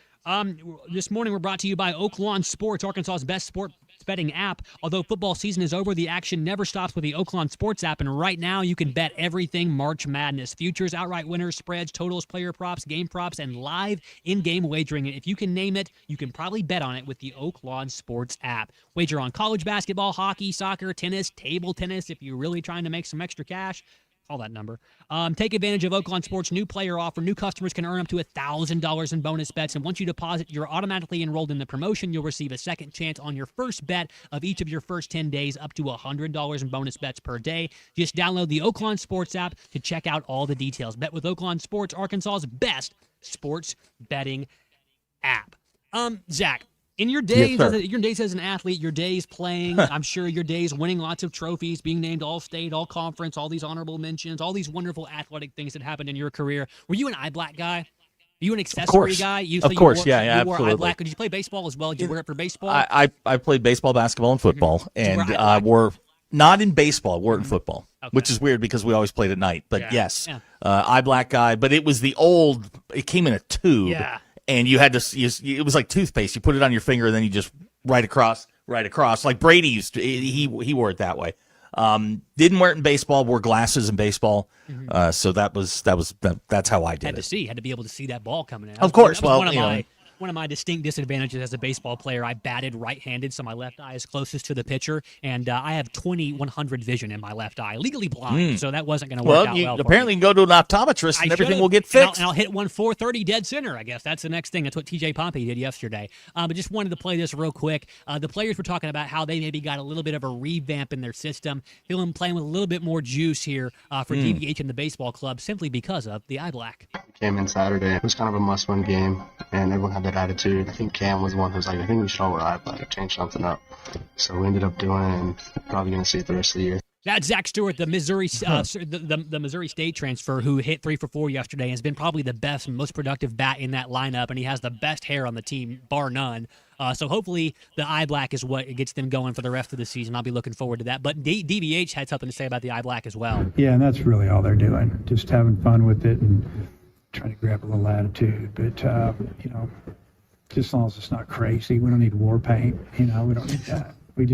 This morning we're brought to you by Oaklawn Sports, Arkansas's best sports betting app. Although football season is over, the action never stops with the Oaklawn Sports app, and right now you can bet everything March Madness. Futures, outright winners, spreads, totals, player props, game props, and live in-game wagering. If you can name it, you can probably bet on it with the Oaklawn Sports app. Wager on college basketball, hockey, soccer, tennis, table tennis if you're really trying to make some extra cash. Call that number. Take advantage of Oaklawn Sports' new player offer. New customers can earn up to $1,000 in bonus bets, and once you deposit, you're automatically enrolled in the promotion. You'll receive a second chance on your first bet of each of your first 10 days, up to $100 in bonus bets per day. Just download the Oaklawn Sports app to check out all the details. Bet with Oaklawn Sports, Arkansas's best sports betting app. Zach, in your days, as an athlete, your days playing, I'm sure your days winning lots of trophies, being named All-State, All-Conference, all these honorable mentions, all these wonderful athletic things that happened in your career. Were you an eye black guy? Were you an accessory guy? Of course, yeah, you absolutely. Wore eye black. Did you play baseball as well? Did you wear it for baseball? I played baseball, basketball, and football, and I wore not in baseball. I wore it in football, which is weird because we always played at night. But yes, eye black guy. But it was the old. It came in a tube. Yeah. And you had to it was like toothpaste. You put it on your finger, and then you just right across. Like Brady used to. He wore it that way. Didn't wear it in baseball. Wore glasses in baseball. So that's how I did it. Had to be able to see that ball coming in. Of course. One of my distinct disadvantages as a baseball player, I batted right-handed, so my left eye is closest to the pitcher, and I have 20/100 vision in my left eye, legally blind, so that wasn't going to work out well. Apparently, you can go to an optometrist, and everything will get fixed. And I'll hit 430 dead center, I guess. That's the next thing. That's what TJ Pompey did yesterday. But just wanted to play this real quick. The players were talking about how they maybe got a little bit of a revamp in their system, feeling playing with a little bit more juice here for DVH and the baseball club, simply because of the eye black. Came in Saturday. It was kind of a must-win game, and everyone had that attitude. I think Cam was the one who was like, I think we should all wear eye black, change something up. So we ended up doing it, and probably going to see it the rest of the year. That's Zach Stewart, the Missouri the Missouri State transfer, who hit 3 for 4 yesterday and has been probably the best and most productive bat in that lineup, and he has the best hair on the team, bar none. So hopefully the eye black is what gets them going for the rest of the season. I'll be looking forward to that. But DVH had something to say about the eye black as well. Yeah, and that's really all they're doing, just having fun with it and trying to grab a little attitude. But, just as long as it's not crazy, we don't need war paint. We don't need that. But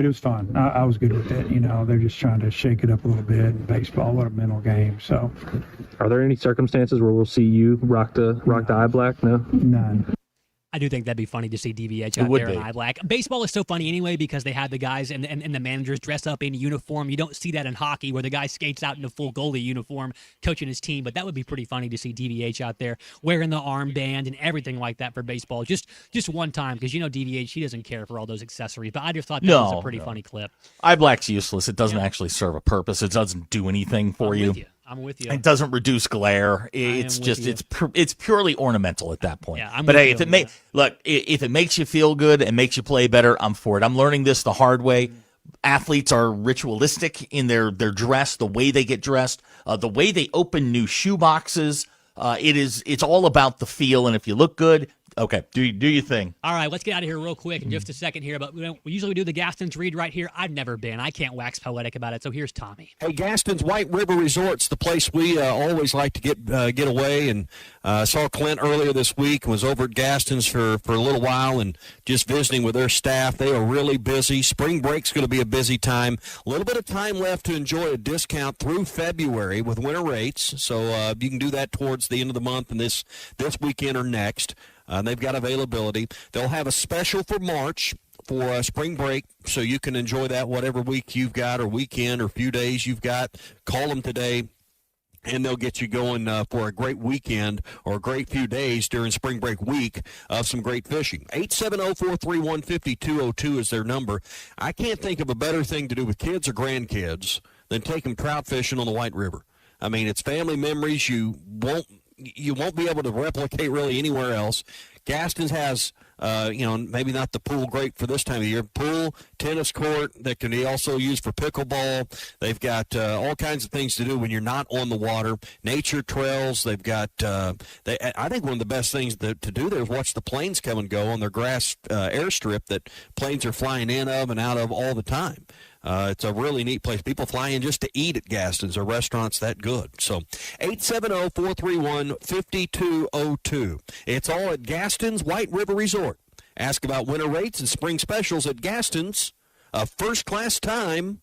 it was fun. I was good with it. They're just trying to shake it up a little bit. And baseball, what a mental game. So, are there any circumstances where we'll see you rock the eye black? No, none. I do think that'd be funny to see DVH out there in eye black. Baseball is so funny anyway because they have the guys and the managers dress up in uniform. You don't see that in hockey where the guy skates out in a full goalie uniform coaching his team, but that would be pretty funny to see DVH out there wearing the armband and everything like that for baseball. Just one time, because DVH, he doesn't care for all those accessories, but I just thought that was a pretty funny clip. Eye black's useless. It doesn't actually serve a purpose. It doesn't do anything for you. I'm with you. It doesn't reduce glare. It's just it's purely ornamental at that point. Yeah, but hey, if it makes you feel good and makes you play better, I'm for it. I'm learning this the hard way. Athletes are ritualistic in their dress, the way they get dressed, the way they open new shoe boxes. It's all about the feel, and if you look good, Okay, do your thing. All right, let's get out of here real quick in just a second here. But we usually do the Gaston's read right here. I've never been. I can't wax poetic about it. So here's Tommy. Hey, Gaston's White River Resort's the place we always like to get away. And saw Clint earlier this week and was over at Gaston's for a little while and just visiting with their staff. They are really busy. Spring break's going to be a busy time. A little bit of time left to enjoy a discount through February with winter rates. So you can do that towards the end of the month and this weekend or next. They've got availability. They'll have a special for March for spring break, so you can enjoy that whatever week you've got or weekend or few days you've got. Call them today, and they'll get you going for a great weekend or a great few days during spring break week of some great fishing. 870-431-5202 is their number. I can't think of a better thing to do with kids or grandkids than take them trout fishing on the White River. I mean, it's family memories you won't be able to replicate really anywhere else. Gaston's has, maybe not the pool great for this time of year. Pool, tennis court that can be also used for pickleball. They've got all kinds of things to do when you're not on the water. Nature trails. They've got, I think one of the best things to do there is watch the planes come and go on their grass airstrip that planes are flying in of and out of all the time. It's a really neat place. People fly in just to eat at Gaston's. Our restaurant's that good. So 870-431-5202. It's all at Gaston's White River Resort. Ask about winter rates and spring specials at Gaston's. A first-class time.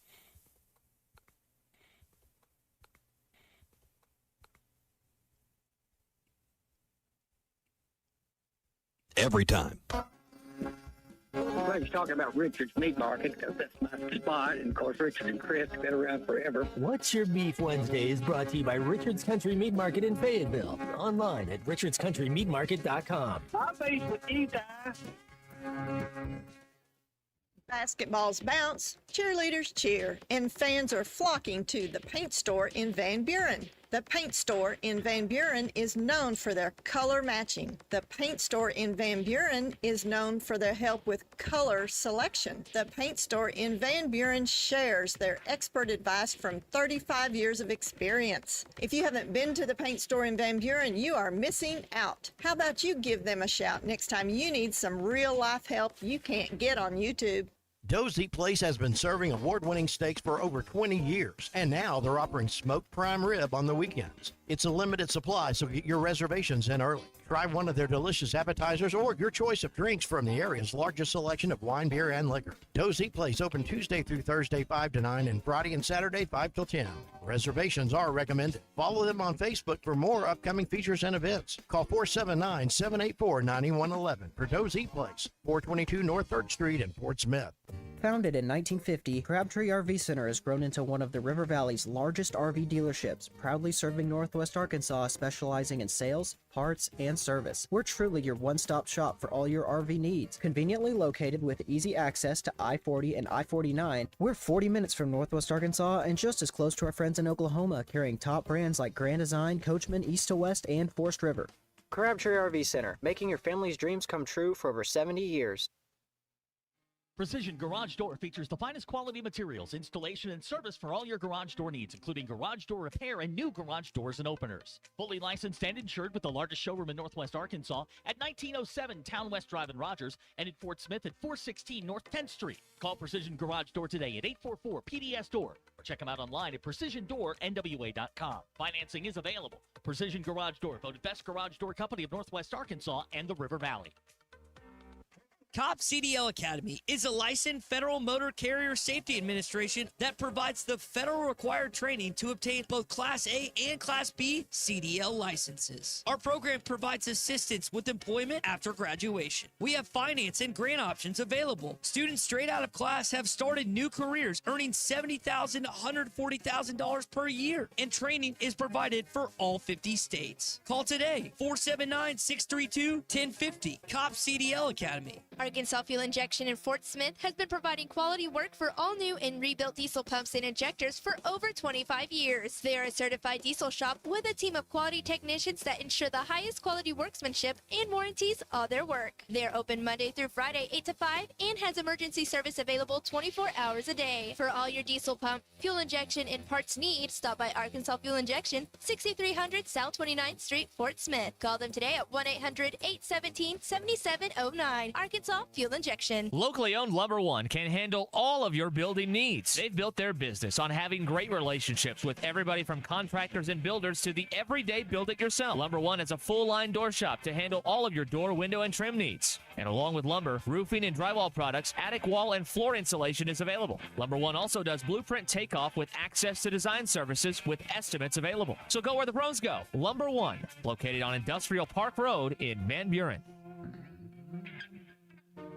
Every time. I'm glad you're talking about Richard's Meat Market because that's my spot. And, of course, Richard and Chris have been around forever. What's Your Beef Wednesday is brought to you by Richard's Country Meat Market in Fayetteville. Online at richardscountrymeatmarket.com. I'm based with Ethan. Basketballs bounce, cheerleaders cheer, and fans are flocking to the paint store in Van Buren. The paint store in Van Buren is known for their color matching. The paint store in Van Buren is known for their help with color selection. The paint store in Van Buren shares their expert advice from 35 years of experience. If you haven't been to the paint store in Van Buren, you are missing out. How about you give them a shout next time you need some real-life help you can't get on YouTube? Dozy Place has been serving award-winning steaks for over 20 years, and now they're offering smoked prime rib on the weekends. It's a limited supply, so get your reservations in early. Try one of their delicious appetizers or your choice of drinks from the area's largest selection of wine, beer, and liquor. Dozy Place open Tuesday through Thursday 5 to 9 and Friday and Saturday 5 till 10. Reservations are recommended. Follow them on Facebook for more upcoming features and events. Call 479-784-9111 for Dozy Place, 422 North 3rd Street in Fort Smith. Founded in 1950, Crabtree RV Center has grown into one of the River Valley's largest RV dealerships, proudly serving Northwest Arkansas, specializing in sales, parts, and service. We're truly your one-stop shop for all your RV needs. Conveniently located with easy access to I-40 and I-49, we're 40 minutes from Northwest Arkansas and just as close to our friends in Oklahoma, carrying top brands like Grand Design, Coachman, East to West, and Forest River. Crabtree RV Center, making your family's dreams come true for over 70 years. Precision Garage Door features the finest quality materials, installation, and service for all your garage door needs, including garage door repair and new garage doors and openers. Fully licensed and insured with the largest showroom in Northwest Arkansas at 1907 Town West Drive in Rogers and in Fort Smith at 416 North 10th Street. Call Precision Garage Door today at 844-PDS-DOOR or check them out online at PrecisionDoorNWA.com. Financing is available. Precision Garage Door, voted best garage door company of Northwest Arkansas and the River Valley. COP CDL Academy is a licensed Federal Motor Carrier Safety Administration that provides the federal required training to obtain both Class A and Class B CDL licenses. Our program provides assistance with employment after graduation. We have finance and grant options available. Students straight out of class have started new careers earning $70,000 to $140,000 per year, and training is provided for all 50 states. Call today, 479-632-1050, COP CDL Academy. Arkansas Fuel Injection in Fort Smith has been providing quality work for all new and rebuilt diesel pumps and injectors for over 25 years. They are a certified diesel shop with a team of quality technicians that ensure the highest quality workmanship and warranties on their work. They are open Monday through Friday 8 to 5 and has emergency service available 24 hours a day. For all your diesel pump, fuel injection, and parts needs, stop by Arkansas Fuel Injection, 6300 South 29th Street, Fort Smith. Call them today at 1-800-817-7709. Arkansas Fuel Injection. Locally owned Lumber One can handle all of your building needs. They've built their business on having great relationships with everybody from contractors and builders to the everyday build-it-yourself. Lumber One is a full-line door shop to handle all of your door, window, and trim needs. And along with lumber, roofing, and drywall products, attic wall and floor insulation is available. Lumber One also does blueprint takeoff with access to design services with estimates available. So go where the pros go. Lumber One, located on Industrial Park Road in Van Buren.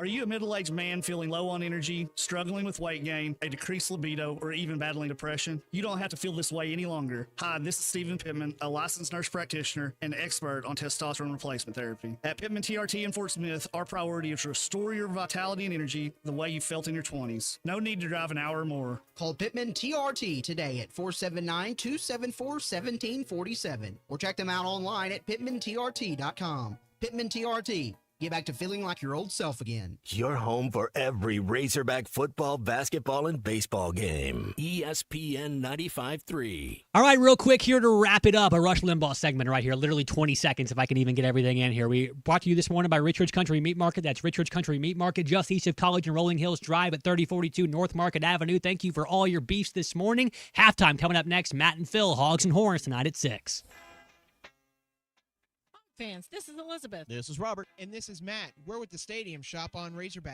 Are you a middle-aged man feeling low on energy, struggling with weight gain, a decreased libido, or even battling depression? You don't have to feel this way any longer. Hi, this is Stephen Pittman, a licensed nurse practitioner and expert on testosterone replacement therapy. At Pittman TRT in Fort Smith, our priority is to restore your vitality and energy the way you felt in your 20s. No need to drive an hour or more. Call Pittman TRT today at 479-274-1747 or check them out online at pittmantrt.com. Pittman TRT. Get back to feeling like your old self again. Your home for every Razorback football, basketball, and baseball game. ESPN 95.3. All right, real quick here to wrap it up, a Rush Limbaugh segment right here, literally 20 seconds if I can even get everything in here. We brought to you this morning by Richards Country Meat Market. That's Richards Country Meat Market, just east of College and Rolling Hills Drive at 3042 North Market Avenue. Thank you for all your beefs this morning. Halftime coming up next, Matt and Phil, Hogs and Horns tonight at 6. Fans, this is Elizabeth. This is Robert. And this is Matt. We're with the Stadium Shop on Razorback.